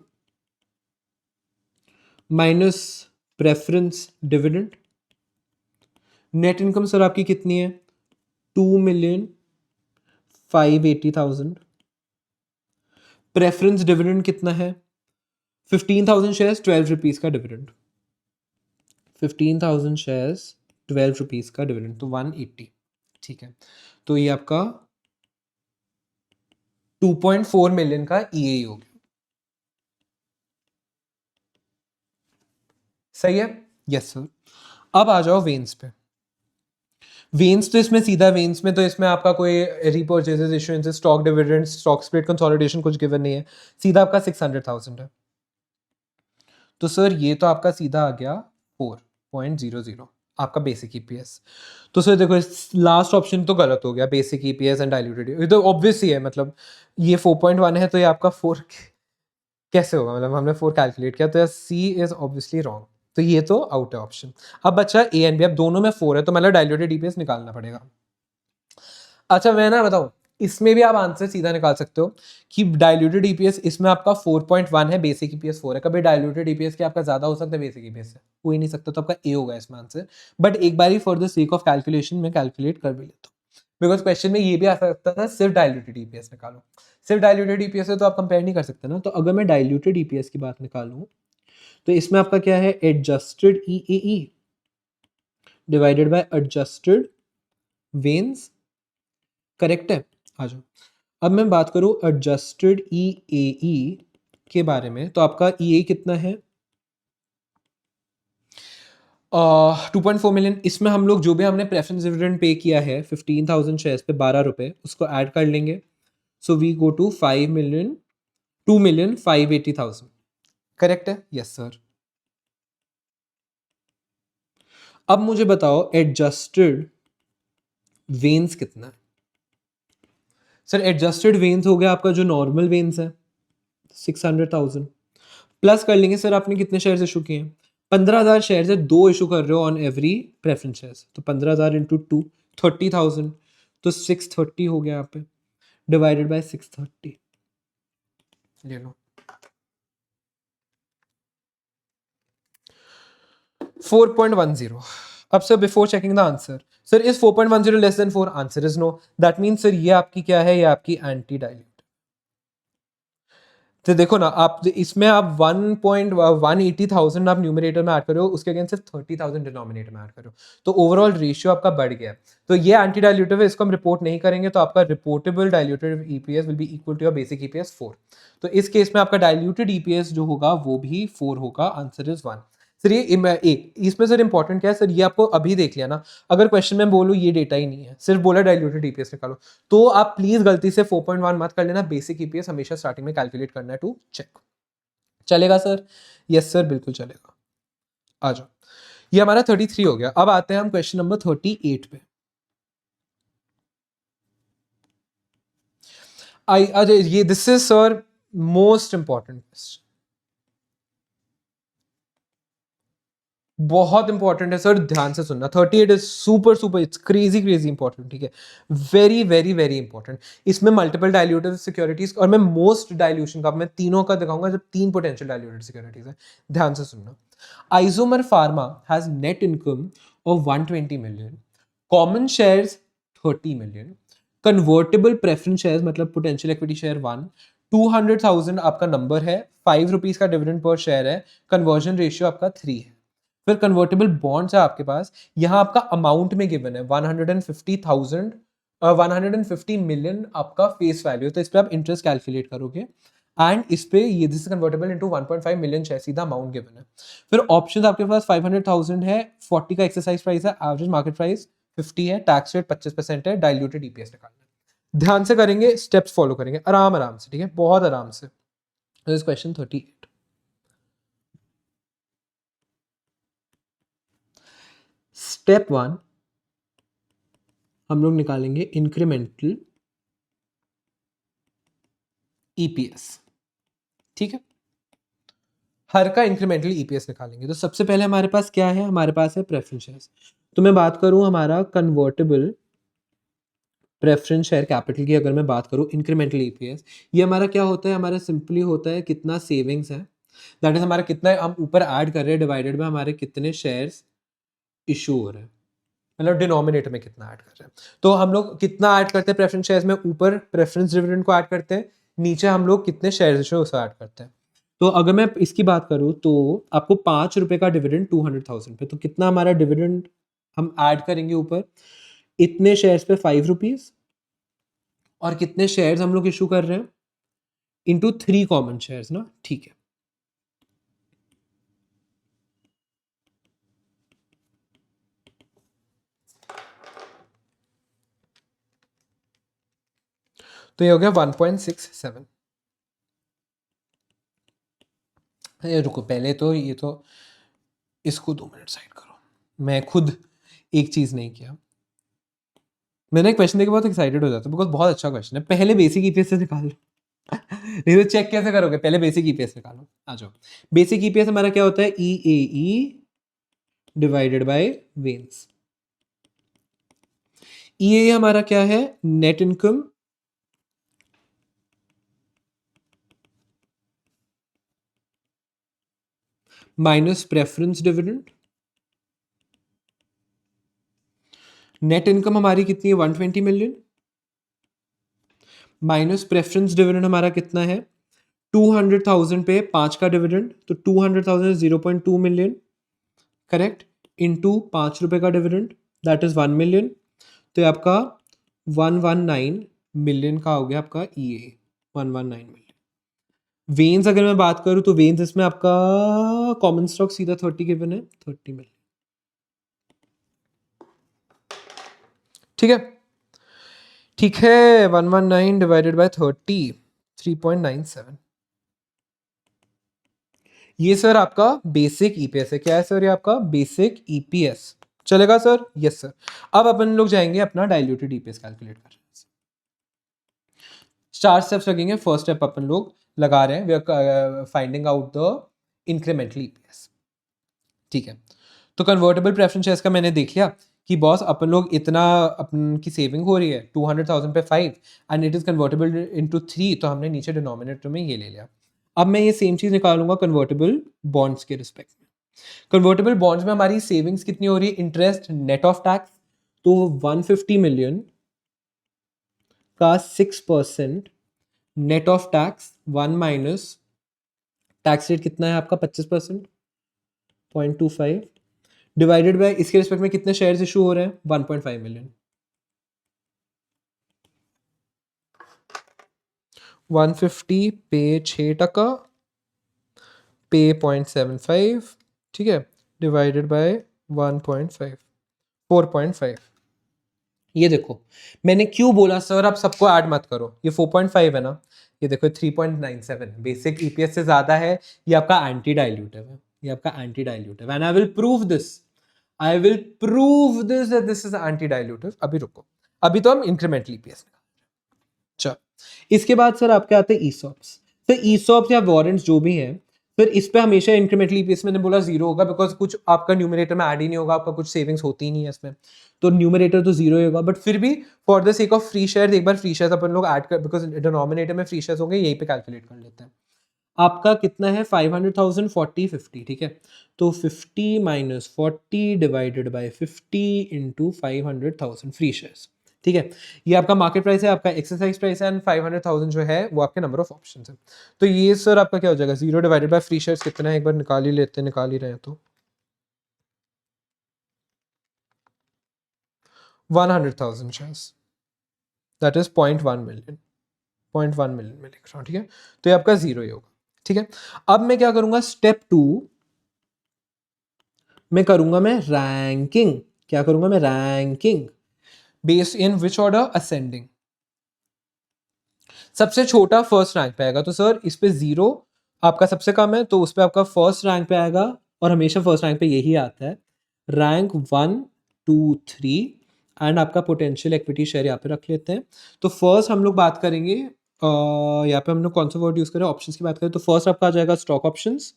minus preference dividend. Net income sir आपकी कितनी है? 2,580,000। प्रेफरेंस डिविडेंड कितना है? 15,000 शेयर्स 12 रुपीज का डिविडेंड। 15,000 शेयर्स 12 रुपीज का डिविडेंड, तो 180, ठीक है। तो ये आपका 2.4 मिलियन का EAE हो गया, सही है? Yes sir. अब आ जाओ वेन्स पे। वेन्स तो इसमें सीधा, वेन्स में तो इसमें आपका कोई repurchases, issuances, stock dividend, stock split, consolidation कुछ गिवन नहीं है, सीधा आपका 600,000 है। तो सर ये तो आपका सीधा आ गया 4.00 आपका बेसिक ईपीएस। तो सर देखो लास्ट ऑप्शन तो गलत हो गया, बेसिक ईपीएस एंड डाइल्यूटेड, ये तो ऑब्वियस ही है, मतलब ये 4.1 है तो ये आपका 4 कैसे होगा, मतलब हमने 4 कैलकुलेट किया, तो सी इज ऑब्वियसली रॉन्ग, तो ये तो आउट है ऑप्शन। अब बच्चा ए एंड बी, अब दोनों में 4 है तो मतलब डाइल्यूटेड ईपीएस निकालना पड़ेगा। अच्छा मैं ना बताऊं, इसमें भी आप आंसर सीधा निकाल सकते हो कि डाइल्यूटेड ईपीएस इसमें आपका 4.1 है, बेसिक ईपीएस 4 है। कभी डाइल्यूटेड ईपीएस के आपका ज्यादा हो सकता है बेसिक ईपीएस से, हो ही नहीं सकता, तो आपका ए होगा इसमें आंसर। बट एक बार for the sake of calculation में कैलकुलेट कर भी लेता हूँ, बिकॉज क्वेश्चन में ये भी आ सकता था सिर्फ डाइल्यूटेड ईपीएस निकालो। सिर्फ डाइल्यूटेड ईपीएस से तो आप कंपेयर नहीं कर सकते ना, तो अगर मैं डाइल्यूटेड ईपीएस की बात निकालूं तो इसमें आपका क्या है? Adjusted EAE divided by adjusted वेन्स, करेक्ट है? आ जाओ। अब मैं बात करूं एडजस्टेड EAE के बारे में, तो आपका EAE कितना है? 2.4 मिलियन। इसमें हम लोग जो भी हमने प्रेफरेंस डिविडेंड पे किया है 15,000 शेयर्स पे 12 रुपए, उसको ऐड कर लेंगे, so we go to 5 million 2,580,000, correct है? Yes sir. अब मुझे बताओ एडजस्टेड वेन्स कितना है? सर एडजस्टेड वेन्स हो गया आपका जो नॉर्मल वेन्स है 600,000 प्लस कर लेंगे सर आपने कितने शेयर्स इशू किए हैं 15,000 शेयर्स है, 2 इशू कर रहे हो ऑन एवरी प्रेफरेंस शेयर्स, तो 15,000 इंटू 2 30,000, तो 630 हो गया यहाँ पे डिवाइडेड बाय 630, ले लो 4.10. अब sir before checking the answer, sir is 4.10 less than 4? Answer is no. That mean sir ये आपकी क्या है, ये आपकी एंटी डाइल्यूट। तो देखो ना आप इसमें आप 1,180,000 आप न्यूमरेटर में ऐड करो, उसके अगेंस्ट सिर्फ 30,000 डिनोमिनेटर में ऐड करो, तो ओवरऑल रेशियो आपका बढ़ गया। तो ये एंटी डाइल्यूटिव है, इसको हम रिपोर्ट नहीं करेंगे, तो आपका reportable diluted EPS will be equal to your basic EPS 4। तो इस केस में आपका डाइल्यूटेड ईपीएस जो होगा वो भी 4 होगा। Answer is 1। सर ये एक इसमें सर इंपॉर्टेंट क्या है सर, ये आपको अभी देख लिया ना, अगर क्वेश्चन में बोलूँ ये डेटा ही नहीं है, सिर्फ बोला डाइल्यूटेड ईपीएस निकालो, तो आप प्लीज गलती से 4.1 मत कर लेना। बेसिक ईपीएस हमेशा स्टार्टिंग में कैलकुलेट करना है टू चेक। चलेगा सर? यस सर बिल्कुल चलेगा। आ जाओ, ये हमारा 33 हो गया। अब आते हैं हम क्वेश्चन नंबर 38 पे। अरे ये this is sir most important question, बहुत इंपॉर्टेंट है सर, ध्यान से सुनना। 38 is super super, it's crazy crazy important, ठीक है, वेरी वेरी वेरी इंपॉर्टेंट। इसमें मल्टीपल डाइल्यूटेड सिक्योरिटीज और मैं मोस्ट डाइल्यूशन का मैं तीनों का दिखाऊंगा, जब 3 पोटेंशियल डाइल्यूटेड सिक्योरिटीज है। ध्यान से सुनना। Isomer pharma has net income of 120 million, common shares 30 million, convertible preference shares मतलब पोटेंशियल इक्विटी शेयर 1, 200,000 आपका नंबर है, 5 रुपीज का डिविडेंड पर शेयर है, कन्वर्जन रेशियो आपका 3 है। फिर कन्वर्टेबल बॉन्ड्स है आपके पास, यहां आपका अमाउंट में गिवन है 150,000 150 मिलियन आपका फेस वैल्यू है, तो इस पर आप इंटरेस्ट कैलकुलेट करोगे एंड इस पे ये this convertible into 1.5 million share, सीधा अमाउंट गिवन है। फिर ऑप्शंस आपके पास 500,000 है, 40 का एक्सरसाइज प्राइस है, एवरेज मार्केट प्राइस 50 है, टैक्स रेट 25% है, डाइल्यूटेड ईपीएस निकालना है। ध्यान से करेंगे, स्टेप्स फॉलो करेंगे आराम आराम से, ठीक है, बहुत आराम से। क्वेश्चन 38, स्टेप 1 हम लोग निकालेंगे इंक्रीमेंटल ईपीएस, ठीक है, हर का इंक्रीमेंटल ईपीएस निकालेंगे। तो सबसे पहले हमारे पास क्या है, हमारे पास है प्रेफरेंस शेयर्स। तो मैं बात करूं हमारा कन्वर्टेबल प्रेफरेंस शेयर कैपिटल की, अगर मैं बात करूं इंक्रीमेंटल ईपीएस, ये हमारा क्या होता है, हमारा सिंपली होता है कितना सेविंग्स है, दैट इज हमारा कितना हम ऊपर ऐड कर रहे हैं डिवाइडेड बाय हमारे कितने शेयर्स इशू हो रहे हैं, मतलब डिनोमिनेटर में कितना ऐड कर रहे हैं। तो हम लोग कितना ऐड करते हैं प्रेफरेंस शेयर्स में, ऊपर प्रेफरेंस डिविडेंड को ऐड करते हैं, नीचे हम लोग कितने शेयर्स इशू उसे ऐड करते हैं। तो अगर मैं इसकी बात करूं तो आपको 5 रुपए का डिविडेंड 200,000 पे, तो कितना हमारा डिविडेंड हम ऐड करेंगे ऊपर, इतने शेयर्स पे 5 रुपीज, और कितने शेयर्स हम लोग इशू कर रहे हैं इंटू 3 कॉमन शेयर्स ना, ठीक है। तो ये हो गया 1.67। ये रुको, पहले तो ये तो इसको 2 मिनट साइड करो, मैं खुद एक चीज नहीं किया। मैंने एक क्वेश्चन देख के बहुत एक्साइटेड हो जाता बिकॉज बहुत अच्छा क्वेश्चन है। पहले बेसिक ईपीएस से निकाल लो नहीं तो चेक कैसे करोगे, पहले बेसिक ईपीएस निकालो। आ जाओ, बेसिक ईपीएस हमारा क्या होता है, ई डिवाइडेड बाय वेन्स। ई हमारा क्या है, net income minus preference dividend. Net income हमारी कितनी है 120 मिलियन, माइनस प्रेफरेंस डिविडेंड हमारा कितना है 200,000 पे 5 का डिविडेंड, तो 200,000 0.2 मिलियन, करेक्ट, इनटू 5 रुपए का डिविडेंड दैट इज 1 मिलियन, तो ये आपका 119 मिलियन का हो गया आपका ई ए, 119 मिलियन। वेन्स अगर मैं बात करूं तो वेन्स इसमें आपका कॉमन स्टॉक सीधा 30 गिवन है, 30 मिलियन, ठीक है, ठीक है, 119 डिवाइडेड बाय 30, 3.97। ये सर आपका बेसिक ईपीएस है। क्या है सर, ये आपका बेसिक ईपीएस। चलेगा सर? Yes sir. अब अपन लोग जाएंगे अपना डाइल्यूटेड ईपीएस कैलकुलेट करने। 4 स्टेप्स लगेंगे। फर्स्ट स्टेप अपन लोग लगा रहे हैं, we are finding out the incremental EPS. ठीक है, तो कन्वर्टेबल प्रेफरेंस शेयर्स का मैंने देख लिया कि बॉस अपन लोग इतना अपन की सेविंग हो रही है 200,000 पे 5 and it is convertible into 3, तो हमने नीचे डिनोमिनेटर में ये ले लिया। अब मैं ये सेम चीज निकालूंगा कन्वर्टेबल बॉन्ड्स के रिस्पेक्ट में। कन्वर्टेबल बॉन्ड्स में हमारी सेविंग्स कितनी हो रही है, इंटरेस्ट नेट ऑफ टैक्स, तो 150 मिलियन का 6% net of tax 1 minus tax rate कितना है आपका 25%, 0.25 डिवाइडेड बाय इसके रिस्पेक्ट में कितने शेयर्स इशू हो रहे हैं 1.5 मिलियन, 150 पे 6% पे 0.75, ठीक है, डिवाइडेड बाय 1.5 4.5। ये देखो मैंने क्यों बोला सर आप सबको ऐड मत करो, ये 4.5 है ना, ये देखो 3.97 बेसिक ईपीएस से ज्यादा है, ये आपका एंटी डाइल्यूटिव है, ये आपका anti dilutive and I will prove this, I will prove this that this is anti dilutive. अभी रुको, अभी तो हम इंक्रीमेंटल ईपीएस निकाल। चल इसके बाद सर आपके आते हैं ईसॉप्स। सर ईसॉप्स या वारंट्स जो भी हैं, फिर इस पे हमेशा इंक्रीमेंटल ईपीएस मैंने बोला जीरो होगा, बिकॉज कुछ आपका न्यूमरेटर में ऐड ही नहीं होगा, आपका कुछ सेविंग्स होती ही नहीं है इसमें, तो न्यूमरेटर तो जीरो ही होगा। बट फिर भी for the sake of free share एक बार फ्री शेयर अपन लोग ऐड कर, बिकॉज डिनोमिनेटर में फ्री शेयर होंगे, यहीं पे कैलकुलेट कर लेते हैं। आपका कितना है 500,000 40 50, ठीक है, तो 50 minus 40 divided by 50 into 500,000 free shares, ठीक है, ये आपका मार्केट प्राइस है, आपका एक्सरसाइज प्राइस है, एंड 500,000 जो है वो आपके नंबर ऑफ ऑप्शंस है। तो ये सर आपका क्या हो जाएगा, zero divided by free shares कितना है, एक बार निकाल ही लेते हैं, निकाल ही रहे हैं तो 100,000 shares, that is 0.1 million, 0.1 million में लिख रहा हूँ, ठीक है, तो ये आपका जीरो ही होगा, ठीक है। अब मैं क्या करूंगा, स्टेप 2 में करूंगा मैं रैंकिंग, क्या करूंगा मैं, ranking based in which order, ascending. सबसे छोटा फर्स्ट रैंक पे आएगा, तो सर इस पे जीरो आपका सबसे कम है, तो उस पे आपका फर्स्ट रैंक पे आएगा, और हमेशा फर्स्ट रैंक पे यही आता है, रैंक 1 2 3 एंड आपका पोटेंशियल इक्विटी शेयर यहाँ पे रख लेते हैं। तो फर्स्ट हम लोग बात करेंगे, यहाँ पे हम लोग कौन सा वर्ड यूज करें, ऑप्शंस की बात करें, तो फर्स्ट आपका आ जाएगा स्टॉक ऑप्शंस,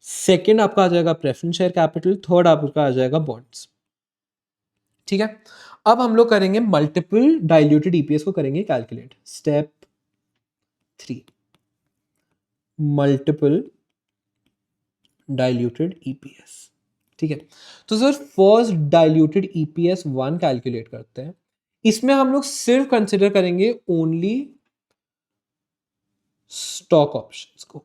सेकेंड आपका आ जाएगा प्रेफरेंस शेयर कैपिटल, थर्ड आपका आ जाएगा बॉन्ड्स, ठीक है। अब हम लोग करेंगे मल्टीपल डाइल्यूटेड ईपीएस को करेंगे calculate. Step 3 multiple diluted EPS, ठीक है। तो sir first diluted EPS 1 calculate करते हैं। इसमें हम लोग सिर्फ कंसिडर करेंगे ओनली स्टॉक ऑप्शंस को,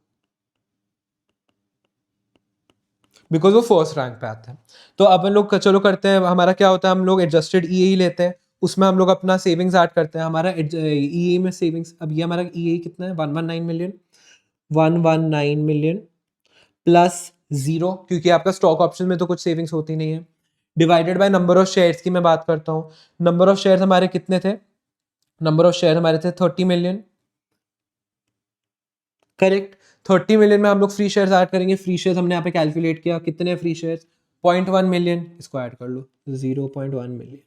बिकॉज वो फर्स्ट रैंक पे आते हैं। तो अपन लोग चलो करते हैं, हमारा क्या होता है, हम लोग एडजस्टेड ईए लेते हैं, उसमें हम लोग अपना सेविंग्स ऐड करते हैं, हमारा ईए में सेविंग्स, अब ये हमारा ईए कितना है 119 मिलियन, 119 मिलियन प्लस जीरो, क्योंकि आपका स्टॉक ऑप्शन में तो कुछ सेविंग्स होती नहीं है, divided by number of shares की मैं बात करता हूँ। नंबर ऑफ शेयर्स हमारे कितने थे, नंबर ऑफ शेयर हमारे थे 30 मिलियन, करेक्ट। 30 मिलियन में हम लोग फ्री शेयर्स ऐड करेंगे, फ्री शेयर्स हमने यहाँ पे कैलकुलेट किया, कितने फ्री शेयर्स 0.1 मिलियन, इसको ऐड कर लो 0.1 मिलियन,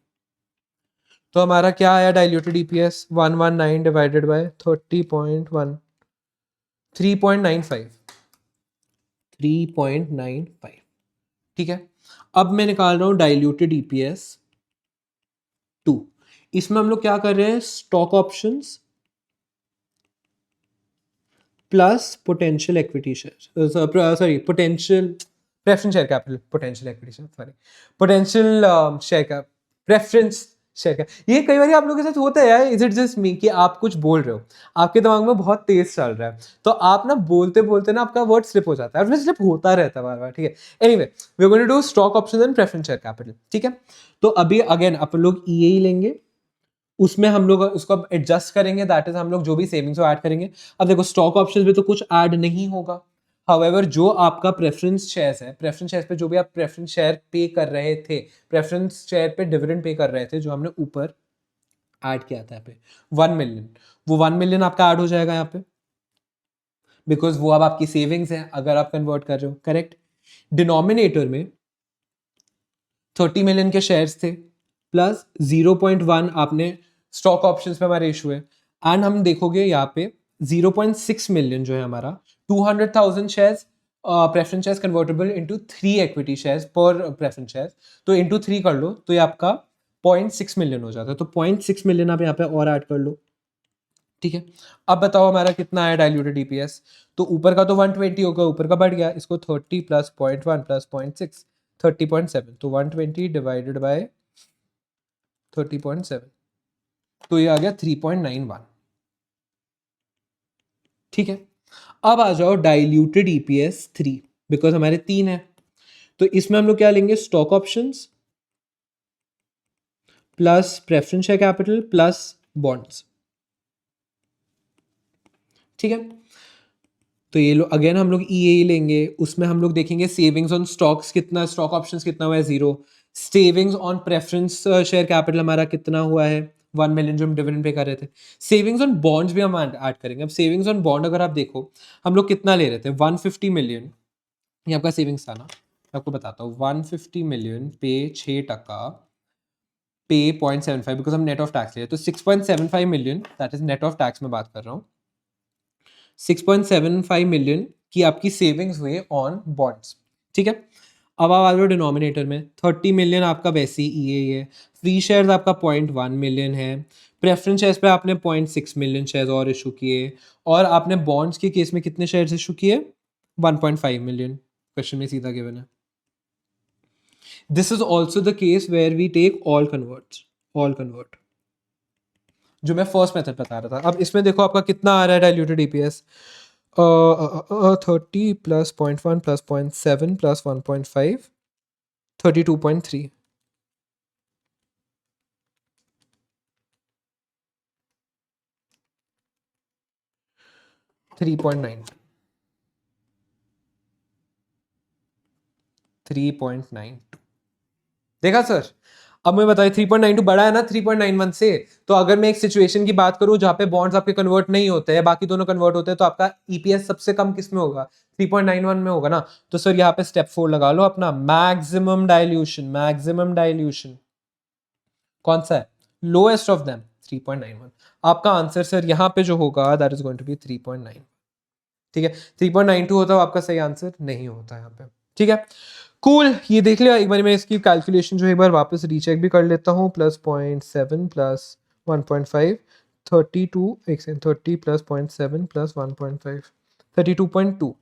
तो हमारा क्या आया डाइल्यूटेड ईपीएस 119 डिवाइडेड बाय 30.1, 3.95, 3.95, ठीक है। अब मैं निकाल रहा हूं डाइल्यूटेड ईपीएस 2, इसमें हम लोग क्या कर रहे हैं, stock options plus potential equity share, sorry potential preference share capital, potential equity share, sorry potential share cap, preference share cap. ये कई बार आप लोगों के साथ होता है यार, इज इट जस्ट मी कि आप कुछ बोल रहे हो, आपके दिमाग में बहुत तेज चल रहा है, तो आप ना बोलते बोलते ना आपका वर्ड स्लिप हो जाता है, और स्लिप होता रहता है बार बार, ठीक है। Anyway we are going to do stock options and preference share capital, ठीक है। तो अभी अगेन अपन लोग ईए ही लेंगे, उसमें हम लोग उसको एडजस्ट करेंगे, दैट इज हम लोग जो भी सेविंग्स ऐड करेंगे। अब देखो स्टॉक ऑप्शंस में तो कुछ ऐड नहीं होगा, हाउएवर जो आपका प्रेफरेंस शेयर्स है, प्रेफरेंस शेयर्स पे जो भी आप प्रेफरेंस शेयर पे कर रहे थे, प्रेफरेंस शेयर पे डिविडेंड पे कर रहे थे, जो हमने ऊपर ऐड किया था यहाँ पे 1 मिलियन, वो 1 मिलियन आपका ऐड हो जाएगा यहाँ पे, बिकॉज वो अब आपकी सेविंग्स है अगर आप कन्वर्ट कर रहे हो, करेक्ट। डिनोमिनेटर में 30 मिलियन के शेयर्स थे प्लस 0.1 आपने स्टॉक ऑप्शंस पे हमारे इशू है, एंड हम देखोगे यहाँ पे 0.6 मिलियन जो है हमारा 200,000 shares preference shares convertible into 3 equity shares पर प्रेफरेंस शेयर्स, तो इनटू 3 कर लो तो ये आपका 0.6 मिलियन हो जाता है। तो 0.6 मिलियन आप यहाँ पे और ऐड कर लो, ठीक है। अब बताओ हमारा कितना आया डाइल्यूटेड ईपीएस, तो ऊपर का तो 120 होगा, ऊपर का बढ़ गया, इसको 30 प्लस 0.1 प्लस 0.6 30.7, तो 120 डिवाइडेड बाय 30.7, तो ये आ गया 3.91, ठीक है। अब आ जाओ डाइल्यूटेड ईपीएस 3, बिकॉज हमारे 3 है, तो इसमें हम लोग क्या लेंगे, stock options plus preference share capital plus bonds, ठीक है। तो ये लोग अगेन हम लोग ई लेंगे, उसमें हम लोग देखेंगे सेविंग्स ऑन स्टॉक्स कितना, स्टॉक ऑप्शंस कितना हुआ है 0, savings on preference share capital हमारा कितना हुआ है 1 मिलियन जो हम डिविडेंड पे कर रहे थे, सेविंग्स ऑन बॉन्ड्स भी हम ऐड करेंगे। अब सेविंग्स ऑन बॉन्ड अगर आप देखो हम लोग कितना ले रहे थे 150 मिलियन, ये आपका सेविंग्स था ना, मैं आपको बताता हूँ 150 मिलियन पे 6% पे 0.75, बिकॉज हम नेट ऑफ टैक्स ले रहे, तो 6.75 million that is net of tax में बात कर रहा हूँ, 6.75 मिलियन की आपकी सेविंग्स हुए ऑन बॉन्ड्स, ठीक है। अब आप आ जाओ डिनोमिनेटर में, 30 मिलियन आपका वैसे ही ई है, फ्री शेयर्स आपका 0.1 मिलियन है, प्रेफरेंस शेयर्स पे आपने 0.6 मिलियन शेयर्स और इशू किए, और आपने बॉन्ड्स के केस में कितने शेयर्स इशू किए 1.5 मिलियन, क्वेश्चन में सीधा गिवन है। This is also the case where we take all convert, जो मैं फर्स्ट मेथड बता रहा था। अब इसमें देखो आपका कितना आ रहा है diluted EPS, 30 plus 0.1 plus 0.7 plus 1.5 32.3, 3.9 3.92, देखा सर। अब मैं बताइए 3.92 बड़ा है ना 3.91 से, तो अगर मैं एक सिचुएशन की बात करूं जहां पे बॉन्ड्स आपके कन्वर्ट नहीं होते हैं, बाकी दोनों कन्वर्ट होते हैं, तो आपका ईपीएस सबसे कम किस में होगा 3.91 में होगा ना। तो सर यहाँ पे स्टेप 4 लगा लो अपना, मैक्सिमम डाइल्यूशन कौन सा है, लोएस्ट ऑफ देम 3.91, आपका आंसर सर यहाँ पे जो होगा that is going to be 3.9, ठीक है। 3.92 होता है आपका सही आंसर नहीं होता यहाँ पे, ठीक है। कूल ये देख लिया एक बार, मैं इसकी कैलकुलेशन जो एक बार वापस रीचेक भी कर लेता हूँ, प्लस 0.7 प्लस 1.5 32, एक सेकंड, 30 प्लस 0.7 प्लस 1.5 32.2,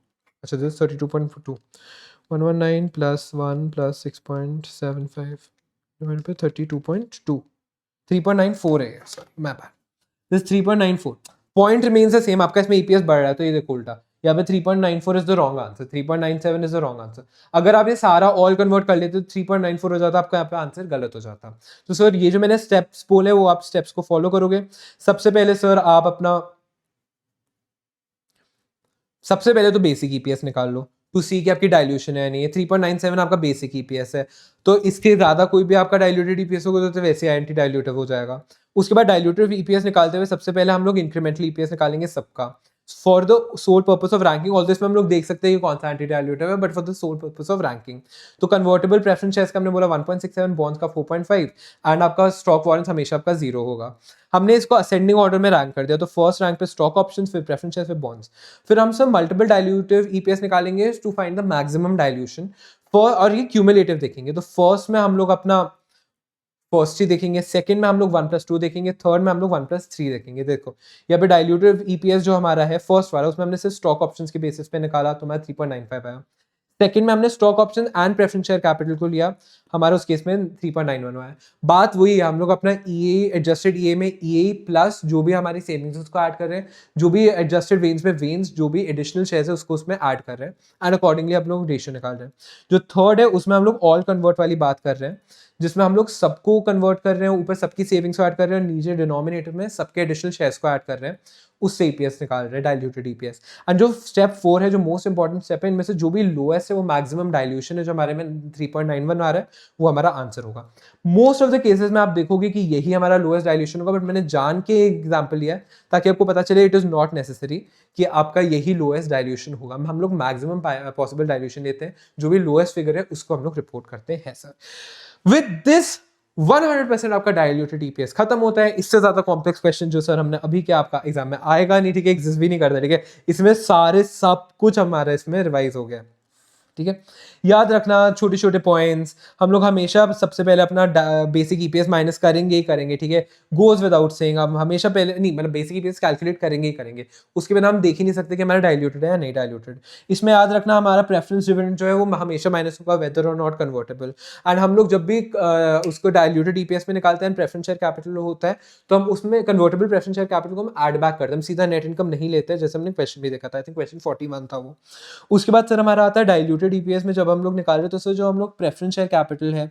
अच्छा दिस 32.2, 119 प्लस 1 प्लस 6.75 डिवाइड पे 32.2, 3.94 है, सॉरी मैं bad, this 3.94, point remains the same, आपका इसमें ईपीएस बढ़ रहा है, तो ये देखो उल्टा, यहाँ पे 3.94 is the wrong answer, 3.97 is the wrong answer. अगर आप ये सारा ऑल कन्वर्ट कर लेते तो 3.94 हो जाता, आपका यहाँ पे आंसर गलत हो जाता। तो सर ये जो मैंने स्टेप्स बोले वो आप स्टेप्स को फॉलो करोगे। सबसे पहले सर आप अपना, सबसे पहले तो बेसिक ईपीएस निकाल लो टू सी कि आपकी डाइल्यूशन है नहीं है। 3.97 आपका बेसिक ईपीएस है, तो इसके ज्यादा कोई भी आपका डाइल्यूटेड ईपीएस होगा तो वैसे एंटी डाइल्यूटिव हो जाएगा। उसके बाद डाइल्यूटिव ईपीएस निकालते हुए सबसे पहले हम लोग इंक्रीमेंटल ईपीएस निकालेंगे सबका, for the sole purpose of ranking. Also इसमें हम लोग देख सकते हैं कि कौन सा एंटी डाइल्यूटिव है, but for the sole purpose of ranking. तो कन्वर्टेबल प्रेफरेंस शेयर्स का हमने बोला 1.67, बॉन्ड्स का 4.5, एंड आपका स्टॉक वारंट्स हमेशा आपका 0 होगा। हमने इसको असेंडिंग ऑर्डर में रैंक कर दिया, तो फर्स्ट रैंक पे स्टॉक ऑप्शंस, फिर प्रेफरेंस शेयर्स, फिर बॉन्ड्स। फिर हम सब मल्टीपल डाइल्यूटिव ईपीएस निकालेंगे to find the maximum dilution for, और ये क्यूमुलेटिव देखेंगे। तो फर्स्ट में हम लोग अपना फर्स्ट ही देखेंगे, सेकंड में हम लोग 1+2 देखेंगे, थर्ड में हम लोग 1+3 देखेंगे। देखो यहाँ पे डाइल्यूटिव ईपीएस जो हमारा है फर्स्ट वाला, उसमें हमने सिर्फ स्टॉक ऑप्शंस के बेसिस पे निकाला, तो हमारा 3.95 आया। सेकंड में हमने stock option and preference share capital को लिया, हमारा उस केस में 3.91 आया। बात वही है, हम लोग अपना ईए एडजस्टेड ईए में ईए प्लस जो भी हमारी सेविंग्स उसको ऐड कर रहे हैं, जो भी एडजस्टेड वेन्स में वेन्स, जो भी एडिशनल शेयर्स है उसको उसमें ऐड कर रहे हैं, एंड अकॉर्डिंगली हम लोग रेशियो निकाल रहे हैं। जो थर्ड है उसमें हम लोग ऑल कन्वर्ट वाली बात कर रहे हैं, जिसमें हम लोग सबको कन्वर्ट कर रहे हैं, ऊपर सबकी सेविंग्स को ऐड कर रहे हैं, नीचे डिनोमिनेटर में सबके एडिशनल शेयर्स को ऐड कर रहे हैं, उससे ईपीएस निकाल रहे हैं, डाइल्यूटेड ईपीएस। एंड जो स्टेप 4 है, जो मोस्ट इंपॉर्टेंट स्टेप है, इनमें से जो भी लोएस्ट है वो मैक्सिमम डाइल्यूशन है, जो हमारे में 3.91 आ रहा है, वो हमारा आंसर होगा। मोस्ट ऑफ द केसेस में आप देखोगे कि यही हमारा लोएस्ट डाइल्यूशन होगा, बट मैंने जान के एग्जाम्पल लिया है ताकि आपको पता चले इट इज नॉट नेसेसरी कि आपका यही लोएस्ट डाइल्यूशन होगा। हम लोग मैक्सिमम पॉसिबल डाइल्यूशन लेते हैं, जो भी लोएस्ट फिगर है उसको हम लोग रिपोर्ट करते हैं सर। विद दिस 100% आपका डायल्यूटेड ईपीएस खत्म होता है। इससे ज्यादा कॉम्प्लेक्स क्वेश्चन जो सर हमने अभी क्या आपका एग्जाम में आएगा नहीं, ठीक है, एग्जिस्ट भी नहीं करता, ठीक है। इसमें सारे सब कुछ हमारा इसमें रिवाइज हो गया, ठीक है। याद रखना छोटे छोटे पॉइंट्स, हम लोग हमेशा सबसे पहले अपना बेसिक ईपीएस माइनस करेंगे ही करेंगे, ठीक है, गोज विदाउट सेइंग। हम हमेशा पहले नहीं, मतलब बेसिक ईपीएस कैलकुलेट करेंगे ही करेंगे, उसके बिना हम देख ही नहीं सकते कि हमारा डाइल्यूटेड है या नहीं डाइल्यूटेड। इसमें याद रखना हमारा प्रेफरेंस डिविडेंड जो है वो हमेशा माइनस होगा वेदर और नॉट कन्वर्टेबल। एंड हम लोग जब भी उसको डाइल्यूटेड ईपीएस में निकालते हैं, प्रेफरेंस शेयर कैपिटल होता है, तो हम उसमें कन्वर्टेबल प्रेफरेंस शेयर कैपिटल को हम ऐड बैक करते हैं, हम सीधा नेट इनकम नहीं लेते हैं, जैसे हमने क्वेश्चन भी देखा था, आई थिंक क्वेश्चन 41 था वो। उसके बाद सर हमारा आता है डाइल्यूटेड ईपीएस में, जब हम लोग निकाल रहे हैं तो सर जो हम लोग प्रेफरेंस शेयर कैपिटल है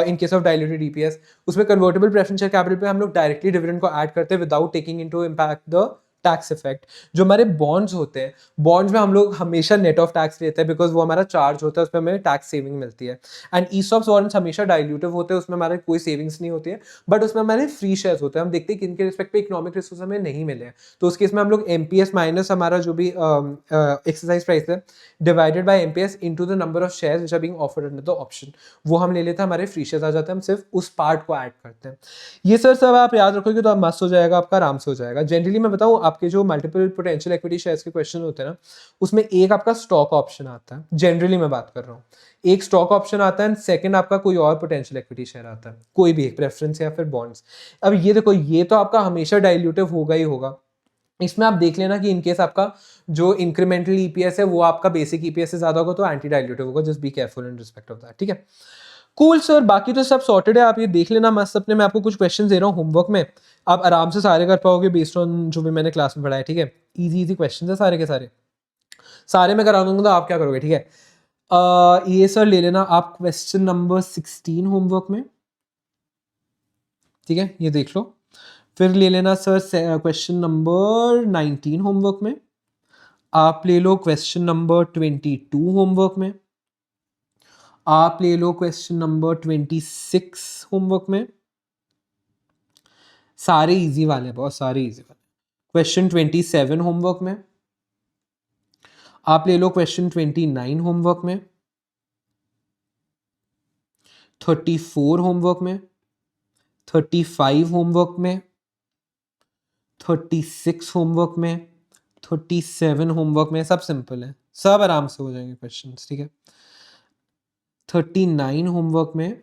in case of diluted EPS, उसमें कन्वर्टेबल प्रेफरेंस शेयर कैपिटल पे हम लोग डायरेक्टली डिविडेंड को ऐड करते हैं without taking into impact the tax effect. जो हमारे बॉन्ड्स होते हैं, बॉन्ड्स में हम लोग हमेशा नेट ऑफ टैक्स लेते हैं, बिकॉज वो हमारा चार्ज होता है, उसमें हमें टैक्स सेविंग मिलती है। एंड ईसॉप्स वारंट्स हमेशा डाइल्यूटिव होते हैं, उसमें हमारे कोई सेविंग्स नहीं होती है, बट उसमें हमारे फ्री शेयर्स होते हैं। हम देखते हैं किन के रिस्पेक्ट पे इकोनॉमिक रिसोर्स हमें नहीं मिले हैं, तो उस केस में हम लोग एमपीएस माइनस हमारा जो भी एक्सरसाइज प्राइस है divided by MPS into the number of shares which are being offered under the option, वो हम ले लेते हैं, हमारे फ्री शेयर्स आ जाते हैं, हम सिर्फ उस पार्ट को ऐड करते हैं। ये सर सब आप याद रखोगे तो आप मस्त हो जाएगा, आपका आराम से हो जाएगा। जनरली मैं बताऊं, आपके जो मल्टीपल पोटेंशियल इक्विटी शेयर्स के क्वेश्चन होते हैं ना, उसमें एक आपका स्टॉक ऑप्शन आता है, जनरली मैं बात कर रहा हूँ, एक स्टॉक ऑप्शन आता है, सेकंड आपका कोई और पोटेंशियल इक्विटी शेयर आता है, कोई भी एक प्रेफरेंस या फिर बॉन्ड्स। अब ये देखो, ये तो आपका हमेशा डाइल्यूटिव होगा ही होगा। इसमें आप देख लेना कि इनकेस आपका जो इंक्रीमेंटल ईपीएस है वो आपका बेसिक ईपीएस से ज्यादा होगा तो एंटी डाइल्यूटिव होगा, just be careful in respect of that, ठीक है। कूल सर, बाकी तो सब सॉर्टेड है, आप ये देख लेना मस्त अपने। मैं आपको कुछ क्वेश्चन दे रहा हूँ होमवर्क में, आप आराम से सारे कर पाओगे बेस्ड ऑन जो भी मैंने क्लास में पढ़ाया, ठीक है। इजी इजी क्वेश्चन है सारे के सारे, सारे मैं करा दूंगा, तो आप क्या करोगे, ठीक है। ये सर ले लेना आप क्वेश्चन नंबर 16 होमवर्क में, ठीक है, ये देख लो। फिर ले लेना सर क्वेश्चन नंबर 19 होमवर्क में, आप ले लो क्वेश्चन नंबर 22 होमवर्क में, आप ले लो क्वेश्चन नंबर 26 होमवर्क में, सारे इजी वाले, बहुत सारे इजी वाले। क्वेश्चन 27 होमवर्क में, आप ले लो क्वेश्चन 29 होमवर्क में, 34 होमवर्क में, 35 होमवर्क में, 36 होमवर्क में, 37 होमवर्क में, सब सिंपल है, सब आराम से हो जाएंगे क्वेश्चंस, ठीक है। 39 होमवर्क में,